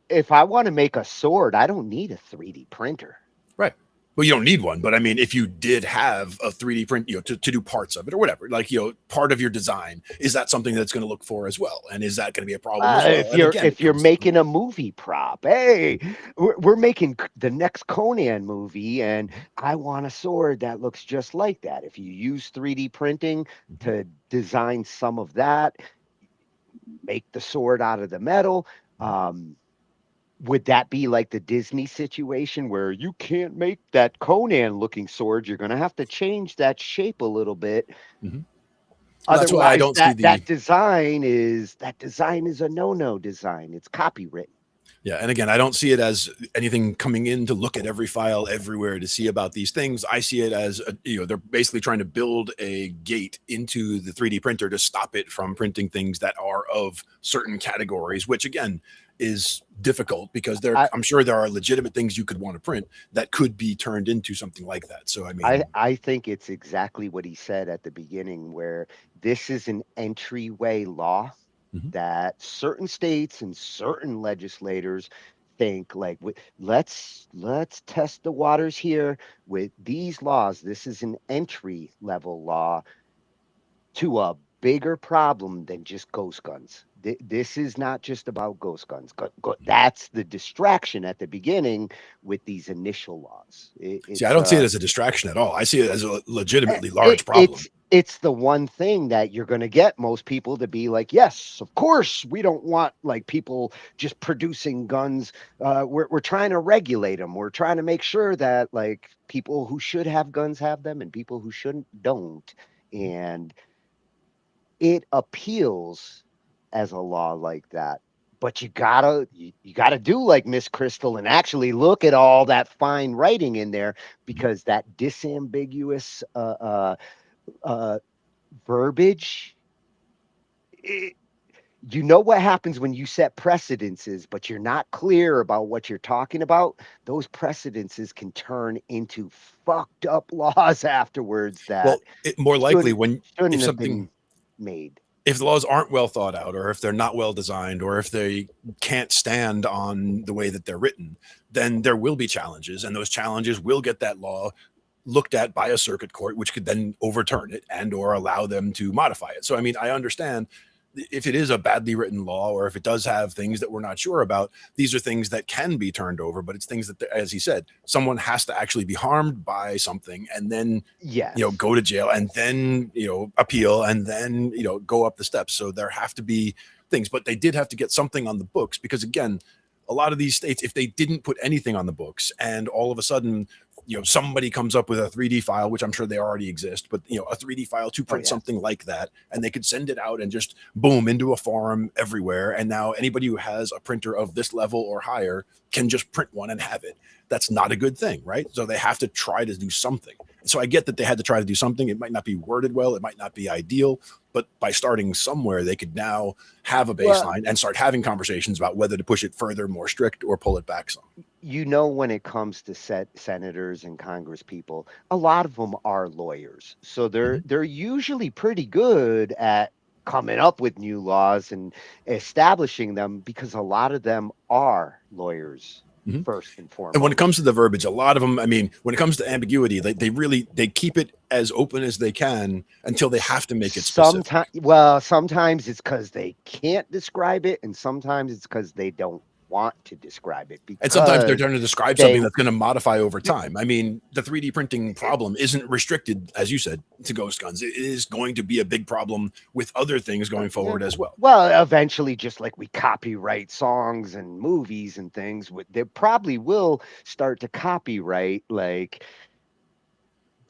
S14: if I want to make a sword, I don't need a 3D printer.
S15: Right. Well, you don't need one, but I mean, if you did have a 3D print, to do parts of it or whatever, like, part of your design, is that something that's going to look for as well? And is that going to be a problem as well?
S14: If you're making a movie prop, hey, we're making the next Conan movie, and I want a sword that looks just like that. If you use 3D printing to design some of that, make the sword out of the metal. Would that be like the Disney situation where you can't make that Conan looking sword? You're going to have to change that shape a little bit.
S15: Well,
S14: Otherwise,
S15: that's why I don't see
S14: that design is a no design. It's copywritten.
S15: Yeah, and again, I don't see it as anything coming in to look at every file everywhere to see about these things. I see it as they're basically trying to build a gate into the 3D printer to stop it from printing things that are of certain categories, which again is difficult because I'm sure there are legitimate things you could want to print that could be turned into something like that. So I mean,
S14: I think it's exactly what he said at the beginning, where this is an entryway law that certain states and certain legislators think like, let's test the waters here with these laws. This is an entry level law to a bigger problem than just ghost guns. This is not just about ghost guns. That's the distraction at the beginning with these initial laws.
S15: See, I don't see it as a distraction at all. I see it as a legitimately large problem.
S14: It's the one thing that you're going to get most people to be like, yes, of course, we don't want like people just producing guns. We're trying to regulate them. We're trying to make sure that like people who should have guns have them and people who shouldn't don't. And it appeals as a law like that. But you gotta do like Miss Crystal and actually look at all that fine writing in there, because that disambiguous verbiage, you know what happens when you set precedences, but you're not clear about what you're talking about. Those precedences can turn into fucked up laws afterwards that
S15: more likely
S14: shouldn't have been made.
S15: If the laws aren't well thought out, or if they're not well designed, or if they can't stand on the way that they're written, then there will be challenges, and those challenges will get that law looked at by a circuit court, which could then overturn it and or allow them to modify it. So, I mean, I understand if it is a badly written law, or if it does have things that we're not sure about, these are things that can be turned over, but it's things that, as he said, someone has to actually be harmed by something and then, go to jail and then, appeal and then, go up the steps. So there have to be things, but they did have to get something on the books because, again, a lot of these states, if they didn't put anything on the books and all of a sudden, somebody comes up with a 3D file, which I'm sure they already exist, but a 3D file to print something like that, and they could send it out and just boom into a forum everywhere. And now anybody who has a printer of this level or higher can just print one and have it. That's not a good thing, right? So they have to try to do something. So I get that they had to try to do something. It might not be worded well. It might not be ideal, but by starting somewhere, they could now have a baseline and start having conversations about whether to push it further, more strict, or pull it back some.
S14: When it comes to senators and Congress people, a lot of them are lawyers. So they're usually pretty good at coming up with new laws and establishing them, because a lot of them are lawyers. First and foremost.
S15: And when it comes to the verbiage, a lot of them, I mean, when it comes to ambiguity, they keep it as open as they can until they have to make it specific.
S14: Sometimes it's because they can't describe it, and sometimes it's because they don't want to describe it.
S15: And sometimes they're trying to describe something that's going to modify over time. I mean, the 3D printing problem isn't restricted, as you said, to ghost guns. It is going to be a big problem with other things going forward as well.
S14: Well, eventually, just like we copyright songs and movies and things, they probably will start to copyright like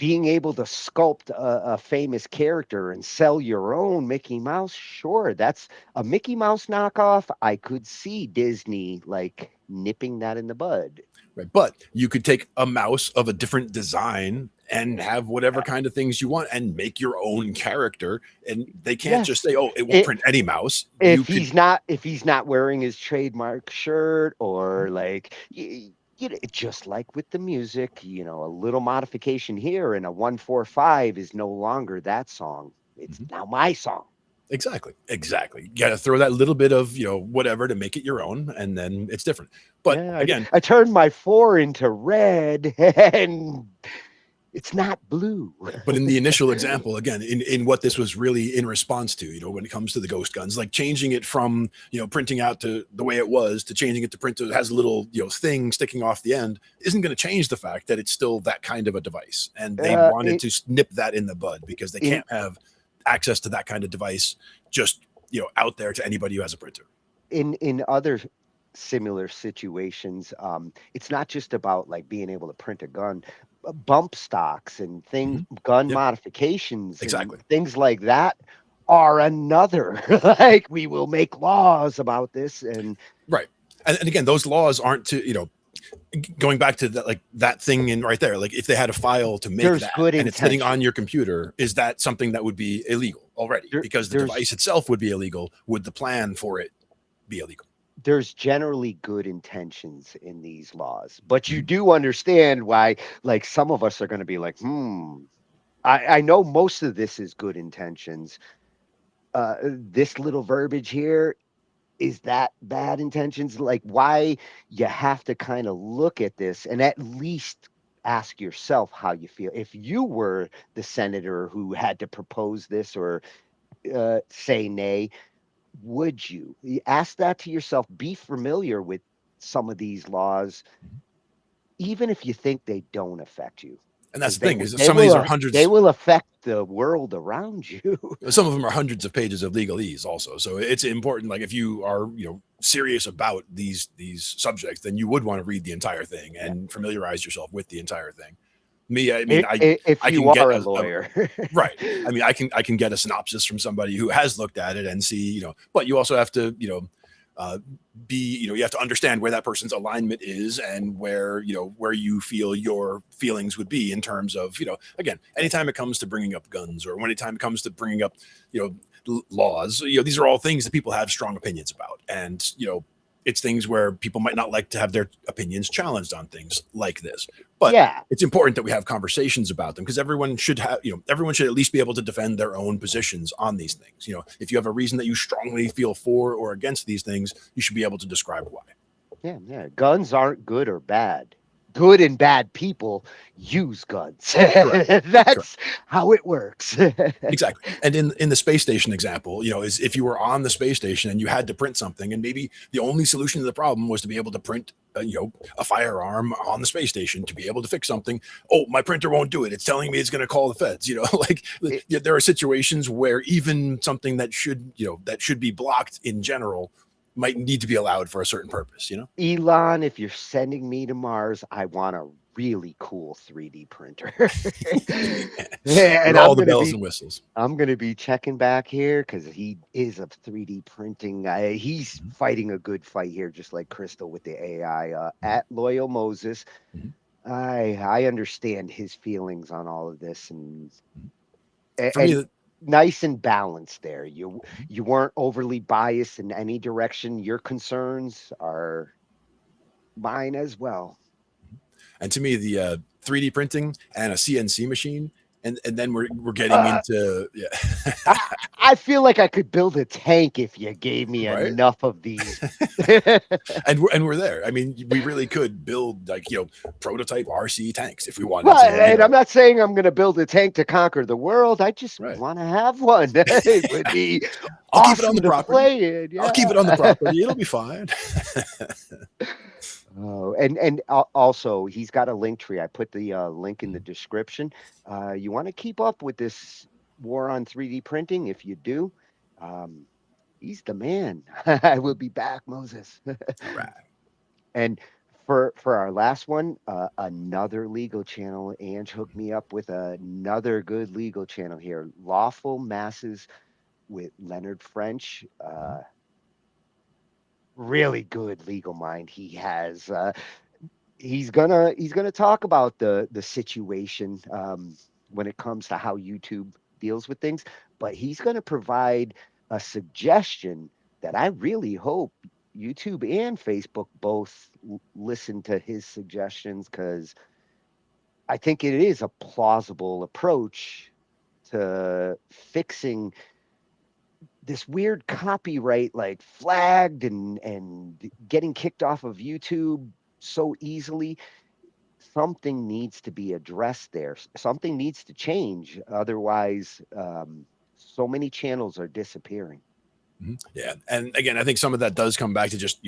S14: being able to sculpt a famous character and sell your own Mickey Mouse, sure, that's a Mickey Mouse knockoff. I could see Disney like nipping that in the bud.
S15: Right. But you could take a mouse of a different design and have whatever kind of things you want and make your own character. And they can't just
S14: Yes.
S15: say, "Oh, it won't print any mouse."
S14: If he's not wearing his trademark shirt or like just like with the music, a little modification here and a 145 is no longer that song. It's now my song.
S15: Exactly. You got to throw that little bit of, whatever to make it your own, and then it's different. But again,
S14: I turned my 4 into red and it's not blue.
S15: But in the initial example, again, in what this was really in response to, when it comes to the ghost guns, like changing it from, printing out to the way it was to changing it to print that has a little, thing sticking off the end isn't going to change the fact that it's still that kind of a device. And they wanted to nip that in the bud because they can't have access to that kind of device just, out there to anybody who has a printer.
S14: In other similar situations, it's not just about like being able to print a gun. Bump stocks and things, gun modifications,
S15: exactly,
S14: and things like that are another. Like we will make laws about this, and
S15: right. And again, those laws aren't to going back to that, like that thing in right there. Like if they had a file to make that and it's sitting on your computer, is that something that would be illegal already? Because the device itself would be illegal. Would the plan for it be illegal?
S14: There's generally good intentions in these laws, but you do understand why, like, some of us are going to be like, I know most of this is good intentions. This little verbiage here, is that bad intentions? Like, why you have to kind of look at this and at least ask yourself how you feel. If you were the senator who had to propose this or say nay, would you ask that to yourself? Be familiar with some of these laws, even if you think they don't affect you.
S15: And that's the thing is some of these are hundreds.
S14: They will affect the world around you.
S15: Some of them are hundreds of pages of legalese also. So it's important. Like if you are, serious about these subjects, then you would want to read the entire thing and familiarize yourself with the entire thing. Me, I mean,
S14: if
S15: I
S14: you
S15: can get
S14: are a lawyer,
S15: right? I mean, I can get a synopsis from somebody who has looked at it and see, but you also have to, you have to understand where that person's alignment is and where you feel your feelings would be in terms of, again, anytime it comes to bringing up guns or anytime it comes to bringing up, laws, these are all things that people have strong opinions about. And, it's things where people might not like to have their opinions challenged on things like this, but it's important that we have conversations about them because everyone should have, everyone should at least be able to defend their own positions on these things. If you have a reason that you strongly feel for or against these things, you should be able to describe why.
S14: Yeah. Guns aren't good or bad. Good and bad people use guns. That's how it works.
S15: Exactly. And in the space station example, is if you were on the space station and you had to print something and maybe the only solution to the problem was to be able to print, a firearm on the space station to be able to fix something. Oh, my printer won't do it. It's telling me it's going to call the feds. There are situations where even something that should be blocked in general might need to be allowed for a certain purpose,
S14: Elon, if you're sending me to Mars, I want a really cool 3D printer.
S15: And all the bells and whistles.
S14: I'm going to be checking back here because he is a 3D printing guy. He's fighting a good fight here, just like Crystal with the AI at Loyal Moses. I understand his feelings on all of this and nice and balanced there. You weren't overly biased in any direction. Your concerns are mine as well.
S15: And to me, the 3D printing and a CNC machine, and then we're getting into
S14: I feel like I could build a tank if you gave me enough of these.
S15: and we're there. I mean, we really could build prototype RC tanks if we wanted
S14: to.
S15: And
S14: I'm not saying I'm going to build a tank to conquer the world. I just want to have one. It would be
S15: I'll
S14: awesome
S15: keep it on the
S14: to
S15: property.
S14: Play it. Yeah.
S15: I'll keep it on the property. It'll be fine.
S14: Oh, and also he's got a link tree. I put the link in the description. You want to keep up with this war on 3D printing? If you do, he's the man. I will be back, Moses.
S15: All right.
S14: And For our last one, another legal channel. Ange hooked me up with another good legal channel here. Lawful Masses with Leonard French. Really good legal mind he has. He's gonna talk about the situation when it comes to how YouTube deals with things, but he's gonna provide a suggestion that I really hope YouTube and Facebook both listen to his suggestions, because I think it is a plausible approach to fixing this weird copyright, like flagged and getting kicked off of YouTube so easily. Something needs to be addressed there. Something needs to change. Otherwise, so many channels are disappearing.
S15: Yeah, and again, I think some of that does come back to just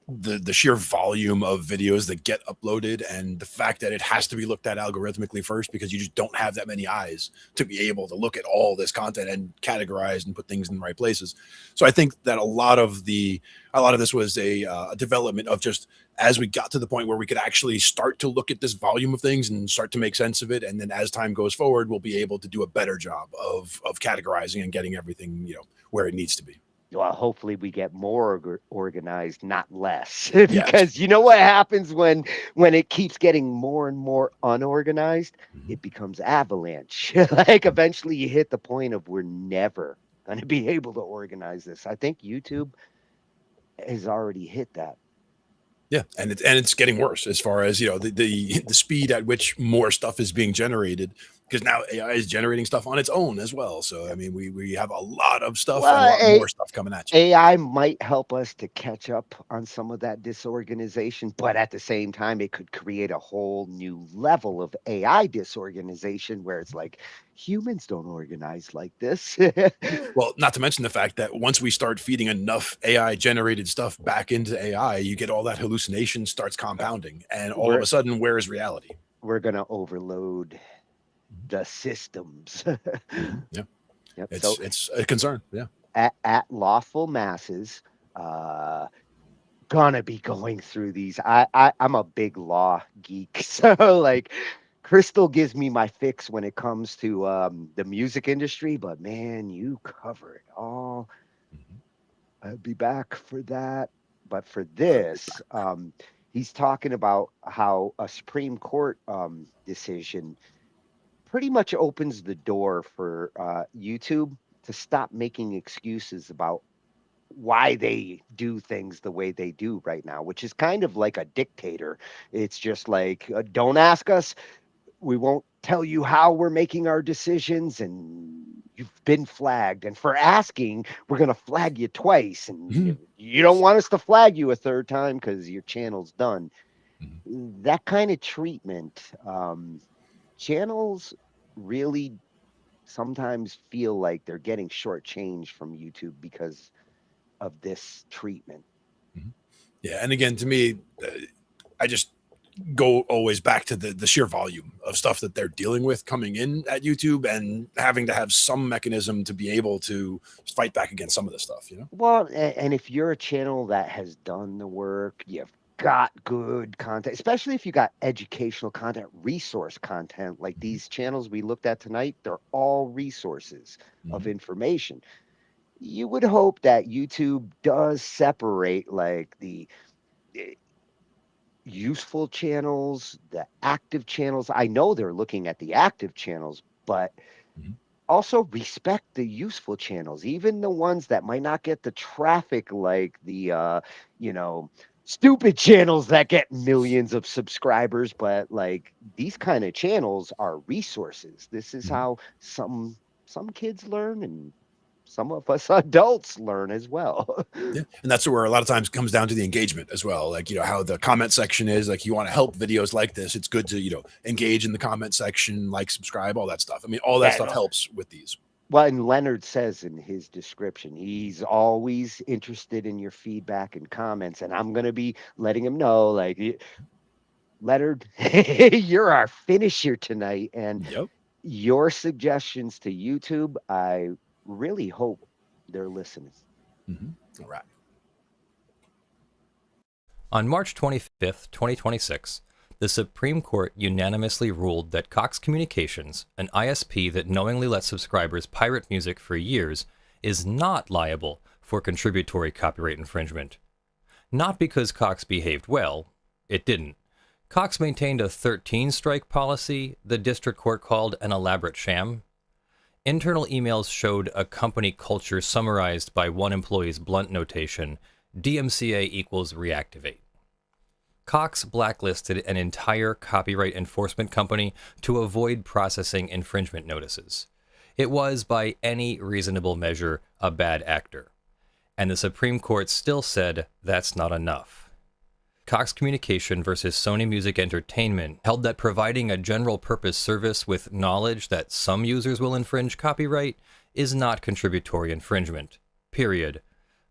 S15: the sheer volume of videos that get uploaded, and the fact that it has to be looked at algorithmically first, because you just don't have that many eyes to be able to look at all this content and categorize and put things in the right places. So I think that a lot of this was a development of just as we got to the point where we could actually start to look at this volume of things and start to make sense of it, and then as time goes forward, we'll be able to do a better job of categorizing and getting everything where it needs to be.
S14: Well, hopefully we get more organized, not less,
S15: Yes.
S14: because you know what happens when it keeps getting more and more unorganized? It becomes avalanche. Like eventually you hit the point of we're never going to be able to organize this. I think YouTube has already hit that.
S15: Yeah, and it's getting worse as far as the speed at which more stuff is being generated, because now AI is generating stuff on its own as well. So I mean, we have a lot of stuff and a lot more stuff coming at you.
S14: AI might help us to catch up on some of that disorganization, but at the same time, it could create a whole new level of AI disorganization where it's like humans don't organize like this.
S15: Well, not to mention the fact that once we start feeding enough AI generated stuff back into AI, you get all that hallucination starts compounding, and all of a sudden, where is reality?
S14: We're going to overload the systems.
S15: Yeah.
S14: Yep.
S15: It's a concern. Yeah.
S14: At Lawful Masses, gonna be going through these. I'm a big law geek, so like Crystal gives me my fix when it comes to the music industry, but man, you cover it all. I'll be back for that. But for this, he's talking about how a Supreme Court decision pretty much opens the door for YouTube to stop making excuses about why they do things the way they do right now, which is kind of like a dictator. It's just like, don't ask us. We won't tell you how we're making our decisions, and you've been flagged. And for asking, we're going to flag you twice. And if you don't want us to flag you a third time because your channel's done. That kind of treatment, channels really sometimes feel like they're getting shortchanged from YouTube because of this treatment.
S15: Yeah, and again, to me, I just go always back to the sheer volume of stuff that they're dealing with coming in at YouTube, and having to have some mechanism to be able to fight back against some of this stuff.
S14: Well, and if you're a channel that has done the work, you've got good content, especially if you got educational content, resource content, like these channels we looked at tonight, they're all resources of information. You would hope that YouTube does separate like the useful channels, the active channels. I know they're looking at the active channels, but also respect the useful channels, even the ones that might not get the traffic like the stupid channels that get millions of subscribers. But like these kind of channels are resources. This is how some kids learn, and some of us adults learn as well.
S15: Yeah, and that's where a lot of times comes down to the engagement as well. Like, how the comment section is. Like, you want to help videos like this, it's good to, engage in the comment section, like, subscribe, all that stuff. I mean, all that stuff helps with these.
S14: Well, and Leonard says in his description, he's always interested in your feedback and comments. And I'm going to be letting him know, like, Leonard, you're our finisher tonight. And your suggestions to YouTube, I really hope they're listening.
S15: All right.
S20: On March 25, 2026, the Supreme Court unanimously ruled that Cox Communications, an ISP that knowingly lets subscribers pirate music for years, is not liable for contributory copyright infringement. Not because Cox behaved well, it didn't. Cox maintained a 13-strike policy the district court called an elaborate sham. Internal emails showed a company culture summarized by one employee's blunt notation, DMCA equals reactivate. Cox blacklisted an entire copyright enforcement company to avoid processing infringement notices. It was, by any reasonable measure, a bad actor. And the Supreme Court still said that's not enough. Cox Communication versus Sony Music Entertainment held that providing a general-purpose service with knowledge that some users will infringe copyright is not contributory infringement. Period.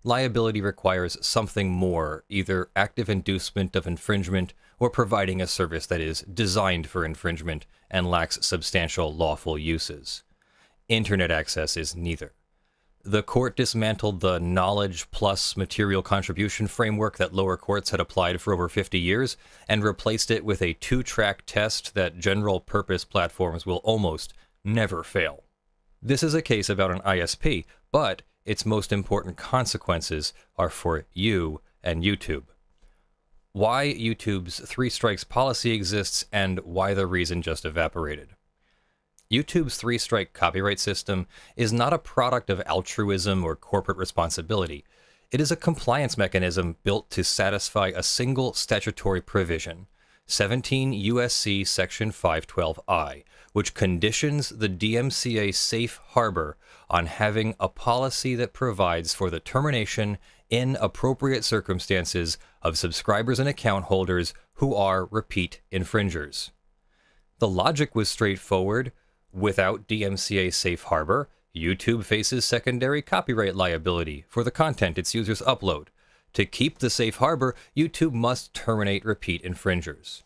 S20: Liability requires something more, either active inducement of infringement or providing a service that is designed for infringement and lacks substantial lawful uses. Internet access is neither. The court dismantled the knowledge plus material contribution framework that lower courts had applied for over 50 years and replaced it with a two-track test that general-purpose platforms will almost never fail. This is a case about an ISP, but its most important consequences are for you and YouTube. Why YouTube's 3 strikes policy exists and why the reason just evaporated. YouTube's 3-strike copyright system is not a product of altruism or corporate responsibility. It is a compliance mechanism built to satisfy a single statutory provision, 17 U.S.C. Section 512I, which conditions the DMCA safe harbor on having a policy that provides for the termination in appropriate circumstances of subscribers and account holders who are repeat infringers. The logic was straightforward. Without DMCA safe harbor, YouTube faces secondary copyright liability for the content its users upload. To keep the safe harbor, YouTube must terminate repeat infringers.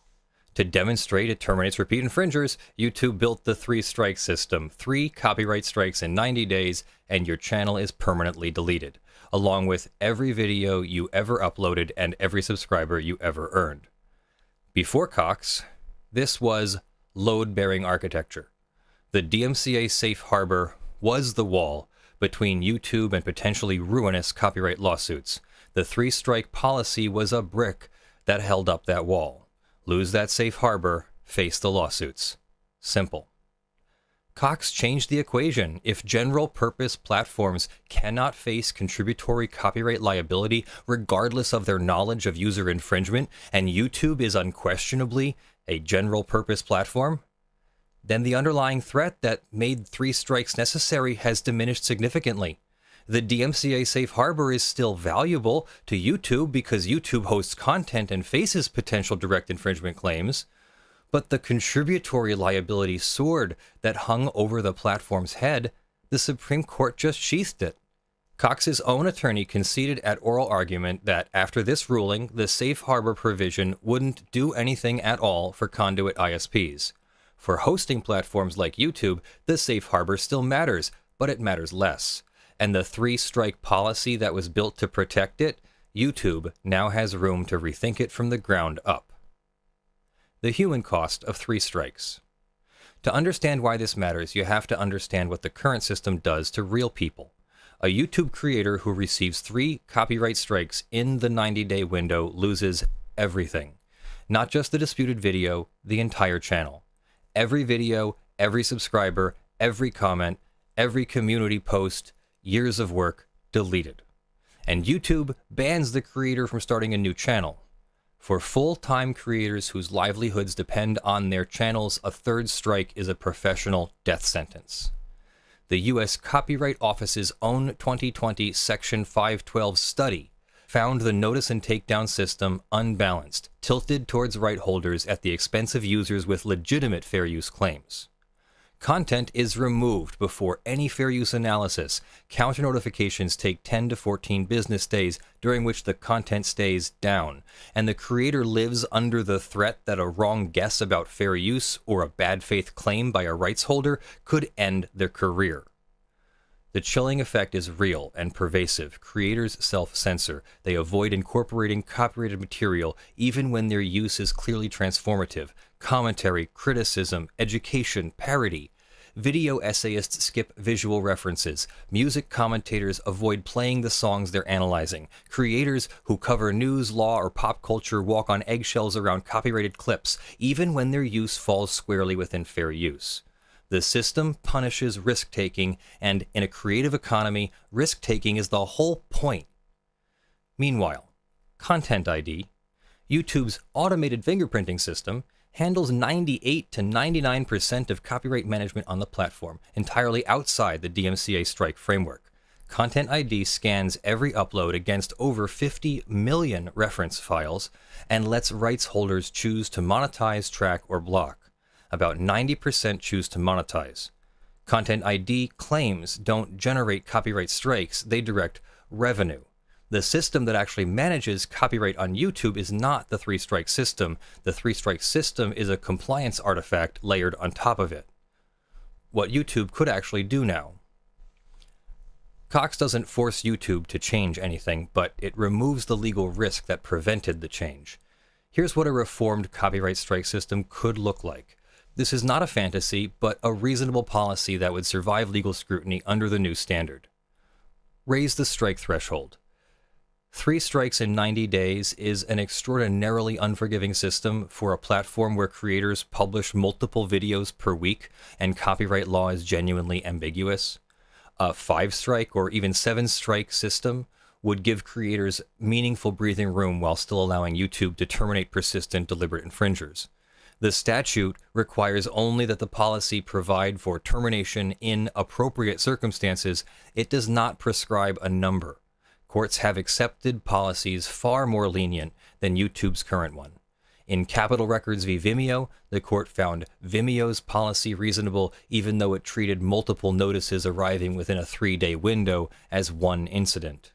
S20: To demonstrate it terminates repeat infringers, YouTube built the 3-strike system, 3 copyright strikes in 90 days, and your channel is permanently deleted, along with every video you ever uploaded and every subscriber you ever earned. Before Cox, this was load-bearing architecture. The DMCA safe harbor was the wall between YouTube and potentially ruinous copyright lawsuits. The 3-strike policy was a brick that held up that wall. Lose that safe harbor, face the lawsuits. Simple. Cox changed the equation. If general-purpose platforms cannot face contributory copyright liability regardless of their knowledge of user infringement, and YouTube is unquestionably a general-purpose platform, then the underlying threat that made 3 strikes necessary has diminished significantly. The DMCA safe harbor is still valuable to YouTube because YouTube hosts content and faces potential direct infringement claims, but the contributory liability sword that hung over the platform's head, the Supreme Court just sheathed it. Cox's own attorney conceded at oral argument that after this ruling, the safe harbor provision wouldn't do anything at all for conduit ISPs. For hosting platforms like YouTube, the safe harbor still matters, but it matters less. And the 3-strike policy that was built to protect it, YouTube now has room to rethink it from the ground up. The human cost of 3 strikes. To understand why this matters, you have to understand what the current system does to real people. A YouTube creator who receives 3 copyright strikes in the 90-day window loses everything. Not just the disputed video, the entire channel. Every video, every subscriber, every comment, every community post, years of work deleted. And YouTube bans the creator from starting a new channel. For full-time creators whose livelihoods depend on their channels, a 3rd strike is a professional death sentence. The U.S. Copyright Office's own 2020 Section 512 study found the notice and takedown system unbalanced, tilted towards right holders at the expense of users with legitimate fair use claims. Content is removed before any fair use analysis. Counter notifications take 10 to 14 business days, during which the content stays down, and the creator lives under the threat that a wrong guess about fair use or a bad faith claim by a rights holder could end their career. The chilling effect is real and pervasive. Creators self-censor. They avoid incorporating copyrighted material even when their use is clearly transformative. Commentary, criticism, education, parody. Video essayists skip visual references. Music commentators avoid playing the songs they're analyzing. Creators who cover news, law, or pop culture walk on eggshells around copyrighted clips, even when their use falls squarely within fair use. The system punishes risk-taking, and in a creative economy, risk-taking is the whole point. Meanwhile, Content ID, YouTube's automated fingerprinting system, handles 98 to 99% of copyright management on the platform, entirely outside the DMCA strike framework. Content ID scans every upload against over 50 million reference files and lets rights holders choose to monetize, track, or block. About 90% choose to monetize. Content ID claims don't generate copyright strikes, they direct revenue. The system that actually manages copyright on YouTube is not the three-strike system. The three-strike system is a compliance artifact layered on top of it. What YouTube could actually do now. Cox doesn't force YouTube to change anything, but it removes the legal risk that prevented the change. Here's what a reformed copyright strike system could look like. This is not a fantasy, but a reasonable policy that would survive legal scrutiny under the new standard. Raise the strike threshold. 3 strikes in 90 days is an extraordinarily unforgiving system for a platform where creators publish multiple videos per week and copyright law is genuinely ambiguous. A 5-strike or even 7-strike system would give creators meaningful breathing room while still allowing YouTube to terminate persistent, deliberate infringers. The statute requires only that the policy provide for termination in appropriate circumstances. It does not prescribe a number. Courts have accepted policies far more lenient than YouTube's current one. In Capitol Records v. Vimeo, the court found Vimeo's policy reasonable even though it treated multiple notices arriving within a 3-day window as one incident.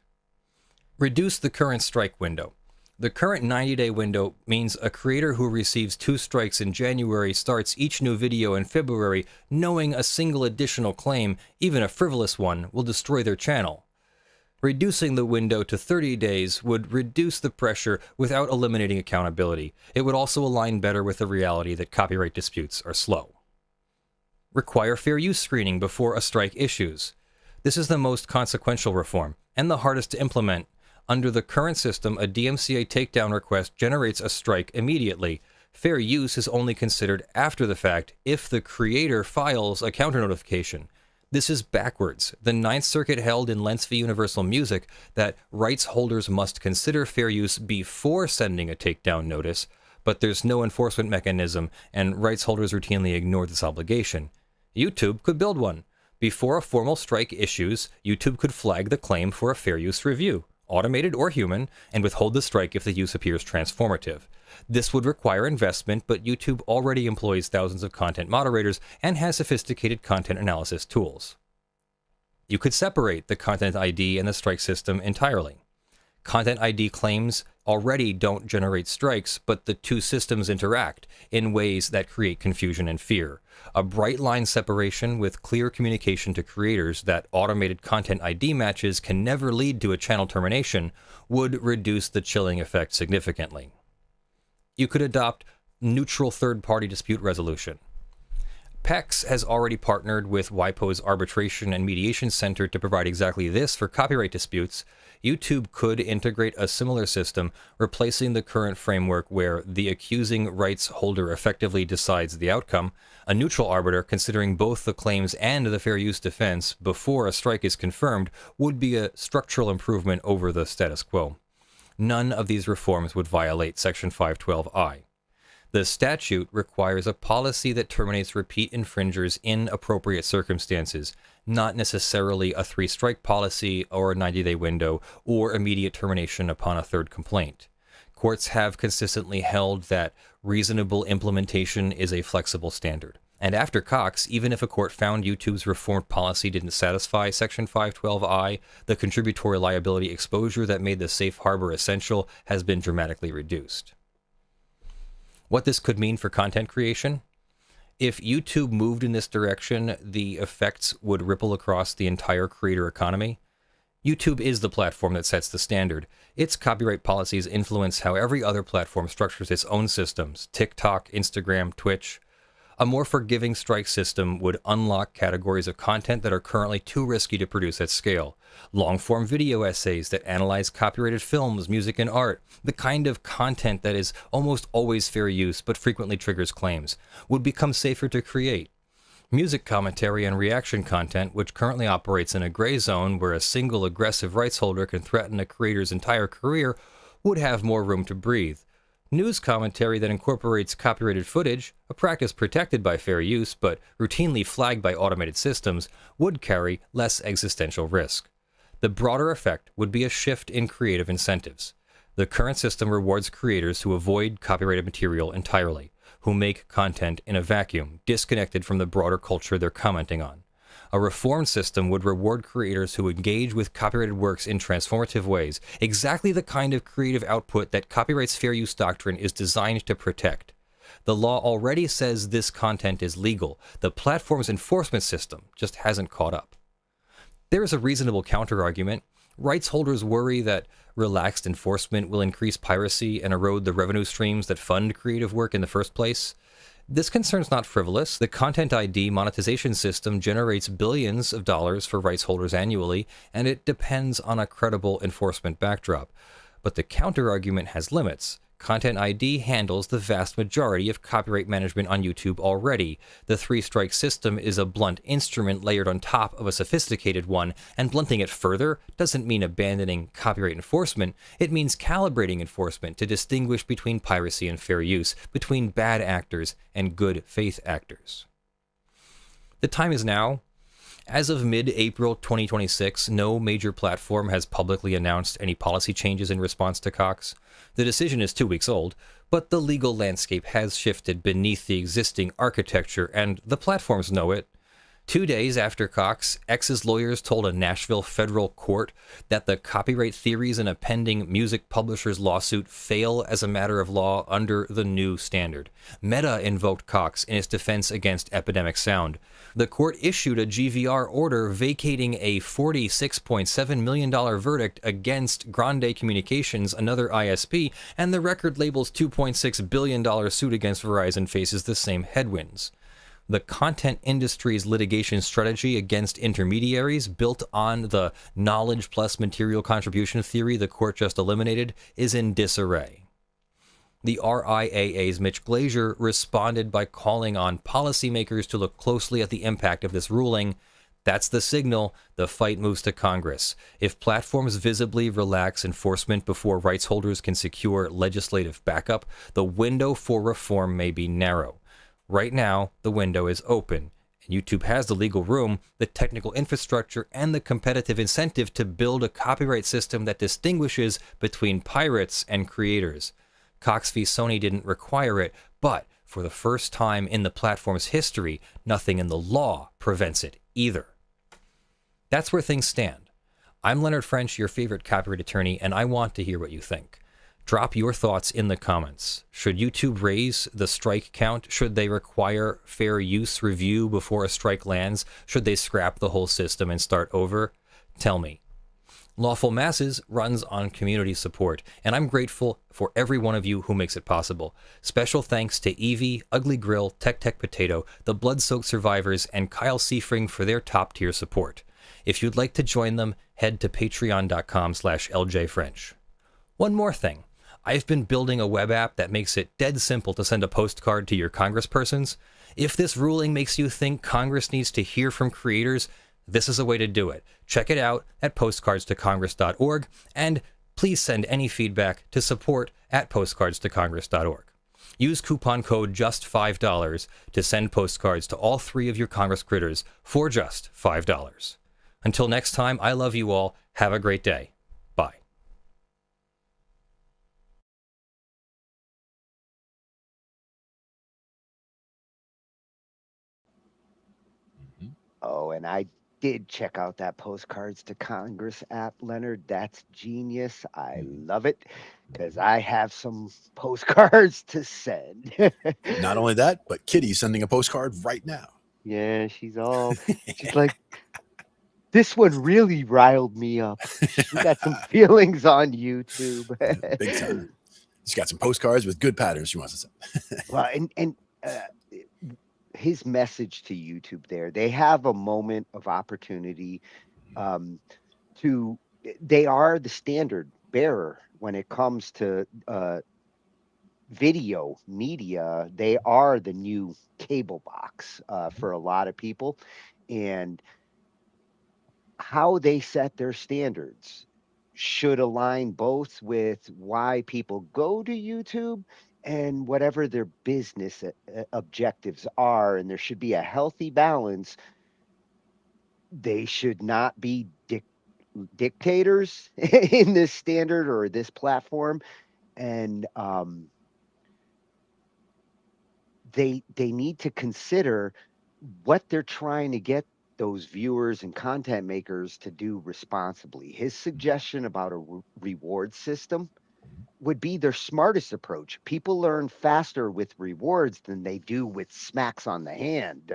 S20: Reduce the current strike window. The current 90-day window means a creator who receives 2 strikes in January starts each new video in February knowing a single additional claim, even a frivolous one, will destroy their channel. Reducing the window to 30 days would reduce the pressure without eliminating accountability. It would also align better with the reality that copyright disputes are slow. Require fair use screening before a strike issues. This is the most consequential reform, and the hardest to implement. Under the current system, a DMCA takedown request generates a strike immediately. Fair use is only considered after the fact if the creator files a counter notification. This is backwards. The Ninth Circuit held in Lentz v. Universal Music that rights holders must consider fair use before sending a takedown notice, but there's no enforcement mechanism, and rights holders routinely ignore this obligation. YouTube could build one. Before a formal strike issues, YouTube could flag the claim for a fair use review, automated or human, and withhold the strike if the use appears transformative. This would require investment, but YouTube already employs thousands of content moderators and has sophisticated content analysis tools. You could separate the Content ID and the strike system entirely. Content ID claims already don't generate strikes, but the two systems interact in ways that create confusion and fear. A bright line separation with clear communication to creators that automated Content ID matches can never lead to a channel termination would reduce the chilling effect significantly. You could adopt neutral third-party dispute resolution. PEX has already partnered with WIPO's Arbitration and Mediation Center to provide exactly this for copyright disputes. YouTube could integrate a similar system, replacing the current framework where the accusing rights holder effectively decides the outcome. A neutral arbiter, considering both the claims and the fair use defense before a strike is confirmed, would be a structural improvement over the status quo. None of these reforms would violate Section 512I. The statute requires a policy that terminates repeat infringers in appropriate circumstances, not necessarily a 3-strike policy or a 90-day window or immediate termination upon a third complaint. Courts have consistently held that reasonable implementation is a flexible standard. And after Cox, even if a court found YouTube's reformed policy didn't satisfy Section 512I, the contributory liability exposure that made the safe harbor essential has been dramatically reduced. What this could mean for content creation? If YouTube moved in this direction, the effects would ripple across the entire creator economy. YouTube is the platform that sets the standard. Its copyright policies influence how every other platform structures its own systems: TikTok, Instagram, Twitch. A more forgiving strike system would unlock categories of content that are currently too risky to produce at scale. Long-form video essays that analyze copyrighted films, music, and art, the kind of content that is almost always fair use but frequently triggers claims, would become safer to create. Music commentary and reaction content, which currently operates in a gray zone where a single aggressive rights holder can threaten a creator's entire career, would have more room to breathe. News commentary that incorporates copyrighted footage, a practice protected by fair use but routinely flagged by automated systems, would carry less existential risk. The broader effect would be a shift in creative incentives. The current system rewards creators who avoid copyrighted material entirely, who make content in a vacuum, disconnected from the broader culture they're commenting on. A reformed system would reward creators who engage with copyrighted works in transformative ways, exactly the kind of creative output that copyright's fair use doctrine is designed to protect. The law already says this content is legal. The platform's enforcement system just hasn't caught up. There is a reasonable counterargument. Rights holders worry that relaxed enforcement will increase piracy and erode the revenue streams that fund creative work in the first place. This concern's not frivolous. The Content ID monetization system generates billions of dollars for rights holders annually, and it depends on a credible enforcement backdrop. But the counterargument has limits. Content ID handles the vast majority of copyright management on YouTube already. The three-strike system is a blunt instrument layered on top of a sophisticated one, and blunting it further doesn't mean abandoning copyright enforcement. It means calibrating enforcement to distinguish between piracy and fair use, between bad actors and good faith actors. The time is now. As of mid-April 2026, no major platform has publicly announced any policy changes in response to Cox. The decision is 2 weeks old, but the legal landscape has shifted beneath the existing architecture, and the platforms know it. 2 days after Cox, X's lawyers told a Nashville federal court that the copyright theories in a pending music publisher's lawsuit fail as a matter of law under the new standard. Meta invoked Cox in its defense against Epidemic Sound. The court issued a GVR order vacating a $46.7 million verdict against Grande Communications, another ISP, and the record label's $2.6 billion suit against Verizon faces the same headwinds. The content industry's litigation strategy against intermediaries, built on the knowledge plus material contribution theory the court just eliminated, is in disarray. The RIAA's Mitch Glazier responded by calling on policymakers to look closely at the impact of this ruling. That's the signal. The fight moves to Congress. If platforms visibly relax enforcement before rights holders can secure legislative backup, the window for reform may be narrow. Right now, the window is open, and YouTube has the legal room, the technical infrastructure, and the competitive incentive to build a copyright system that distinguishes between pirates and creators. Cox v. Sony didn't require it, but for the first time in the platform's history, nothing in the law prevents it either. That's where things stand. I'm Leonard French, your favorite copyright attorney, and I want to hear what you think. Drop your thoughts in the comments. Should YouTube raise the strike count? Should they require fair use review before a strike lands? Should they scrap the whole system and start over? Tell me. Lawful Masses runs on community support, and I'm grateful for every one of you who makes it possible. Special thanks to Evie, Ugly Grill, Tech Potato, the Blood-Soaked Survivors, and Kyle Seafring for their top-tier support. If you'd like to join them, head to patreon.com/ljfrench. One more thing. I've been building a web app that makes it dead simple to send a postcard to your congresspersons. If this ruling makes you think Congress needs to hear from creators, this is a way to do it. Check it out at postcardstocongress.org, and please send any feedback to support@postcardstocongress.org. Use coupon code JUST5 to send postcards to all 3 of your Congress critters for just $5. Until next time, I love you all. Have a great day. Bye.
S14: Oh, and I did check out that Postcards to Congress app, Leonard. That's genius. I love it because I have some postcards to send.
S15: Not only that, but Kitty's sending a postcard right now.
S14: Yeah, she's like, this one really riled me up. She got some feelings on YouTube.
S15: Big time. She's got some postcards with good patterns she wants to send.
S14: Well, and his message to YouTube there, they have a moment of opportunity um, to, they are the standard bearer when it comes to video media. They are the new cable box for a lot of people. And how they set their standards should align both with why people go to YouTube and whatever their business objectives are. And there should be a healthy balance. They should not be dictators in this standard or this platform. And they need to consider what they're trying to get those viewers and content makers to do responsibly. His suggestion about a reward system would be their smartest approach. People learn faster with rewards than they do with smacks on the hand.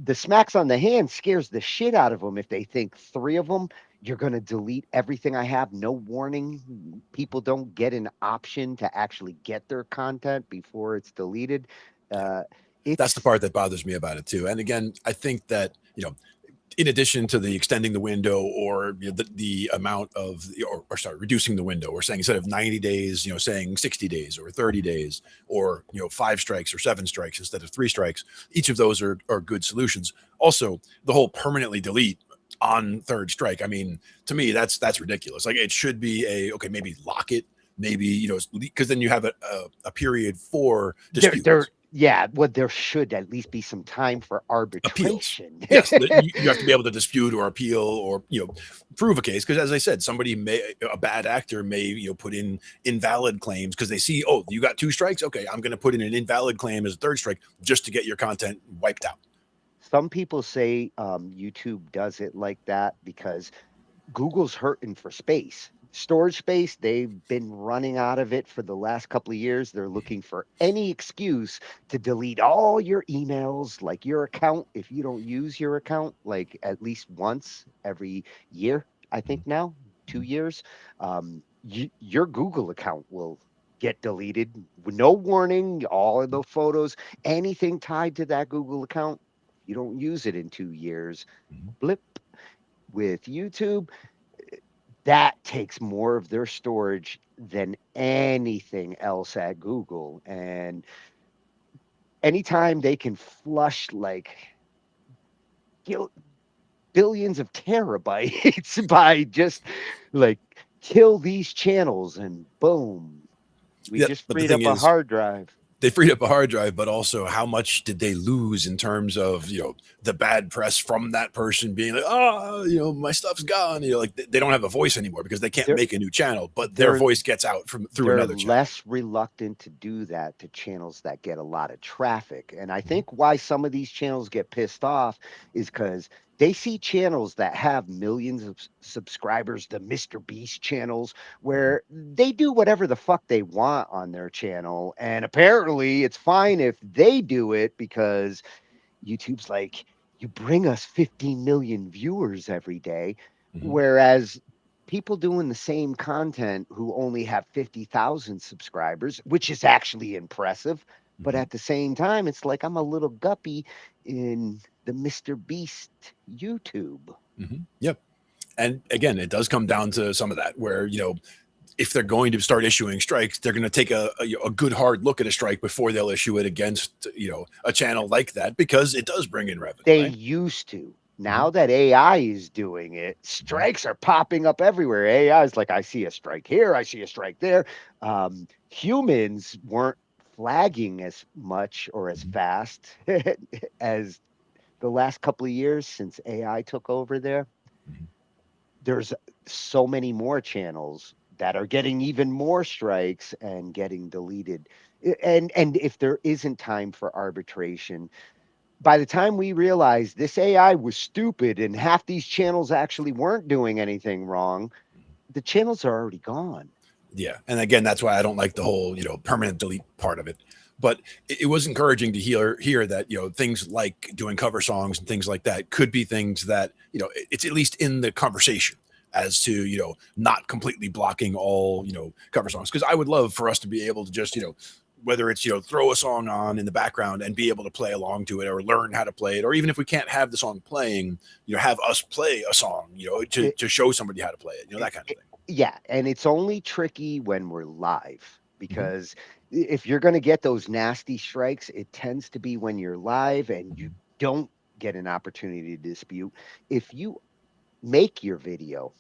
S14: The smacks on the hand scares the shit out of them if they think 3 of them, you're going to delete everything I have, no warning. People don't get an option to actually get their content before it's deleted.
S15: That's the part that bothers me about it too. And again, I think that, in addition to the extending the window or the amount of, or sorry, reducing the window, or saying instead of 90 days, saying 60 days or 30 days, or 5 strikes or 7 strikes instead of 3 strikes. Each of those are good solutions. Also, the whole permanently delete on 3rd strike. I mean, to me, that's ridiculous. Like, it should be okay, maybe lock it, maybe, because then you have a period for disputes.
S14: Yeah, well, there should at least be some time for arbitration.
S15: Yes, you have to be able to dispute or appeal or prove a case, because as I said, a bad actor may put in invalid claims because they see, oh, you got 2 strikes, okay, I'm going to put in an invalid claim as a 3rd strike just to get your content wiped out.
S14: Some people say YouTube does it like that because Google's hurting for space. Storage space, they've been running out of it for the last couple of years. They're looking for any excuse to delete all your emails, like your account, if you don't use your account, like at least once every year, I think now, 2 years, your Google account will get deleted with no warning. All of the photos, anything tied to that Google account, you don't use it in 2 years, blip. With YouTube, that takes more of their storage than anything else at Google. And anytime they can flush like billions of terabytes by just like kill these channels and boom, we just freed up a hard drive.
S15: They freed up a hard drive, but also how much did they lose in terms of, the bad press from that person being like, oh, my stuff's gone. Like they don't have a voice anymore because they can't make a new channel, but their voice gets out through another channel.
S14: They're less reluctant to do that to channels that get a lot of traffic. And I think why some of these channels get pissed off is because they see channels that have millions of subscribers, the Mr. Beast channels, where they do whatever the fuck they want on their channel. And apparently it's fine if they do it because YouTube's like, you bring us 15 million viewers every day. Whereas people doing the same content who only have 50,000 subscribers, which is actually impressive. But at the same time, it's like I'm a little guppy in the Mr. Beast YouTube.
S15: Yep. And again, it does come down to some of that where, if they're going to start issuing strikes, they're going to take a good hard look at a strike before they'll issue it against, a channel like that, because it does bring in revenue.
S14: They used to. Now that AI is doing it, strikes are popping up everywhere. AI is like, I see a strike here, I see a strike there. Humans weren't flagging as much or as fast as the last couple of years since AI took over there. There's so many more channels that are getting even more strikes and getting deleted. And if there isn't time for arbitration, by the time we realized this AI was stupid and half these channels actually weren't doing anything wrong, the channels are already gone.
S15: Yeah. And again, that's why I don't like the whole, permanent delete part of it. But it was encouraging to hear that, things like doing cover songs and things like that could be things that, it's at least in the conversation as to, not completely blocking all, cover songs. Because I would love for us to be able to just, whether it's, throw a song on in the background and be able to play along to it or learn how to play it, or even if we can't have the song playing, have us play a song, to show somebody how to play it, that kind of thing.
S14: Yeah, and it's only tricky when we're live because if you're going to get those nasty strikes, it tends to be when you're live and you don't get an opportunity to dispute. If you make your video,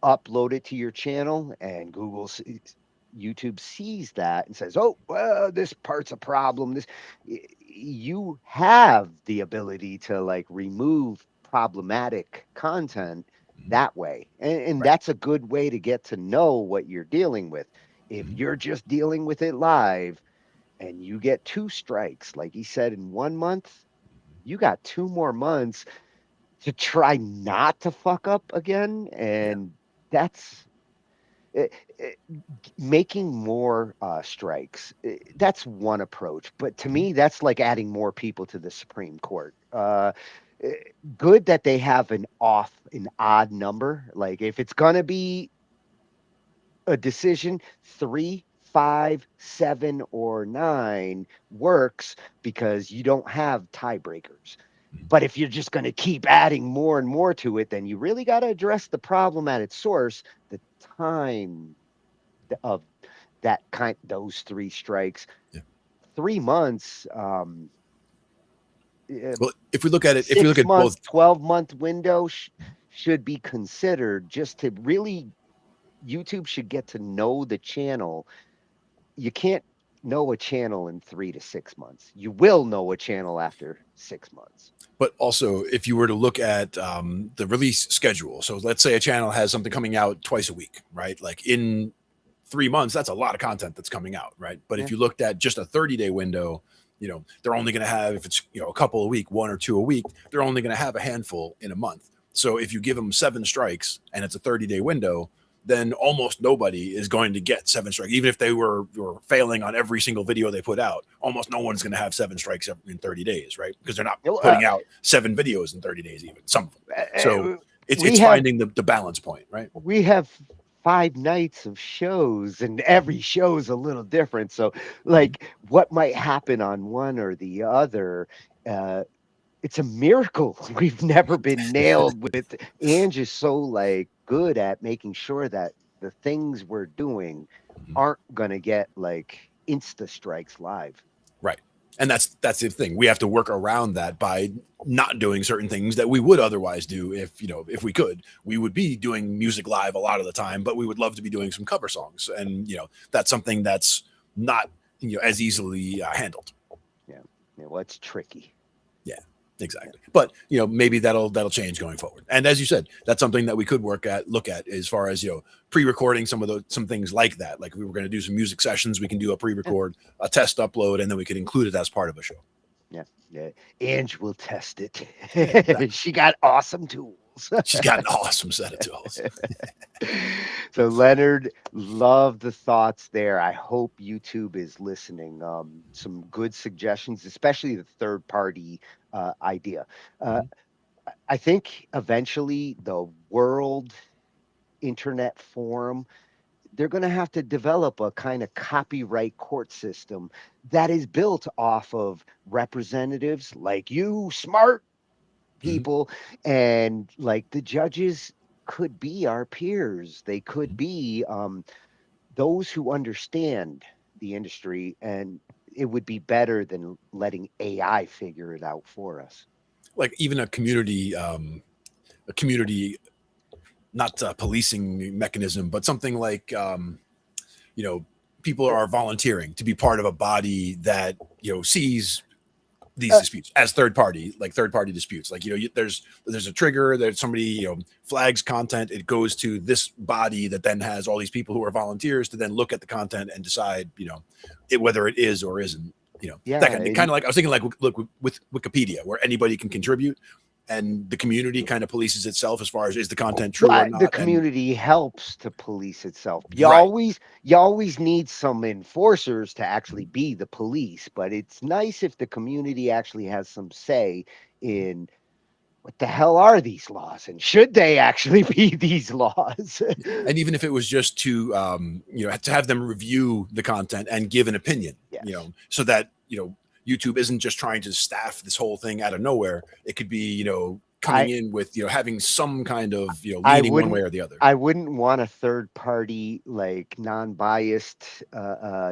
S14: upload it to your channel, and YouTube sees that and says, "Oh, well, this part's a problem." You have the ability to like remove problematic content that way. And that's a good way to get to know what you're dealing with. If you're just dealing with it live and you get 2 strikes, like he said, in 1 month, you got 2 more months to try not to fuck up again. And that's making more strikes. That's one approach. But to me, that's like adding more people to the Supreme Court. Good that they have an odd number. Like if it's gonna be a decision, 3, 5, 7, or 9 works because you don't have tiebreakers. But if you're just going to keep adding more and more to it, then you really got to address the problem at its source, the time of those 3 strikes. 3 months.
S15: Well, if we look at it, if we look
S14: 6
S15: at
S14: month,
S15: both,
S14: 12-month window should be considered just to really, YouTube should get to know the channel. You can't know a channel in 3 to 6 months. You will know a channel after 6 months.
S15: but also if you were to look at the release schedule, so let's say a channel has something coming out twice a week, right? Like in 3 months, that's a lot of content that's coming out, right? But if you looked at just a 30-day window, they're only going to have, if it's a couple a week, 1 or 2 a week, they're only going to have a handful in a month. So if you give them 7 strikes and it's a 30-day window, then almost nobody is going to get 7 strikes. Even if they were failing on every single video they put out, almost no one's going to have 7 strikes in 30 days, right? Because they're not putting out 7 videos in 30 days, even some. So it's finding the balance point, right?
S14: We have 5 nights of shows and every show's a little different. So like what might happen on one or the other, it's a miracle. We've never been nailed with. Ange is so like good at making sure that the things we're doing aren't gonna get like insta strikes live.
S15: Right. And that's the thing. We have to work around that by not doing certain things that we would otherwise do if we could. We would be doing music live a lot of the time, but we would love to be doing some cover songs. And that's something that's not as easily handled.
S14: Yeah. Well, it's tricky.
S15: Yeah. Exactly. But, maybe that'll change going forward. And as you said, that's something that we could look at as far as, pre-recording some things like that. Like if we were going to do some music sessions, we can do a pre-record, a test upload, and then we could include it as part of a show.
S14: Yeah. Yeah. Ange will test it. Exactly. She got awesome tools.
S15: She's got an awesome set of tools.
S14: So Leonard, love the thoughts there. I hope YouTube is listening. Some good suggestions, especially the third party idea. I think eventually the World Internet Forum, they're going to have to develop a kind of copyright court system that is built off of representatives like you, smart people, and like the judges could be our peers. They could be those who understand the industry, and it would be better than letting AI figure it out for us.
S15: Like even a community, not policing mechanism, but something like, people are volunteering to be part of a body that, sees these disputes as third party disputes. Like, there's a trigger, there's somebody, flags content, it goes to this body that then has all these people who are volunteers to then look at the content and decide, whether it is or isn't, you know,
S14: Yeah,
S15: that kind of like I was thinking like look with Wikipedia, where anybody can contribute, and the community kind of polices itself as far as is the content true or
S14: but the
S15: not. And
S14: community helps to police itself.
S15: right,
S14: You always need some enforcers to actually be the police, but it's nice if the community actually has some say in what the hell are these laws and should they actually be these laws.
S15: and even if it was just to you know, to have them review the content and give an opinion,
S14: Yes.
S15: you know, so that, you know, YouTube isn't just trying to staff this whole thing out of nowhere. It could be, you know, coming in with, you know, having some kind of, you know, leaning one way or the other.
S14: I wouldn't want a third party, like non-biased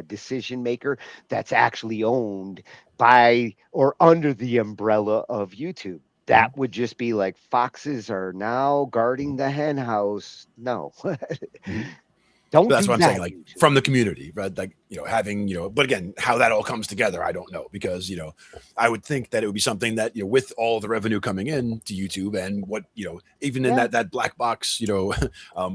S14: decision maker that's actually owned by or under the umbrella of YouTube. That would just be like foxes are now guarding the hen house. No. Don't
S15: But that's
S14: do
S15: what I'm
S14: that,
S15: saying, like
S14: YouTube.
S15: from the community, right? Like, you know, having, you know, but again, how that all comes together, I don't know, because, you know, I would think that it would be something that, you know, with all the revenue coming in to YouTube and what, you know, even in
S14: Yeah.
S15: that black box, you know,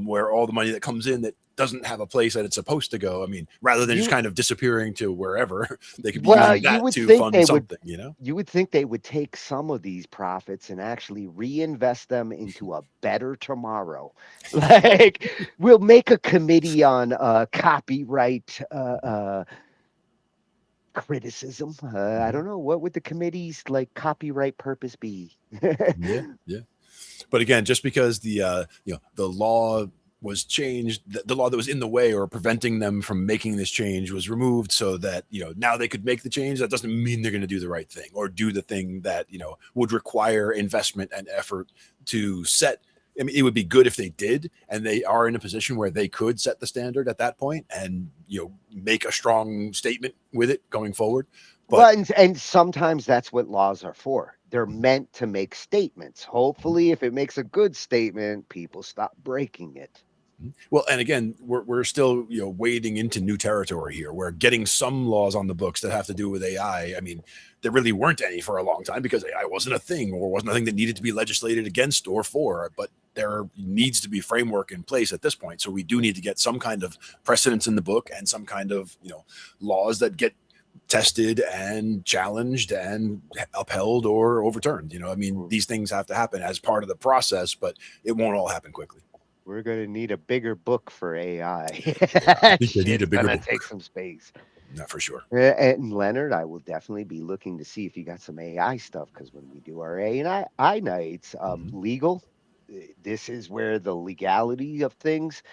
S15: where all the money that comes in that doesn't have a place that it's supposed to go. I mean, rather than just kind of disappearing to wherever, they could be
S14: Well,
S15: using
S14: you
S15: that
S14: would
S15: to
S14: think
S15: fund
S14: they
S15: something, you know?
S14: you would think they would take some of these profits and actually reinvest them into a better tomorrow. Like we'll make a committee on copyright criticism. I don't know, what would the committee's like copyright purpose be?
S15: Yeah, yeah. But again, just because the you know, the law was changed, the law that was in the way or preventing them from making this change was removed, so that, you know, now they could make the change. That doesn't mean they're going to do the right thing or do the thing that, you know, would require investment and effort to set. I mean, it would be good if they did, and they are in a position where they could set the standard at that point and, you know, make a strong statement with it going forward. But
S14: Well, and sometimes that's what laws are for. They're meant to make statements. Hopefully, if it makes a good statement, people stop breaking it.
S15: well, and again, we're still, you know, wading into new territory here. We're getting some laws on the books that have to do with AI. I mean, there really weren't any for a long time because AI wasn't a thing or wasn't a thing that needed to be legislated against or for. But there needs to be framework in place at this point. So we do need to get some kind of precedents in the book and some kind of, you know, laws that get tested and challenged and upheld or overturned. You know, I mean, these things have to happen as part of the process, but it won't all happen quickly.
S14: We're going to need a bigger book for AI.
S15: I think they need a bigger
S14: Gonna
S15: book.
S14: take some space.
S15: Not for sure.
S14: And Leonard, I will definitely be looking to see if you got some AI stuff, because when we do our AI nights, legal, this is where the legality of things,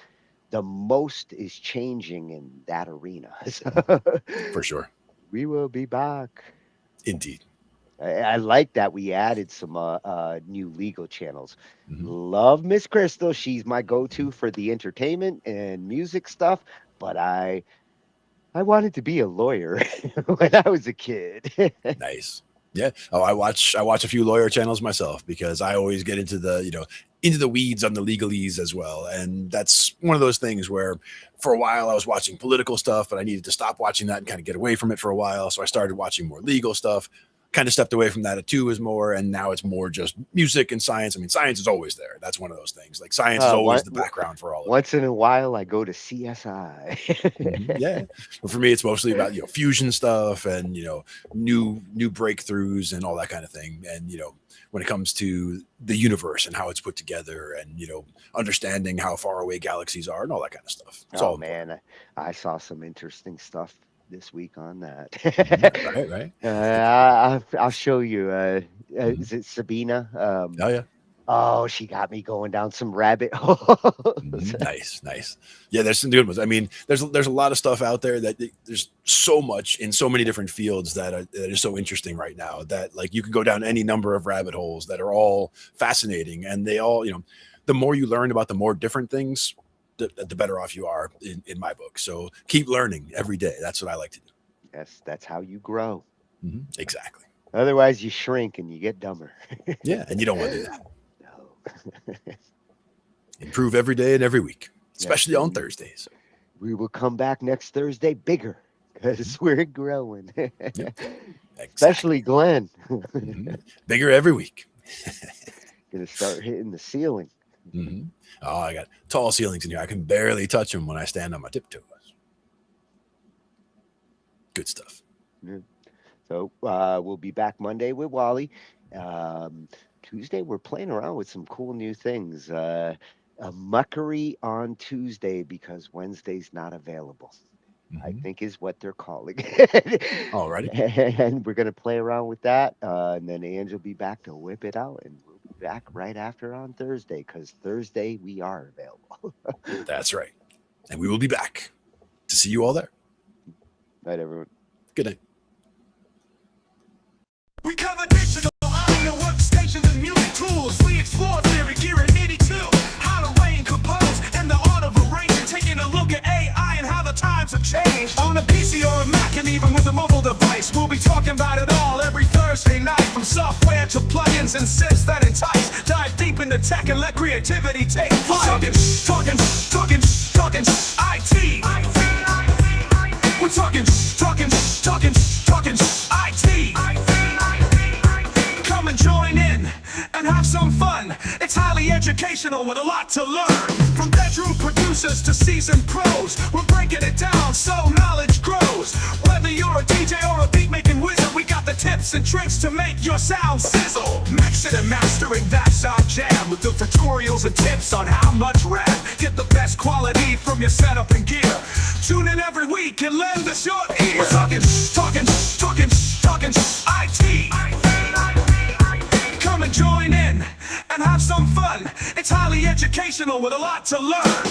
S14: the most is changing in that arena.
S15: For sure.
S14: We will be back.
S15: Indeed.
S14: I like that we added some new legal channels. Love Miss Crystal. She's my go-to for the entertainment and music stuff, but I wanted to be a lawyer when I was a kid.
S15: Nice. Yeah. Oh, I watch a few lawyer channels myself because I always get into the, you know, into the weeds on the legalese as well. And that's one of those things where for a while I was watching political stuff, but I needed to stop watching that and kind of get away from it for a while. So I started watching more legal stuff, kind of stepped away from that too is more, and now it's more just music and science. I mean, science is always there. That's one of those things. Like science is always the background for all of it.
S14: Once in a while, I go to CSI.
S15: Yeah, but for me, it's mostly about, you know, fusion stuff and, you know, new breakthroughs and all that kind of thing. And, you know, when it comes to the universe and how it's put together and, you know, understanding how far away galaxies are and all that kind of stuff. It's all
S14: man, I saw some interesting stuff this week on that.
S15: right.
S14: I'll show you. Is it Sabina?
S15: Oh yeah.
S14: Oh, she got me going down some rabbit holes.
S15: Nice. Yeah, there's some good ones. I mean, there's a lot of stuff out there that there's so much in so many different fields that is so interesting right now that, like, you can go down any number of rabbit holes that are all fascinating, and they all, you know, the more you learn about the more different things, the better off you are in my book. So keep learning every day. That's what I like to do.
S14: Yes, that's how you grow.
S15: Exactly.
S14: Otherwise, you shrink and you get dumber.
S15: Yeah, and you don't want to do that. Improve every day and every week, especially on Thursdays.
S14: We will come back next Thursday bigger because we're growing. Especially Glenn.
S15: Bigger every week.
S14: Gonna start hitting the ceiling.
S15: Oh, I got tall ceilings in here. I can barely touch them when I stand on my tiptoes. Good stuff.
S14: So we'll be back Monday with Wally. Tuesday, we're playing around with some cool new things. A muckery on Tuesday because Wednesday's not available. I think is what they're calling it.
S15: Alrighty.
S14: And we're going to play around with that. And then Ange will be back to whip it out. And we'll be back right after on Thursday because Thursday we are available.
S15: That's right. And we will be back to see you all there.
S14: Night, everyone.
S15: Good night.
S13: We cover digital audio workstations and music tools. We explore theory, gear, and 82. How to arrange, compose, and the art of arranging. Taking a look at AI and how the times have changed. On a PC or a Mac and even with a mobile device, we'll be talking about it all every Thursday night. From software to plugins and synths that entice. Dive deep into tech and let creativity take flight. Talkin IT. We're talking IT. Come and join in and have some fun. It's highly educational with a lot to learn. From bedroom producers to seasoned pros, we're breaking it down so knowledge grows. Whether you're a DJ or a beat making wizard, we got the tips and tricks to make your sound sizzle. Mixing and mastering, that's our jam. With the tutorials and tips on how much RAM. Get the best quality from your setup and gear. Tune in every week and lend us your ear. We're talking IT. Come and join in and have some fun. It's highly educational with a lot to learn.